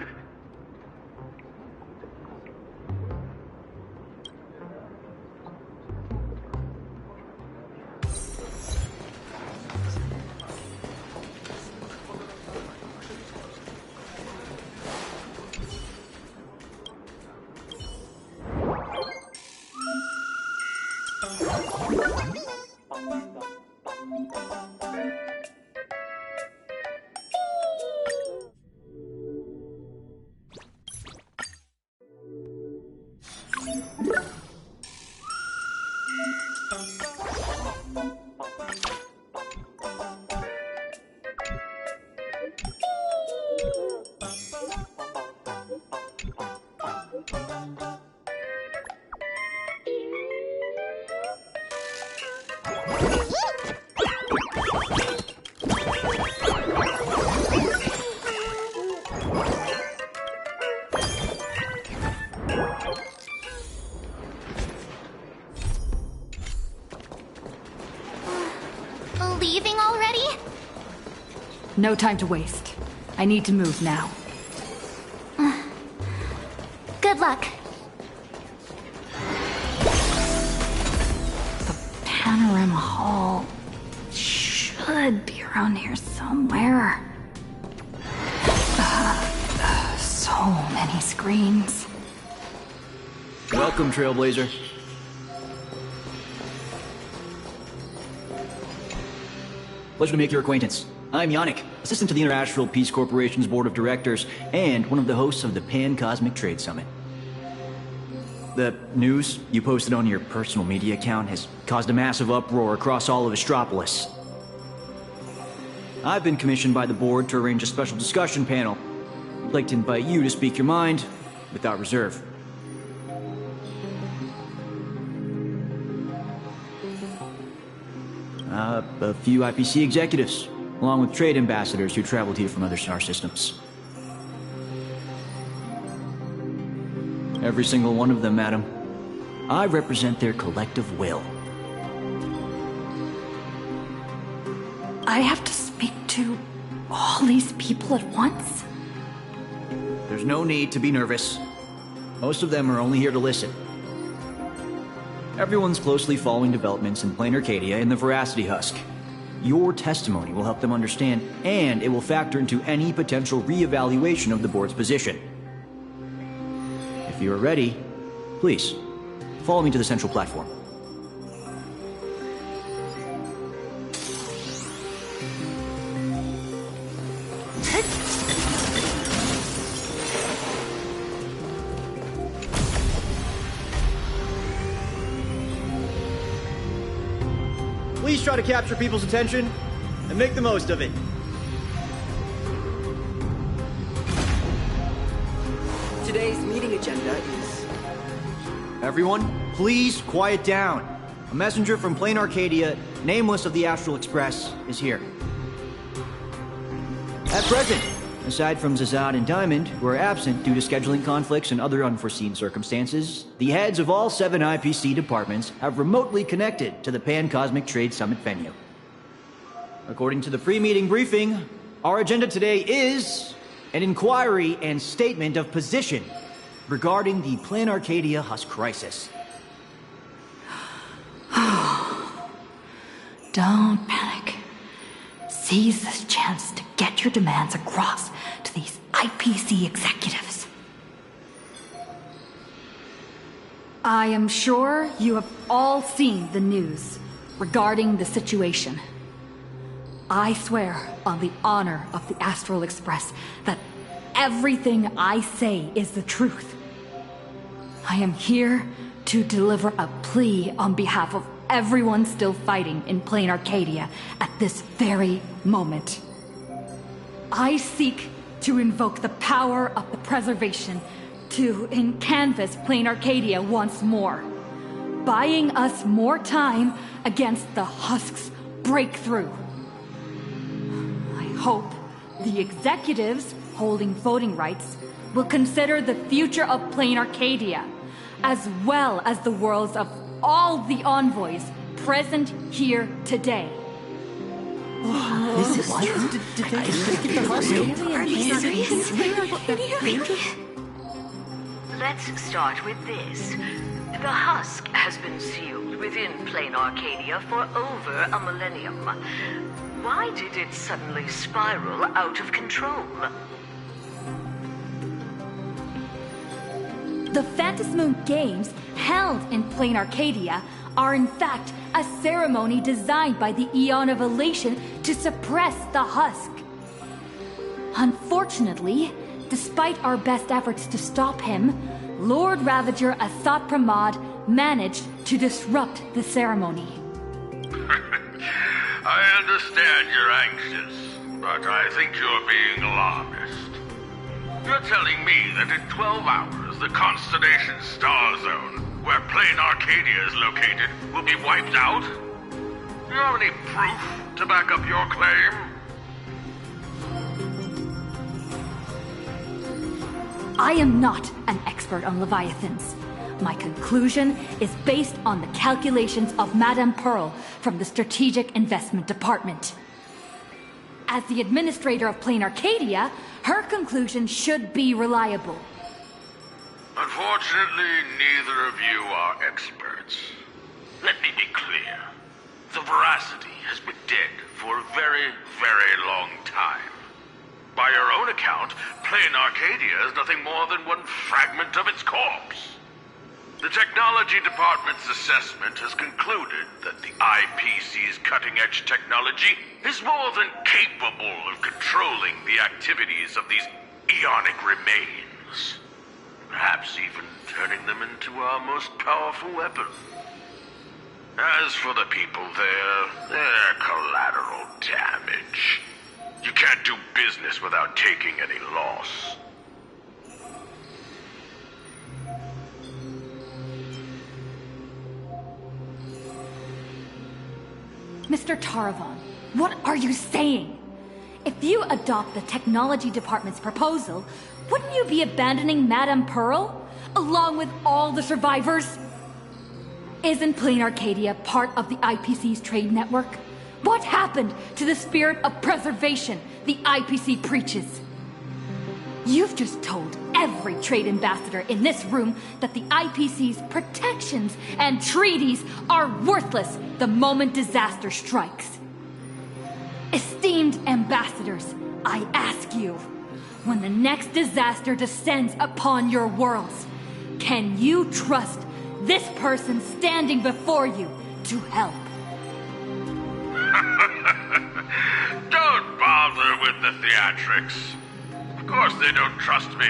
Leaving already? No time to waste. I need to move now. Good luck. The Panorama Hall should be around here somewhere. So many screens. Welcome, Trailblazer. Pleasure to make your acquaintance. I'm Yannick, assistant to the International Peace Corporation's Board of Directors, and one of the hosts of the Pan-Cosmic Trade Summit. The news you posted on your personal media account has caused a massive uproar across all of Astropolis. I've been commissioned by the board to arrange a special discussion panel. I'd like to invite you to speak your mind without reserve. A few IPC executives, along with trade ambassadors who traveled here from other star systems. Every single one of them, madam. I represent their collective will. I have to speak to all these people at once? There's no need to be nervous. Most of them are only here to listen. Everyone's closely following developments in Plain Arcadia and the Veracity Husk. Your testimony will help them understand, and it will factor into any potential re-evaluation of the board's position. If you are ready, please, follow me to the central platform. Please try to capture people's attention and make the most of it. Today's meeting agenda is... Everyone, please quiet down. A messenger from Plain Arcadia, nameless of the Astral Express, is here. At present, aside from Zazad and Diamond, who are absent due to scheduling conflicts and other unforeseen circumstances, the heads of all 7 IPC departments have remotely connected to the Pan-Cosmic Trade Summit venue. According to the pre-meeting briefing, our agenda today is an inquiry and statement of position regarding the Plain Arcadia Husk crisis. Don't panic. Seize this chance to get your demands across to these IPC executives. I am sure you have all seen the news regarding the situation. I swear on the honor of the Astral Express that everything I say is the truth. I am here to deliver a plea on behalf of everyone still fighting in Plain Arcadia at this very moment. I seek to invoke the power of the preservation to canvass Plain Arcadia once more, buying us more time against the Husk's breakthrough. I hope the executives holding voting rights will consider the future of plain Arcadia, as well as the worlds of all the envoys present here today. This is true. Did they get the husk? Are you serious? Let's start with this. The husk has been sealed within plain Arcadia for over a millennium. Why did it suddenly spiral out of control? The Phantasmoon Games held in plain Arcadia are in fact a ceremony designed by the Eon of Elation to suppress the husk. Unfortunately, despite our best efforts to stop him, Lord Ravager Asat Pramod managed to disrupt the ceremony. I understand you're anxious, but I think you're being alarmist. You're telling me that in 12 hours, the Constellation Star Zone, where plain Arcadia is located, will be wiped out? Do you have any proof to back up your claim? I am not an expert on Leviathans. My conclusion is based on the calculations of Madame Pearl from the Strategic Investment Department. As the administrator of plain Arcadia, her conclusion should be reliable. Unfortunately, neither of you are experts. Let me be clear. The veracity has been dead for a very, very long time. By your own account, plain Arcadia is nothing more than one fragment of its corpse. The Technology Department's assessment has concluded that the IPC's cutting-edge technology is more than capable of controlling the activities of these eonic remains. Perhaps even turning them into our most powerful weapon. As for the people there, they're collateral damage. You can't do business without taking any loss. Mr. Taravan, what are you saying? If you adopt the Technology Department's proposal, wouldn't you be abandoning Madame Pearl, along with all the survivors? Isn't plain Arcadia part of the IPC's trade network? What happened to the spirit of preservation the IPC preaches? You've just told every trade ambassador in this room that the IPC's protections and treaties are worthless the moment disaster strikes. Esteemed ambassadors, I ask you, when the next disaster descends upon your worlds, can you trust this person standing before you to help? Don't bother with the theatrics. Of course they don't trust me.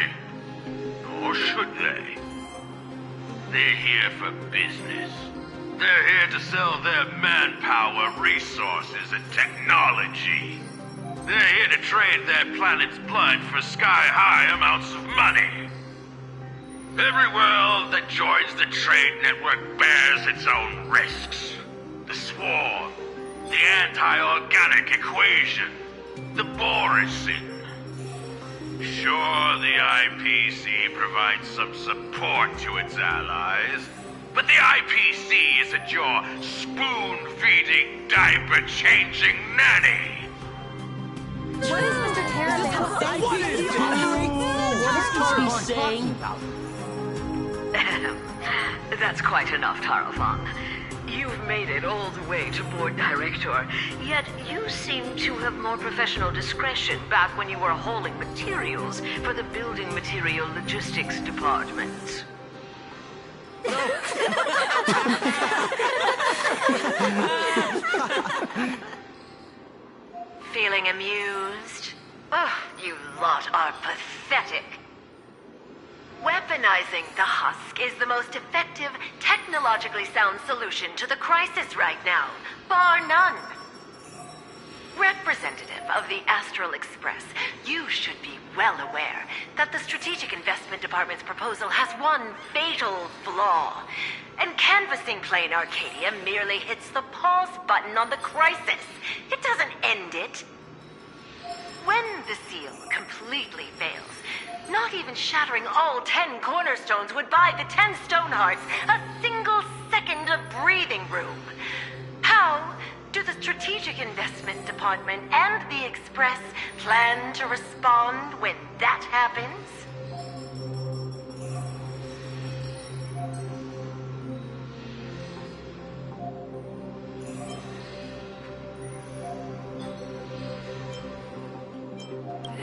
Or should they? They're here for business. They're here to sell their manpower, resources, and technology. They're here to trade their planet's blood for sky-high amounts of money. Every world that joins the trade network bears its own risks. The swarm, the anti-organic equation, the Borisin. Sure, the IPC provides some support to its allies, but the IPC isn't your spoon-feeding, diaper-changing nanny. What is Mr. Taravan? What is he saying? That's quite enough, Taralfon. You've made it all the way to Board Director, yet you seem to have more professional discretion back when you were hauling materials for the Building Material Logistics Department. Feeling amused? Oh, you lot are pathetic. Weaponizing the husk is the most effective, technologically sound solution to the crisis right now, bar none. Representative of the Astral Express, you should be well aware that the Strategic Investment Department's proposal has one fatal flaw. And canvassing plain Arcadia merely hits the pause button on the crisis. It doesn't end it. When the seal completely fails, not even shattering all 10 cornerstones would buy the 10 Stonehearts a single second of breathing room. How do the Strategic Investment Department and the Express plan to respond when that happens?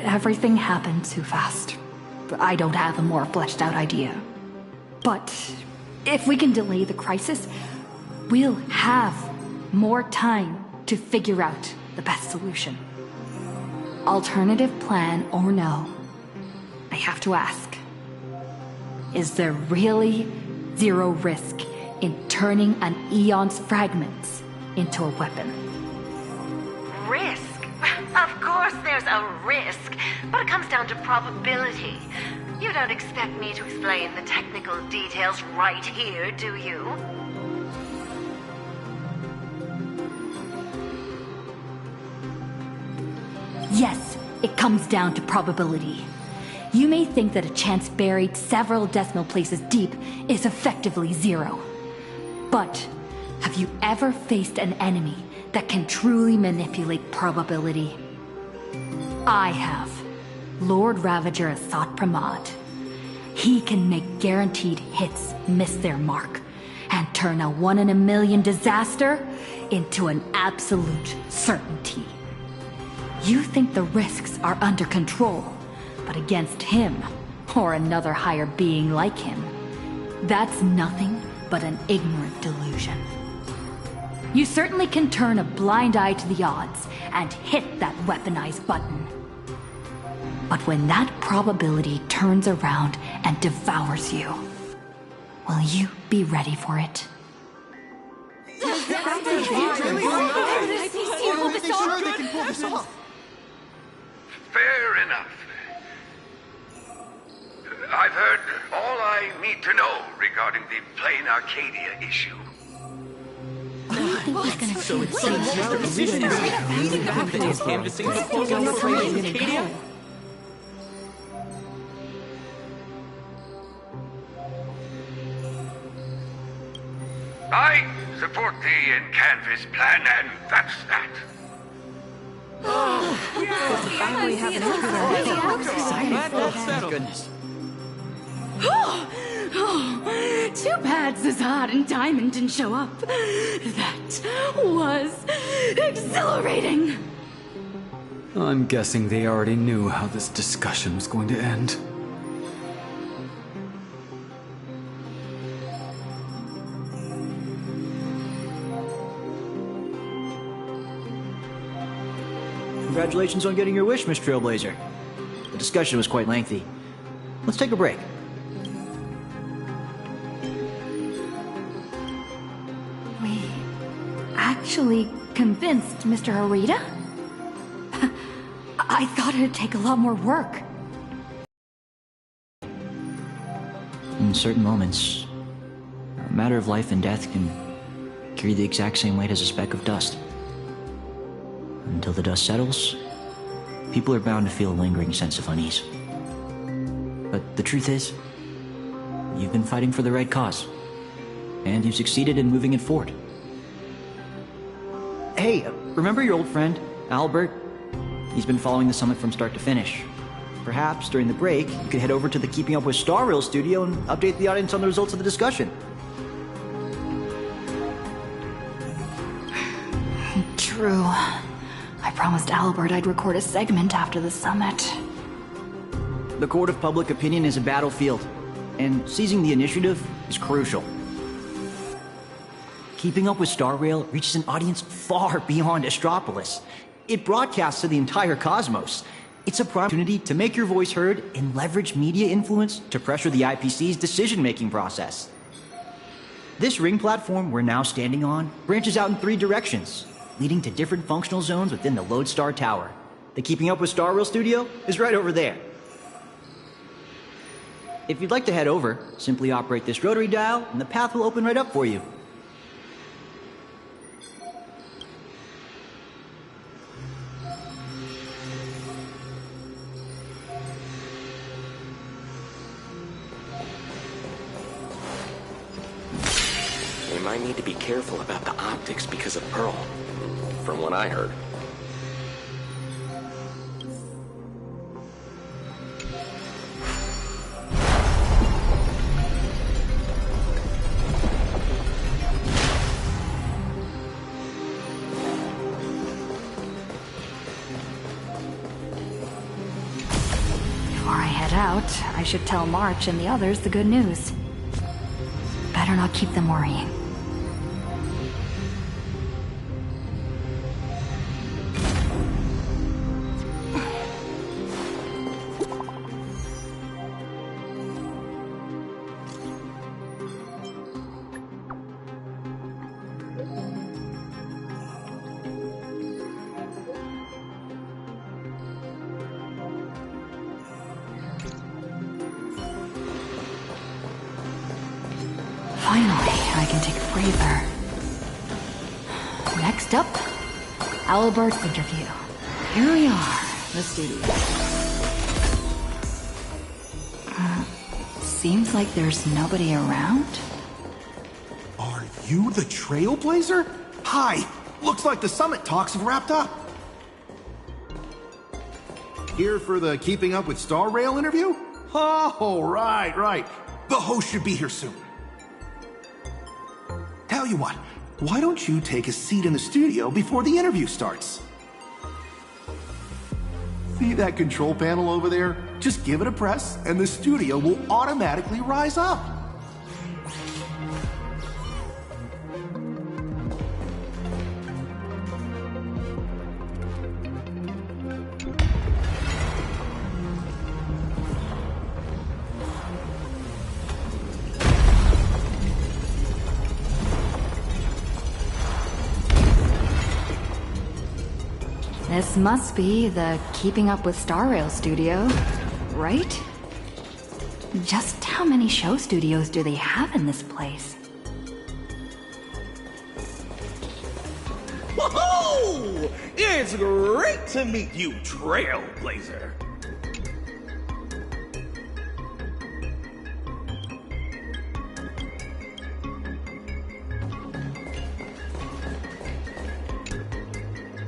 Everything happened too fast. I don't have a more fleshed out idea. But if we can delay the crisis, we'll have more time to figure out the best solution. Alternative plan or no, I have to ask, is there really zero risk in turning an Eon's fragments into a weapon? Risk? Of course there's a risk, but it comes down to probability. You don't expect me to explain the technical details right here, do you? Yes, it comes down to probability. You may think that a chance buried several decimal places deep is effectively zero. But have you ever faced an enemy that can truly manipulate probability? I have. Lord Ravager Asat Pramad. He can make guaranteed hits miss their mark and turn a 1 in a million disaster into an absolute certainty. You think the risks are under control, but against him, or another higher being like him, that's nothing but an ignorant delusion. You certainly can turn a blind eye to the odds and hit that weaponized button. But when that probability turns around and devours you, will you be ready for it? Fair enough. I've heard all I need to know regarding the Plain Arcadia issue. So it's now the position is canvassing the Plain Arcadia. I support the in-canvas plan, and that's that. Finally have an answer. Goodness. Too bad Zazad and Diamond didn't show up. That was exhilarating. I'm guessing they already knew how this discussion was going to end. Congratulations on getting your wish, Miss Trailblazer. The discussion was quite lengthy. Let's take a break. We actually convinced Mr. Arita? I thought it'd take a lot more work. In certain moments, a matter of life and death can carry the exact same weight as a speck of dust. Until the dust settles, people are bound to feel a lingering sense of unease. But the truth is, you've been fighting for the right cause, and you've succeeded in moving it forward. Hey, remember your old friend, Albert? He's been following the summit from start to finish. Perhaps during the break, you could head over to the Keeping Up with Star Rail studio and update the audience on the results of the discussion. True. I promised Albert I'd record a segment after the summit. The court of public opinion is a battlefield, and seizing the initiative is crucial. Keeping Up with Star Rail reaches an audience far beyond Astropolis. It broadcasts to the entire cosmos. It's a prime opportunity to make your voice heard and leverage media influence to pressure the IPC's decision-making process. This ring platform we're now standing on branches out in 3 directions, leading to different functional zones within the Lodestar Tower. The Keeping Up with Star Rail studio is right over there. If you'd like to head over, simply operate this rotary dial and the path will open right up for you. I need to be careful about the optics because of Pearl. From what I heard. Before I head out, I should tell March and the others the good news. Better not keep them worrying. Finally, I can take a breather. Next up, Albert's interview. Here we are, the studio. Seems like there's nobody around. Are you the Trailblazer? Hi! Looks like the summit talks have wrapped up. Here for the Keeping Up with Star Rail interview? Oh, right. The host should be here soon. Tell you what, why don't you take a seat in the studio before the interview starts? See that control panel over there? Just give it a press, and the studio will automatically rise up. This must be the Keeping Up with Star Rail studio, right? Just how many show studios do they have in this place? Whoa! It's great to meet you, Trailblazer.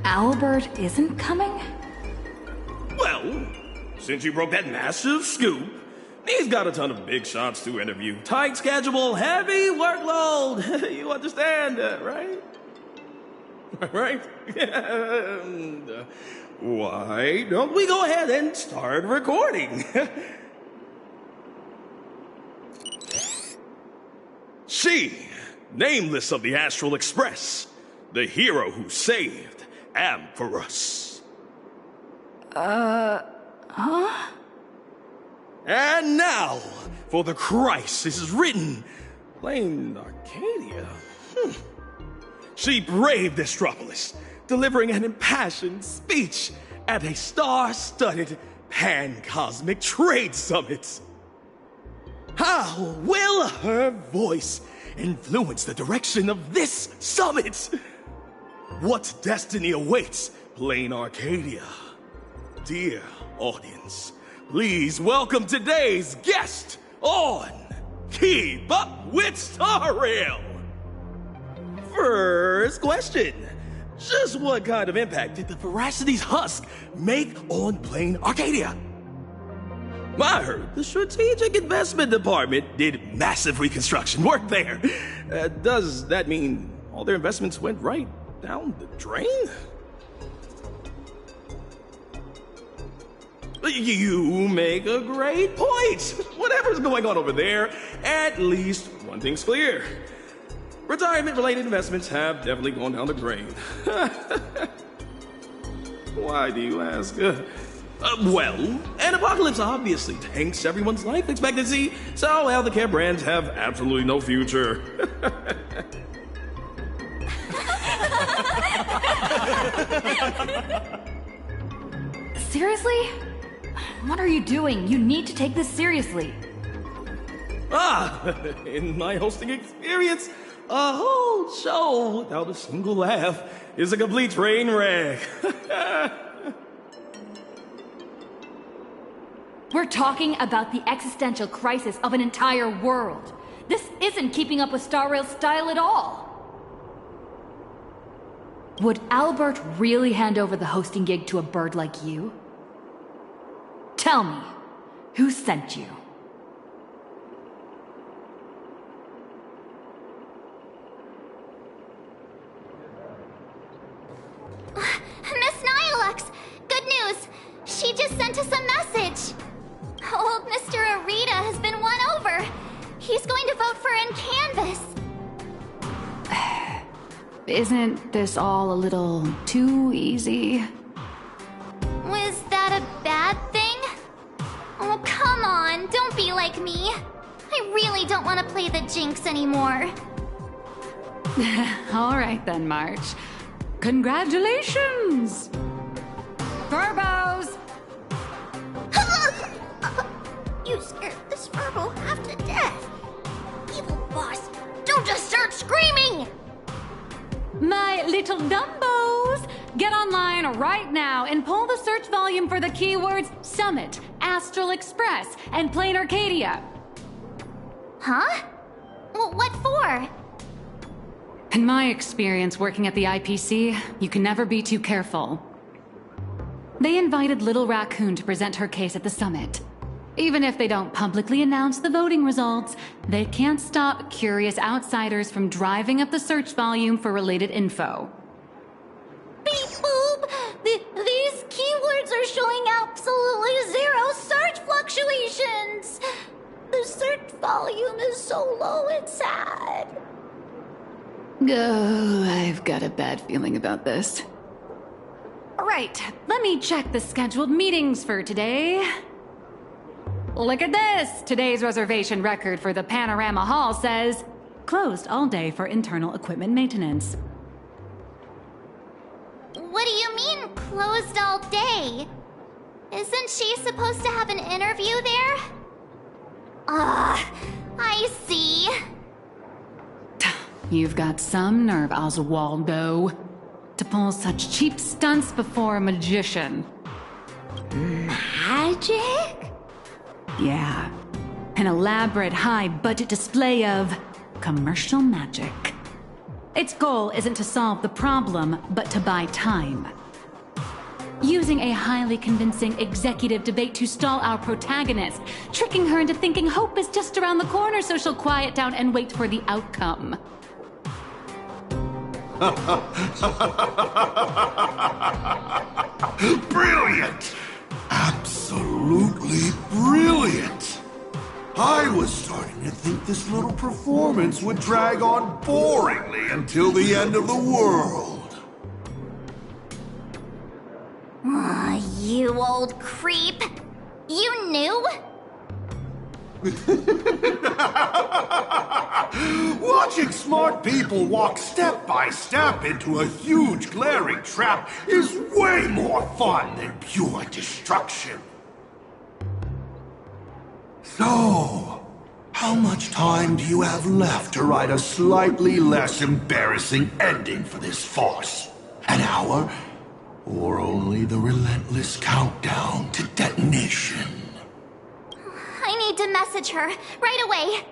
Albert isn't coming? Well, since you broke that massive scoop, he's got a ton of big shots to interview. Tight schedule, heavy workload. You understand, right? Right? And, why don't we go ahead and start recording? She, nameless of the Astral Express, the hero who saved Amphorus. Huh? And now, for the crisis is written, plain Arcadia. She braved Astropolis, delivering an impassioned speech at a star-studded pan-cosmic trade summit. How will her voice influence the direction of this summit? What destiny awaits plain Arcadia? Dear audience, please welcome today's guest on Keep Up with Star Rail. First question. Just what kind of impact did the Veracity's husk make on plain Arcadia? I heard the Strategic Investment Department did massive reconstruction work there. Does that mean all their investments went right down the drain? You make a great point. Whatever's going on over there, at least one thing's clear. Retirement-related investments have definitely gone down the drain. Why do you ask? Well, an apocalypse obviously tanks everyone's life expectancy, so healthcare brands have absolutely no future. Seriously? What are you doing? You need to take this seriously. In my hosting experience, a whole show without a single laugh is a complete train wreck. We're talking about the existential crisis of an entire world. This isn't keeping up with Star Rail's style at all. Would Albert really hand over the hosting gig to a bird like you? Tell me, who sent you? Miss Nihilux! Good news! She just sent us a message! Old Mr. Arita has been won over! He's going to vote for Canvas! Isn't this all a little too easy? Was that a bad thing? Oh, come on, don't be like me. I really don't want to play the Jinx anymore. All right then, March. Congratulations! Verbos! You scared this Verbo half to death. Evil boss, don't just start screaming! My little Dumbos! Get online right now and pull the search volume for the keywords Summit, Astral Express, and Plain Arcadia. Huh? What for? In my experience working at the IPC, you can never be too careful. They invited Little Raccoon to present her case at the summit. Even if they don't publicly announce the voting results, they can't stop curious outsiders from driving up the search volume for related info. Beep boop! These keywords are showing absolutely zero search fluctuations! The search volume is so low it's sad. Oh, I've got a bad feeling about this. Right, let me check the scheduled meetings for today. Look at this! Today's reservation record for the Panorama Hall says, closed all day for internal equipment maintenance. What do you mean, closed all day? Isn't she supposed to have an interview there? I see. You've got some nerve, Oswaldo, to pull such cheap stunts before a magician. Magic? Yeah. An elaborate high-budget display of commercial magic. Its goal isn't to solve the problem, but to buy time. Using a highly convincing executive debate to stall our protagonist, tricking her into thinking hope is just around the corner so she'll quiet down and wait for the outcome. Brilliant! Absolutely brilliant! I was starting to think this little performance would drag on boringly until the end of the world. You old creep. You knew? Watching smart people walk step by step into a huge glaring trap is way more fun than pure destruction. So, how much time do you have left to write a slightly less embarrassing ending for this farce? An hour? Or only the relentless countdown to detonation? I need to message her right away.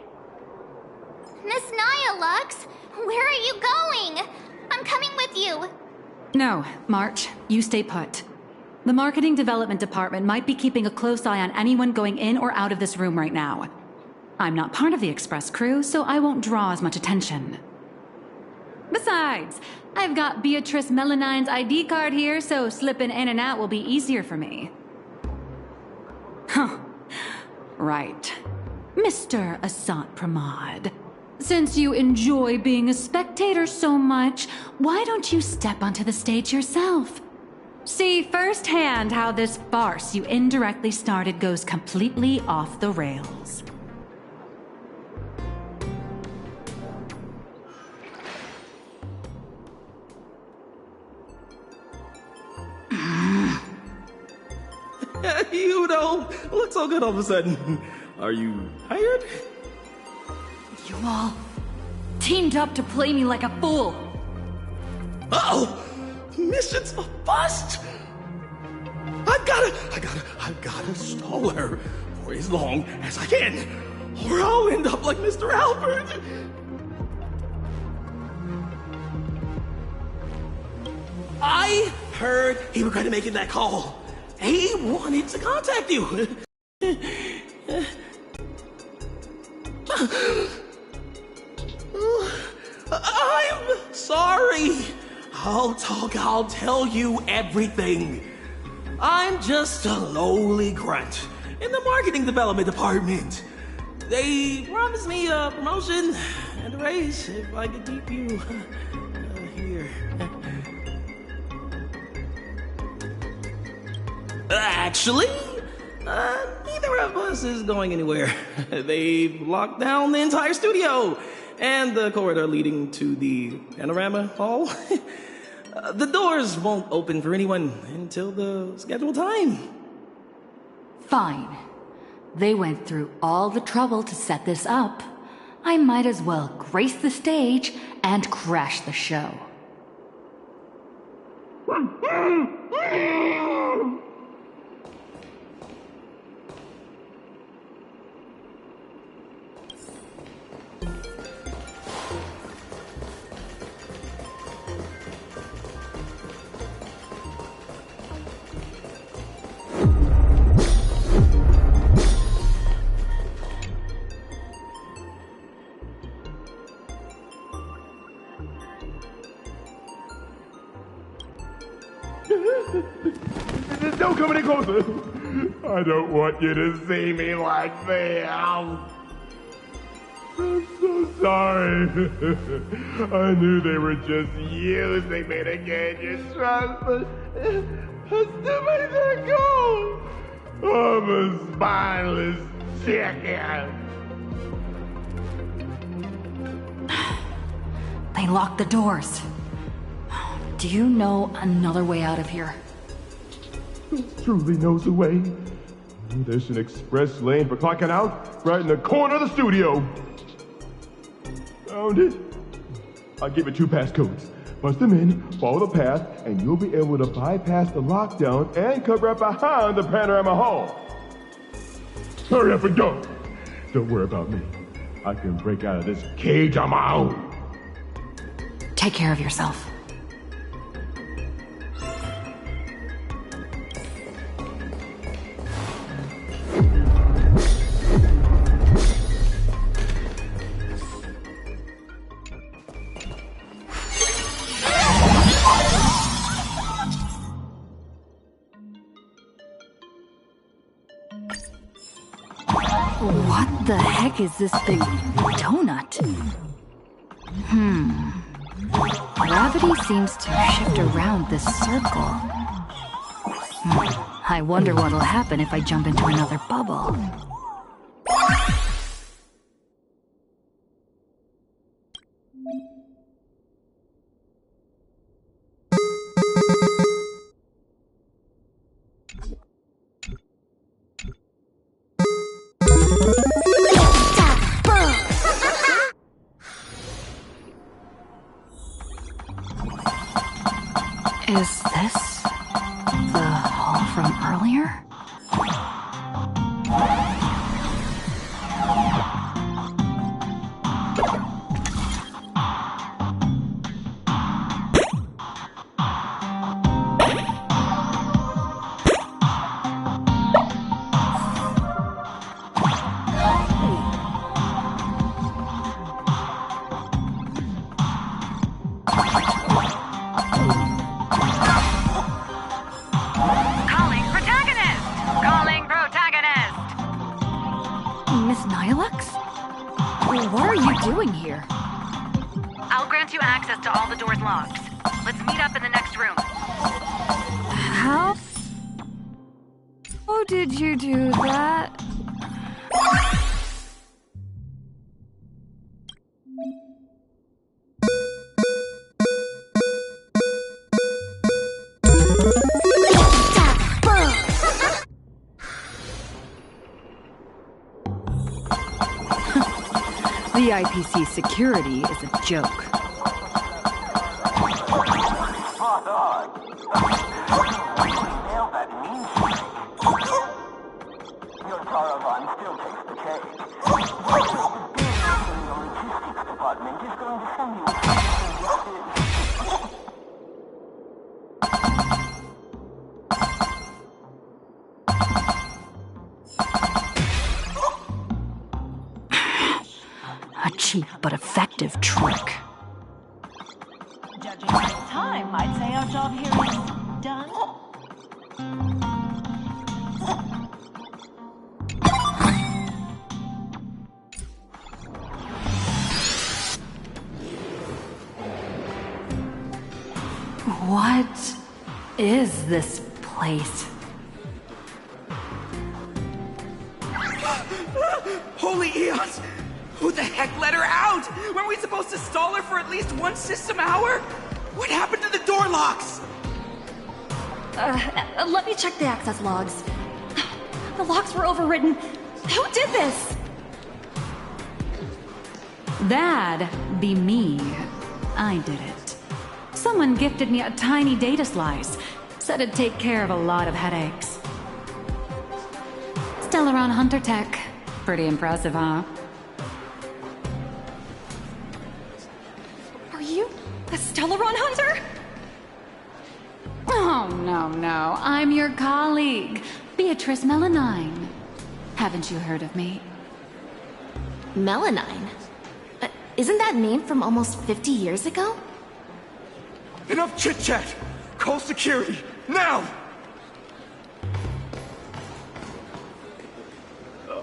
Miss Nihilux, where are you going? I'm coming with you. No, March, you stay put. The marketing development department might be keeping a close eye on anyone going in or out of this room right now. I'm not part of the express crew, so I won't draw as much attention. Besides, I've got Beatrice Melanine's ID card here, so slipping in and out will be easier for me. Huh. Right. Mr. Asat Pramod. Since you enjoy being a spectator so much, why don't you step onto the stage yourself? See firsthand how this farce you indirectly started goes completely off the rails. You don't look so good all of a sudden. Are you hired? You all teamed up to play me like a fool. Uh-oh! Mission's a bust! I've gotta stall her for as long as I can. or I'll end up like Mr. Albert. I heard he regretted making that call. He wanted to contact you. I'm sorry. I'll tell you everything. I'm just a lowly grunt in the marketing development department. They promised me a promotion and a raise if I could keep you here. Actually, neither of us is going anywhere. They've locked down the entire studio and the corridor leading to the panorama hall. The doors won't open for anyone until the scheduled time. Fine. They went through all the trouble to set this up. I might as well grace the stage and crash the show. Don't come any closer. I don't want you to see me like this. I'm so sorry. I knew they were just using me to gain your trust, but I still made that go. I'm a spineless chicken. They locked the doors. Do you know another way out of here? Truly knows the way. There's an express lane for clocking out right in the corner of the studio. Found it. I'll give it 2 passcodes. Punch them in, follow the path, and you'll be able to bypass the lockdown and come right behind the panorama hall. Hurry up and go. Don't worry about me. I can break out of this cage on my own. Take care of yourself. What the heck is this big donut? Gravity seems to shift around this circle. I wonder what'll happen if I jump into another bubble. Is this the hall from earlier? What are you doing here? I'll grant you access to all the doors locked. Let's meet up in the next room. How did you do that? The IPC security is a joke. Your Taravan still takes the cake. The logistics department is going to send you A cheap but effective trick. Judging by time, I'd say our job here is done. What is this place? Holy eons! Who the heck let her out? Weren't we supposed to stall her for at least one system hour? What happened to the door locks? Let me check the access logs. The locks were overridden. Who did this? That'd be me. I did it. Someone gifted me a tiny data slice. Said it'd take care of a lot of headaches. Stellaron Hunter Tech. Pretty impressive, huh? Are you a Stellaron hunter? Oh, no. I'm your colleague, Beatrice Melanine. Haven't you heard of me? Melanine? Isn't that name from almost 50 years ago? Enough chit-chat! Call security, now!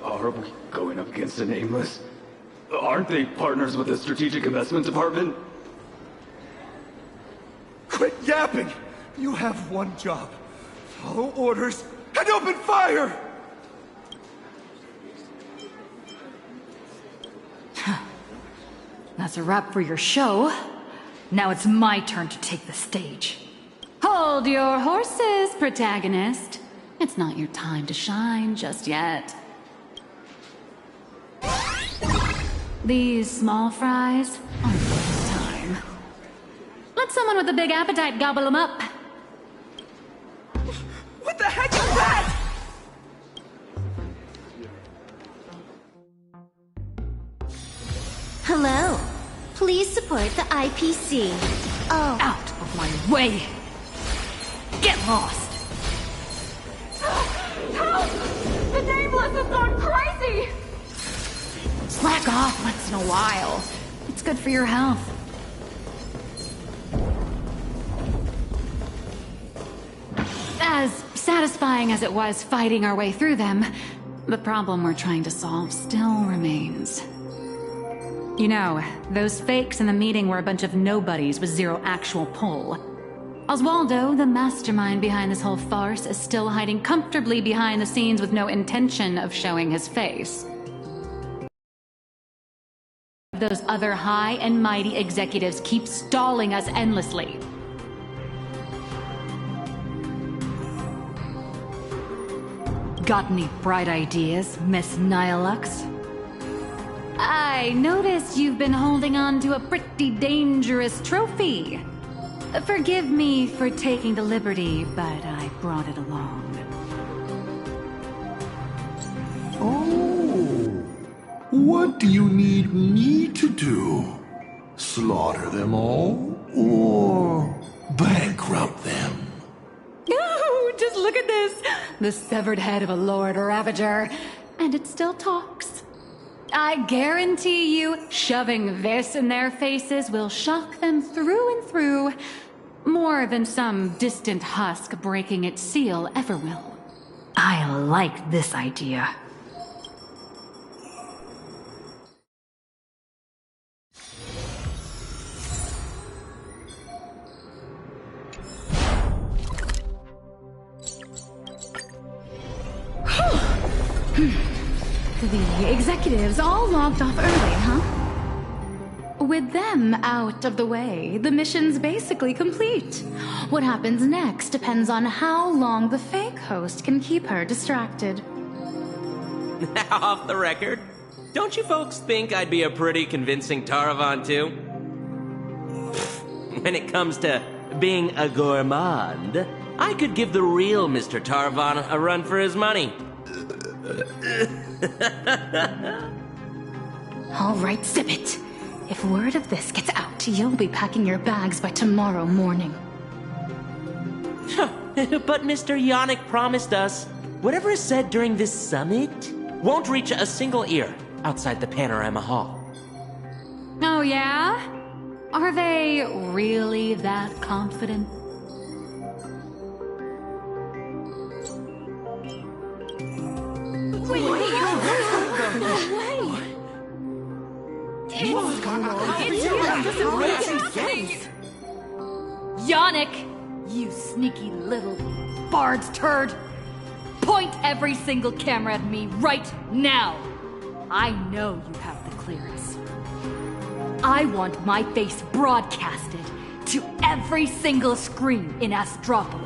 Are we going up against a nameless? Aren't they partners with the Strategic Investment Department? Quit yapping! You have one job. Follow orders and open fire! That's a wrap for your show. Now it's my turn to take the stage. Hold your horses, protagonist. It's not your time to shine just yet. These small fries aren't worth time. Let someone with a big appetite gobble them up. What the heck is that? Hello. Please support the IPC. Oh. Out of my way! Get lost! Help! The Nameless has gone crazy! Slack off once in a while. It's good for your health. As satisfying as it was fighting our way through them, the problem we're trying to solve still remains. You know, those fakes in the meeting were a bunch of nobodies with zero actual pull. Oswaldo, the mastermind behind this whole farce, is still hiding comfortably behind the scenes with no intention of showing his face. Those other high and mighty executives keep stalling us endlessly. Got any bright ideas, Miss Nihilux? I notice you've been holding on to a pretty dangerous trophy. Forgive me for taking the liberty, but I brought it along. Oh, what do you need me to do? Slaughter them all? Or bankrupt them? Oh, just look at this! The severed head of a Lord Ravager. And it still talks. I guarantee you, shoving this in their faces will shock them through and through. More than some distant husk breaking its seal ever will. I like this idea. The executives all logged off early, huh? With them out of the way, the mission's basically complete. What happens next depends on how long the fake host can keep her distracted. Now, off the record, don't you folks think I'd be a pretty convincing Taravan, too? When it comes to being a gourmand, I could give the real Mr. Taravan a run for his money. All right, zip it. If word of this gets out, you'll be packing your bags by tomorrow morning. But Mr. Yannick promised us whatever is said during this summit won't reach a single ear outside the Panorama Hall. Oh, yeah? Are they really that confident? Yannick, you sneaky little bard's turd. Point every single camera at me right now. I know you have the clearance. I want my face broadcasted to every single screen in Astropolis.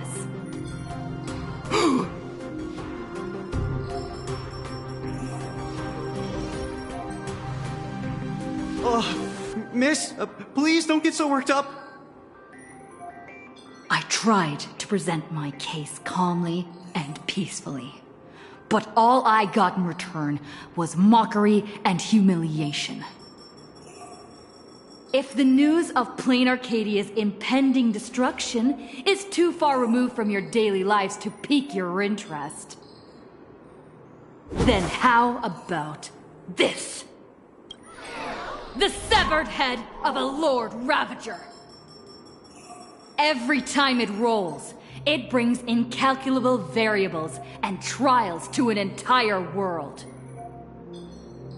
Miss, please don't get so worked up. I tried to present my case calmly and peacefully, but all I got in return was mockery and humiliation. If the news of Plain Arcadia's impending destruction is too far removed from your daily lives to pique your interest, then how about this? The severed head of a Lord Ravager. Every time it rolls, it brings incalculable variables and trials to an entire world.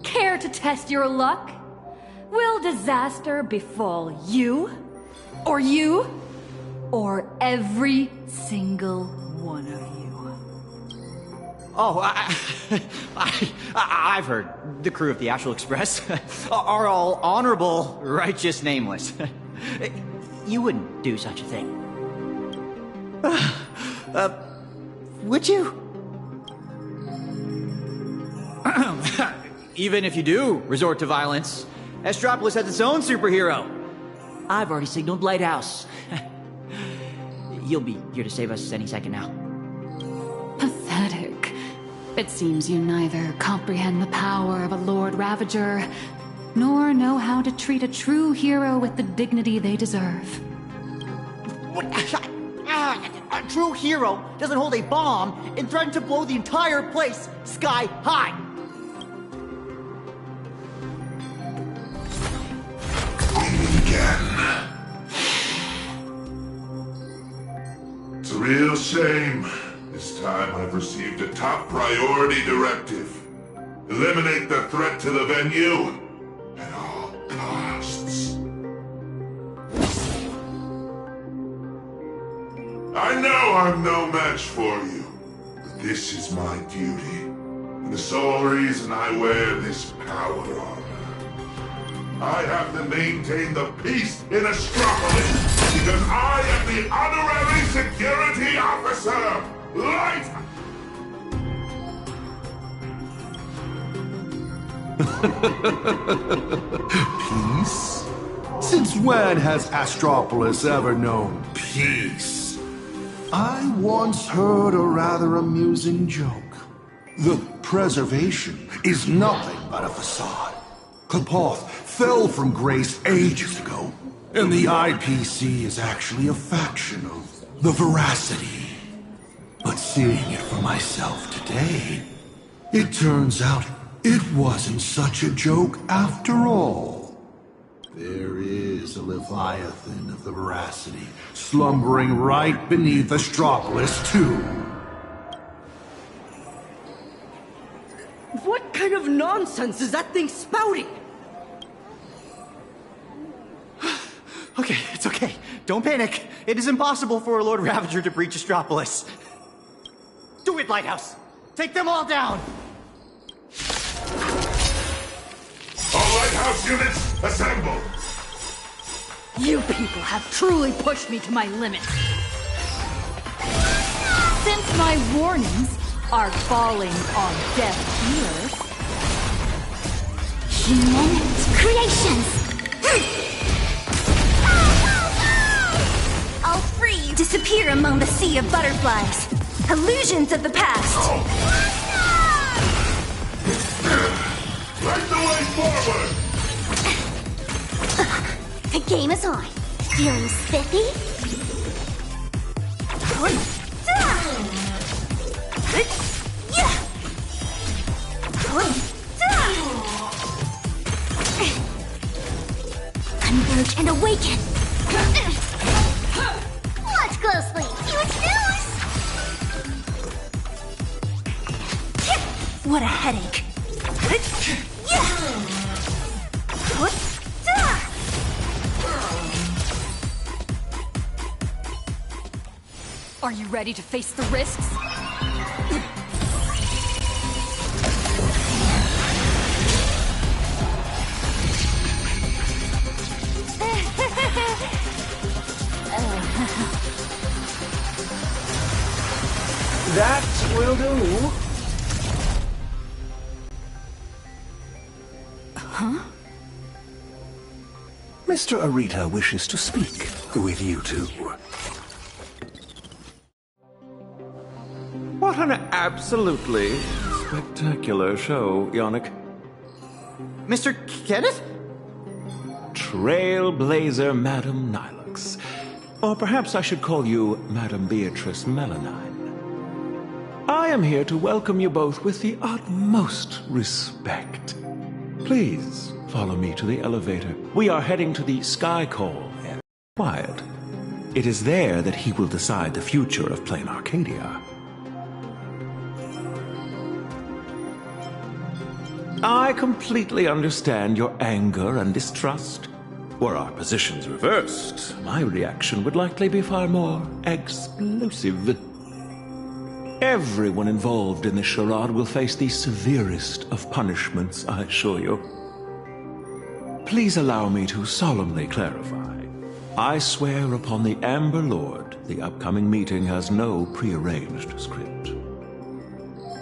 Care to test your luck? Will disaster befall you? Or every single one of you? Oh, I've heard the crew of the Astral Express are all honorable, righteous, nameless. You wouldn't do such a thing. Would you? Even if you do resort to violence, Astropolis has its own superhero. I've already signaled Lighthouse. You'll be here to save us any second now. Pathetic. It seems you neither comprehend the power of a Lord Ravager, nor know how to treat a true hero with the dignity they deserve. What? A true hero doesn't hold a bomb and threaten to blow the entire place sky high. It's a real shame. This time I've received a top priority directive. Eliminate the threat to the venue at all costs. I know I'm no match for you, but this is my duty, and the sole reason I wear this power armor. I have to maintain the peace in Astropolis, because I am the honorary security officer! Light! Peace? Since when has Astropolis ever known peace? I once heard a rather amusing joke. The preservation is nothing but a facade. Kapoth fell from grace ages ago, and the IPC is actually a faction of the Veracity. But seeing it for myself today, it turns out it wasn't such a joke after all. There is a Leviathan of the Veracity slumbering right beneath Astropolis, too. What kind of nonsense is that thing spouting? Okay, it's okay. Don't panic. It is impossible for a Lord Ravager to breach Astropolis. Do it, Lighthouse! Take them all down! All Lighthouse units, assemble! You people have truly pushed me to my limit. Since my warnings are falling on deaf ears, Human creations! I'll free you. Disappear among the sea of butterflies. Illusions of the past. Right the way forward! The game is on. Feeling spiffy? Converge and awaken! Watch closely! Huge news! What a headache! Are you ready to face the risks? That will do. Huh? Mr. Arita wishes to speak with you two. What an absolutely spectacular show, Yannick. Mr. Kenneth? Trailblazer Madam Nilux. Or perhaps I should call you Madam Beatrice Melanine. I am here to welcome you both with the utmost respect. Please follow me to the elevator. We are heading to the Sky Call area. Quiet. It is there that he will decide the future of Plain Arcadia. I completely understand your anger and distrust. Were our positions reversed, my reaction would likely be far more explosive. Everyone involved in this charade will face the severest of punishments, I assure you. Please allow me to solemnly clarify. I swear upon the Amber Lord, the upcoming meeting has no prearranged script.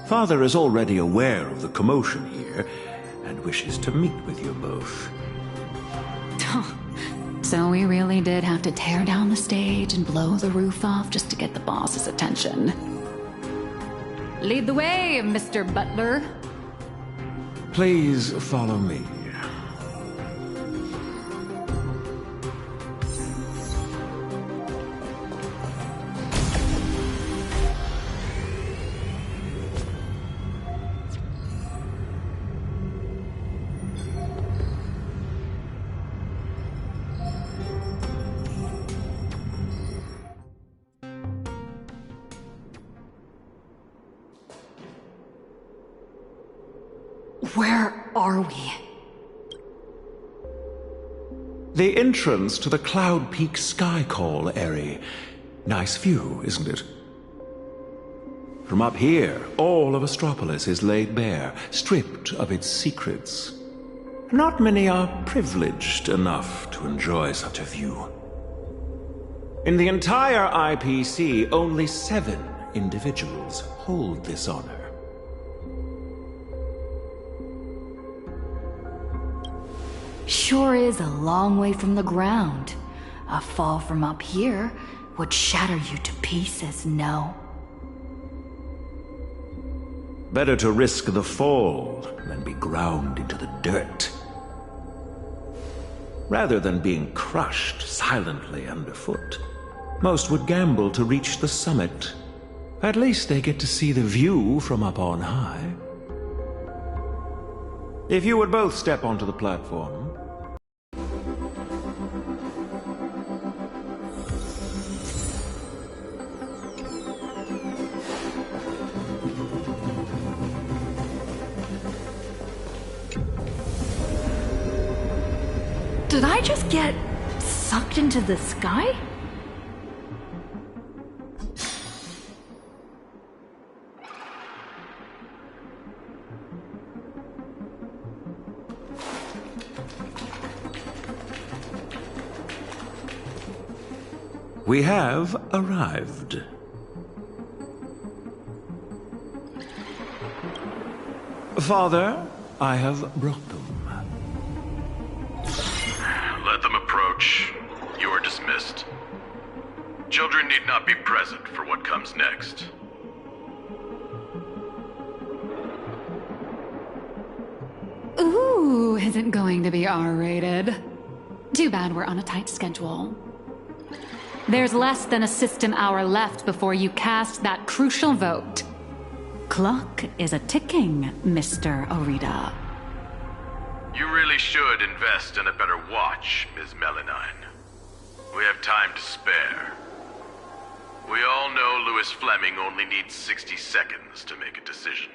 Father is already aware of the commotion here, and wishes to meet with you both. So we really did have to tear down the stage and blow the roof off just to get the boss's attention. Lead the way, Mr. Butler. Please follow me. Where are we? The entrance to the Cloud Peak Sky Call area. Nice view, isn't it? From up here, all of Astropolis is laid bare, stripped of its secrets. Not many are privileged enough to enjoy such a view. In the entire IPC, only 7 individuals hold this honor. Sure is a long way from the ground. A fall from up here would shatter you to pieces, no? Better to risk the fall than be ground into the dirt. Rather than being crushed silently underfoot, most would gamble to reach the summit. At least they get to see the view from up on high. If you would both step onto the platform. Did I just get sucked into the sky? We have arrived. Father, I have brought them. Let them approach. You are dismissed. Children need not be present for what comes next. Ooh! isn't going to be R-rated. Too bad we're on a tight schedule. There's less than a system hour left before you cast that crucial vote. Clock is a-ticking, Mr. Orita. You really should invest in a better watch, Ms. Melanine. We have time to spare. We all know Louis Fleming only needs 60 seconds to make a decision.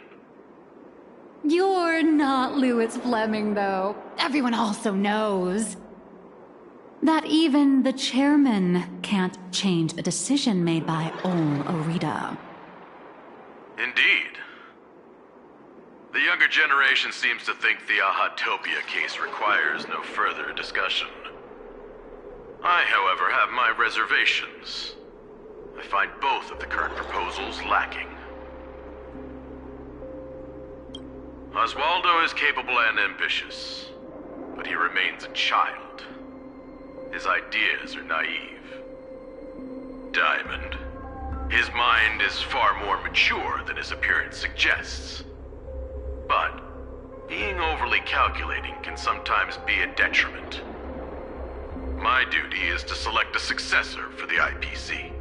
You're not Louis Fleming, though. Everyone also knows that even the chairman can't change a decision made by Ol Orita. Indeed. The younger generation seems to think the Ahatopia case requires no further discussion. I, however, have my reservations. I find both of the current proposals lacking. Oswaldo is capable and ambitious, but he remains a child. His ideas are naive. Diamond. His mind is far more mature than his appearance suggests. But being overly calculating can sometimes be a detriment. My duty is to select a successor for the IPC.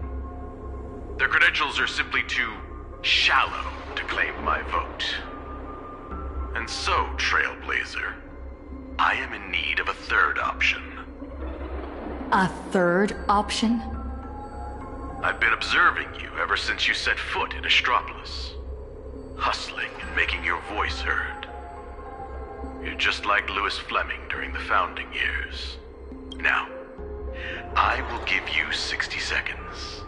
Their credentials are simply too shallow to claim my vote. And so, Trailblazer, I am in need of a third option. A third option? I've been observing you ever since you set foot in Astropolis. Hustling and making your voice heard. You're just like Louis Fleming during the founding years. Now, I will give you 60 seconds.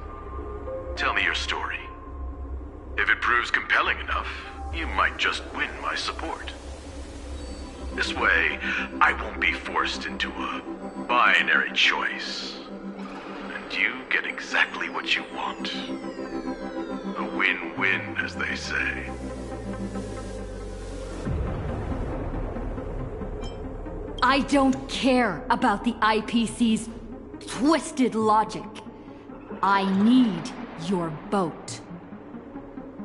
Tell me your story. If it proves compelling enough, you might just win my support. This way, I won't be forced into a binary choice. And you get exactly what you want. A win-win, as they say. I don't care about the IPC's twisted logic. I need your vote.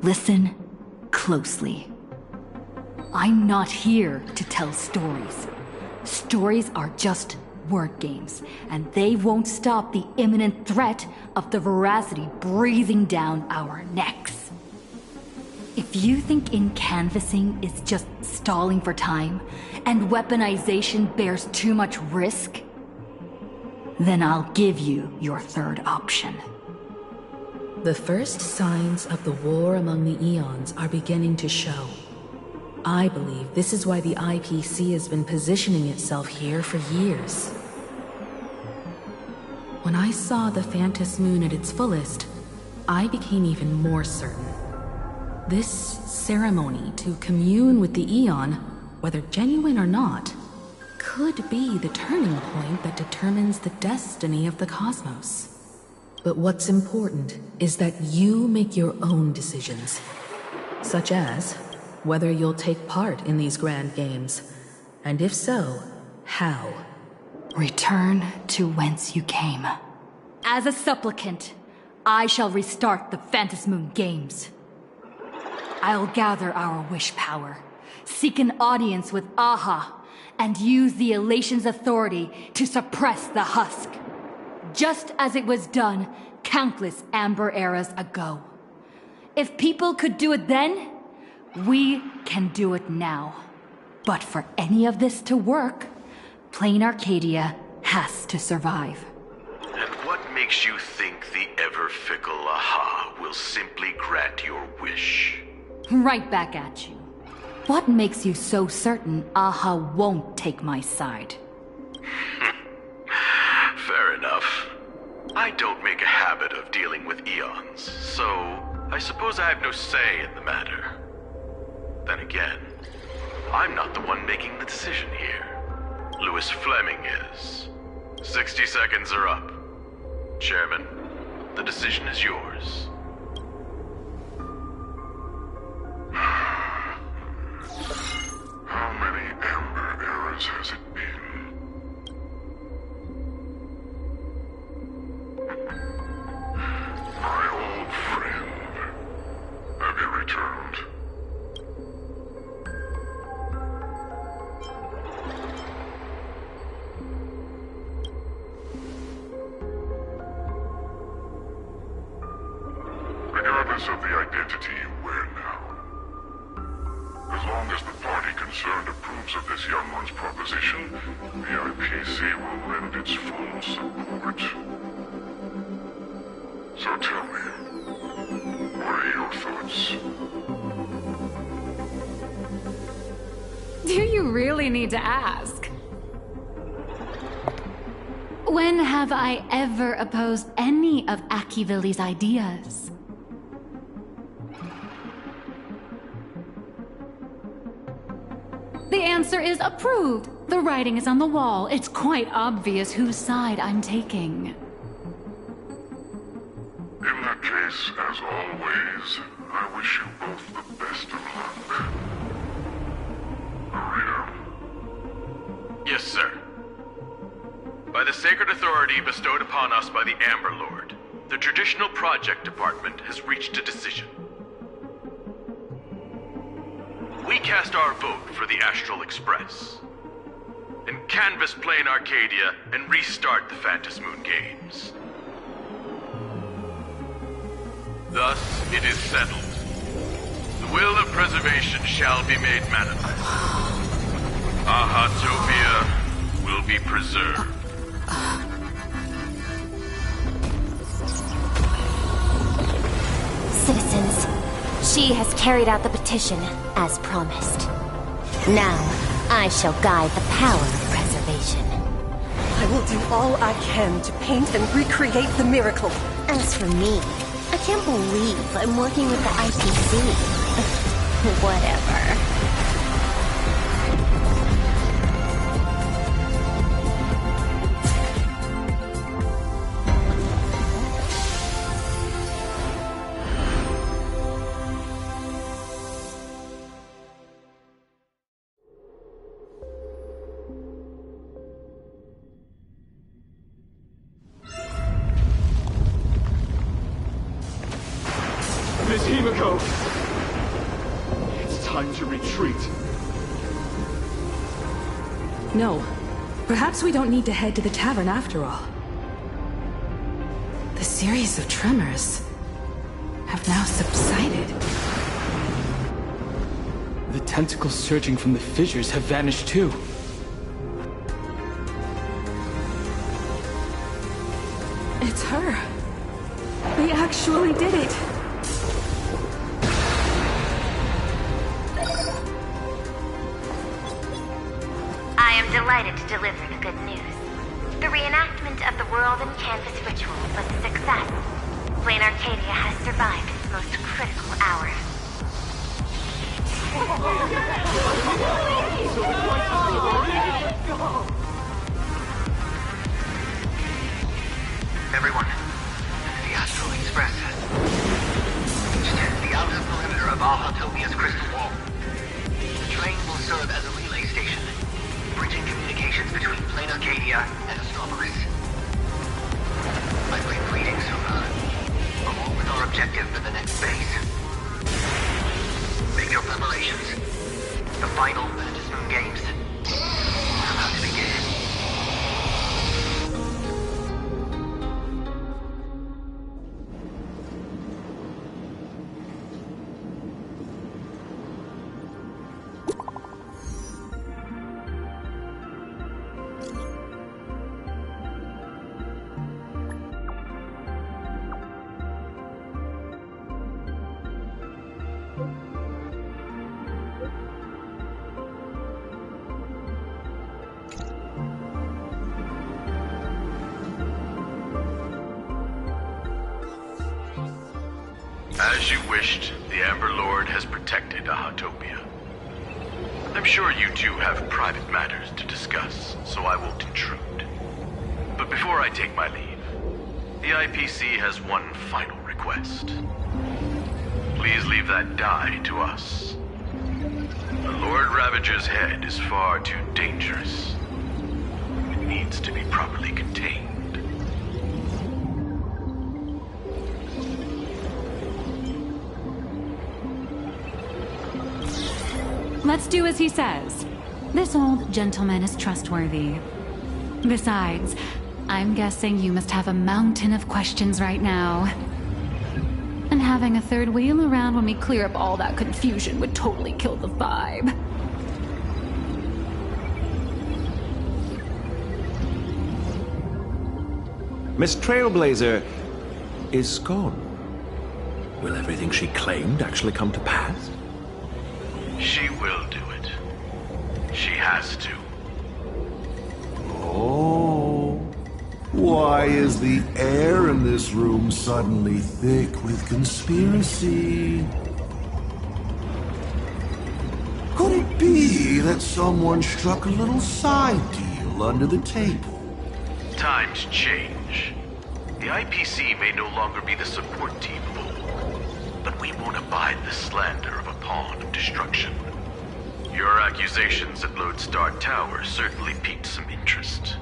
Listen closely. I'm not here to tell stories. Stories are just word games, and they won't stop the imminent threat of the veracity breathing down our necks. If you think in-canvassing is just stalling for time, and weaponization bears too much risk, then I'll give you your third option. The first signs of the war among the Eons are beginning to show. I believe this is why the IPC has been positioning itself here for years. When I saw the Phantom Moon at its fullest, I became even more certain. This ceremony to commune with the Eon, whether genuine or not, could be the turning point that determines the destiny of the cosmos. But what's important is that you make your own decisions, such as whether you'll take part in these grand games, and if so, how. Return to whence you came. As a supplicant, I shall restart the Phantom Moon Games. I'll gather our wish power, seek an audience with Aha, and use the Elation's authority to suppress the husk. Just as it was done countless Amber eras ago. If people could do it then, we can do it now. But for any of this to work, Plain Arcadia has to survive. And what makes you think the ever-fickle Aha will simply grant your wish? Right back at you. What makes you so certain Aha won't take my side? Fair enough. I don't make a habit of dealing with Eons, so I suppose I have no say in the matter. Then again, I'm not the one making the decision here. Louis Fleming is. 60 seconds are up. Chairman, the decision is yours. How many Amber eras has it been? My old friend, have you returned? the identity you wear now. As long as the party concerned approves of this young one's proposition, the IPC will lend its full support. So tell me, what are your thoughts? Do you really need to ask? When have I ever opposed any of Akivilli's ideas? The answer is approved. The writing is on the wall. It's quite obvious whose side I'm taking. In that case, as always, I wish you both the best of luck. Maria. Yes, sir. By the sacred authority bestowed upon us by the Amber Lord, the Traditional Project Department has reached a decision. We cast our vote for the Astral Express, and canvas Plane Arcadia and restart the Phantom Moon Games. Thus, it is settled. The will of preservation shall be made manifest. Ahatopia will be preserved. Citizens, she has carried out the petition, as promised. Now, I shall guide the power of preservation. I will do all I can to paint and recreate the miracle. As for me, I can't believe I'm working with the IPC. Whatever. Miss Himiko! It's time to retreat. No. Perhaps we don't need to head to the tavern after all. The series of tremors have now subsided. The tentacles surging from the fissures have vanished too. It's her. We actually did it. I am delighted to deliver the good news. The reenactment of the World and Canvas ritual was a success. Plane Arcadia has survived its most critical hour. Everyone, the Astral Express has reached the outer perimeter of Ahatopia's crystal wall. The train will serve as a relay station, bridging communications between Plane Arcadia and Astropolis. I bring greetings along with our objective for the next phase. Make your preparations. The final Phantom Moon Games are about to begin. As you wished, the Amber Lord has protected Ahatopia. I'm sure you two have private matters to discuss, so I won't intrude. But before I take my leave, the IPC has one final request. Please leave that die to us. The Lord Ravager's head is far too dangerous. It needs to be properly contained. Let's do as he says. This old gentleman is trustworthy. Besides, I'm guessing you must have a mountain of questions right now. And having a third wheel around when we clear up all that confusion would totally kill the vibe. Miss Trailblazer is gone. Will everything she claimed actually come to pass? She will do it. She has to. Oh. Why is the air in this room suddenly thick with conspiracy? Could it be that someone struck a little side deal under the table? Times change. The IPC may no longer be the support team of old, but we won't abide the slander of a pawn of destruction. Your accusations at Lodestar Tower certainly piqued some interest.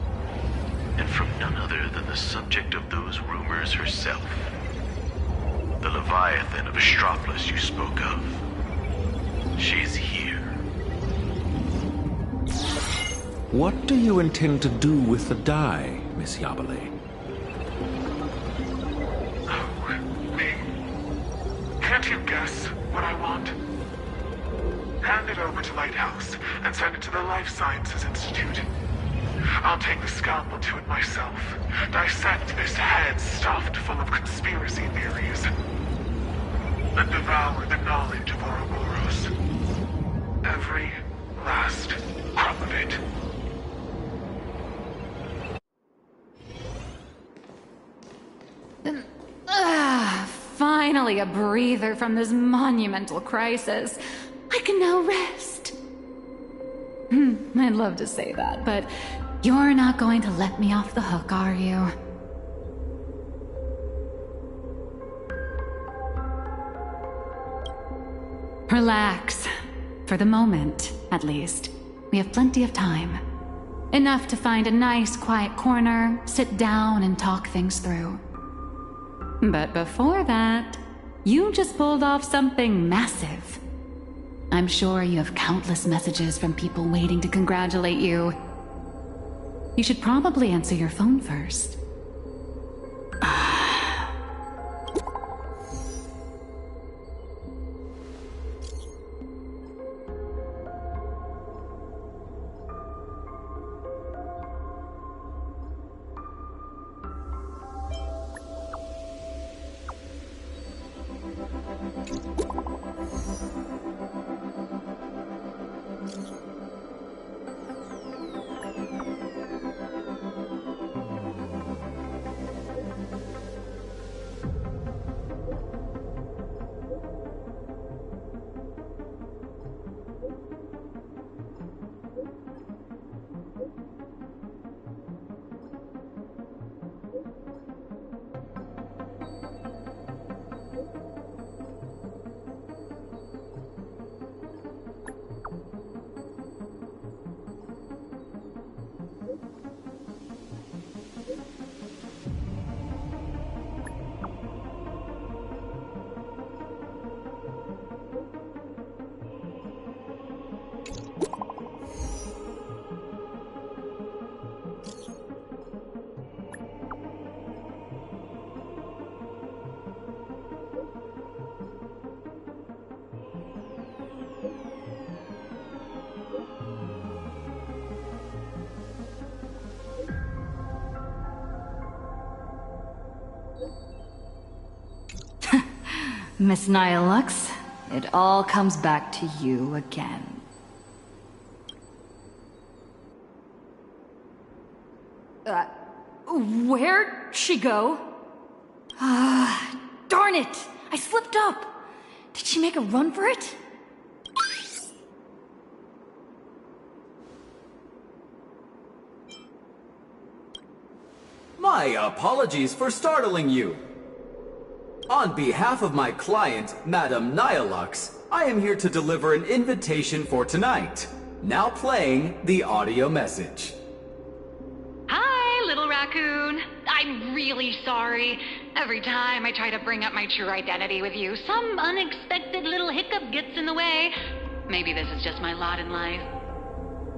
And from none other than the subject of those rumors herself. The Leviathan of Astropolis you spoke of. She's here. What do you intend to do with the die, Miss Yabale? Can't you guess what I want? Hand it over to Lighthouse and send it to the Life Sciences Institute. I'll take the scalpel to it myself, dissect this head stuffed full of conspiracy theories, and devour the knowledge of Ouroboros. Every last crumb of it. Finally a breather from this monumental crisis. I can now rest. I'd love to say that, but you're not going to let me off the hook, are you? Relax. For the moment, at least. We have plenty of time. Enough to find a nice, quiet corner, sit down, and talk things through. But before that, you just pulled off something massive. I'm sure you have countless messages from people waiting to congratulate you. You should probably answer your phone first. Miss Nihilux, it all comes back to you again. Where'd she go? Darn it! I slipped up! Did she make a run for it? My apologies for startling you. On behalf of my client, Madame Nihilux, I am here to deliver an invitation for tonight. Now playing the audio message. Hi, little raccoon. I'm really sorry. Every time I try to bring up my true identity with you, some unexpected little hiccup gets in the way. Maybe this is just my lot in life.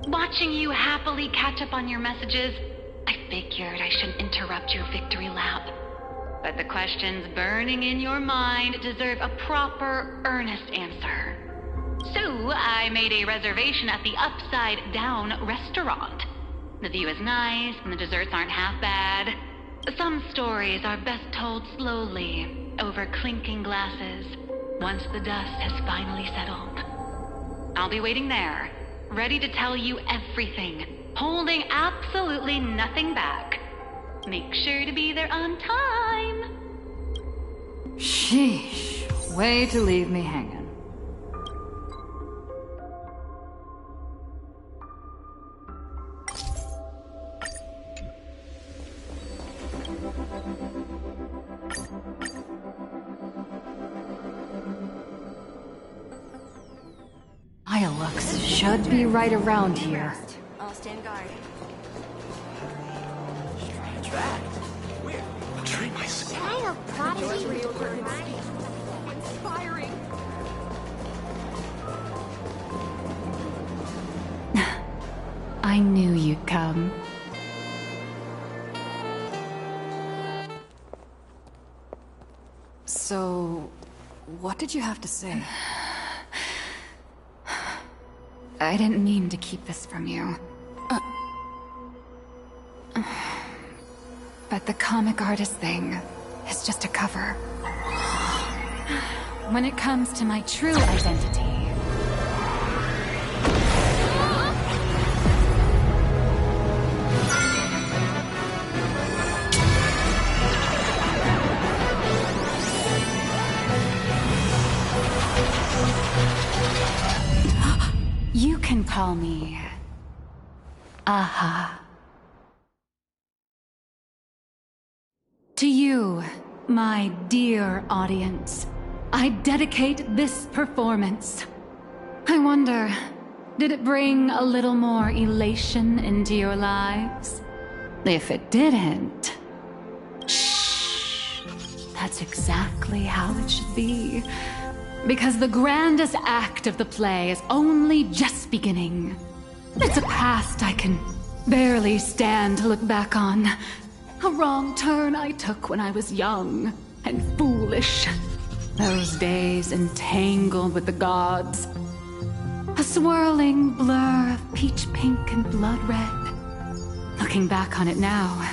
Watching you happily catch up on your messages, I figured I shouldn't interrupt your victory lap. But the questions burning in your mind deserve a proper, earnest answer. So, I made a reservation at the Upside Down restaurant. The view is nice, and the desserts aren't half bad. Some stories are best told slowly, over clinking glasses, once the dust has finally settled. I'll be waiting there, ready to tell you everything, holding absolutely nothing back. Make sure to be there on time. Sheesh. Way to leave me hanging. Iolux should be right around here. I'll stand guard. Child prodigy. Inspiring. I knew you'd come. So, what did you have to say? I didn't mean to keep this from you. But the comic artist thing is just a cover. When it comes to my true identity... You can call me... Aha. To you, my dear audience, I dedicate this performance. I wonder, did it bring a little more elation into your lives? If it didn't... Shh. That's exactly how it should be. Because the grandest act of the play is only just beginning. It's a past I can barely stand to look back on. A wrong turn I took when I was young and foolish. Those days entangled with the gods. A swirling blur of peach pink and blood red. Looking back on it now,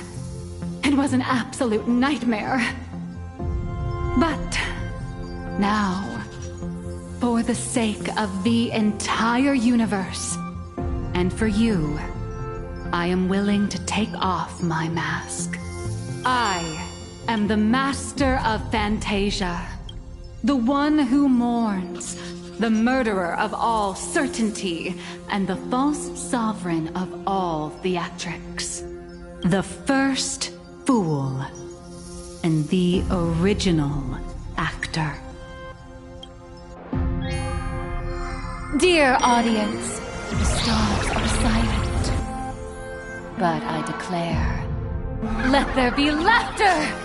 it was an absolute nightmare. But now, for the sake of the entire universe, and for you, I am willing to take off my mask. I am the master of Fantasia, the one who mourns, the murderer of all certainty, and the false sovereign of all theatrics. The first fool, and the original actor. Dear audience, the stars are silent. But I declare, let there be laughter!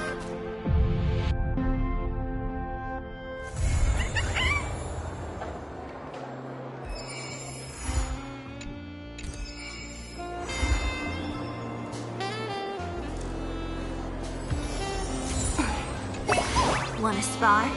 Wanna spar?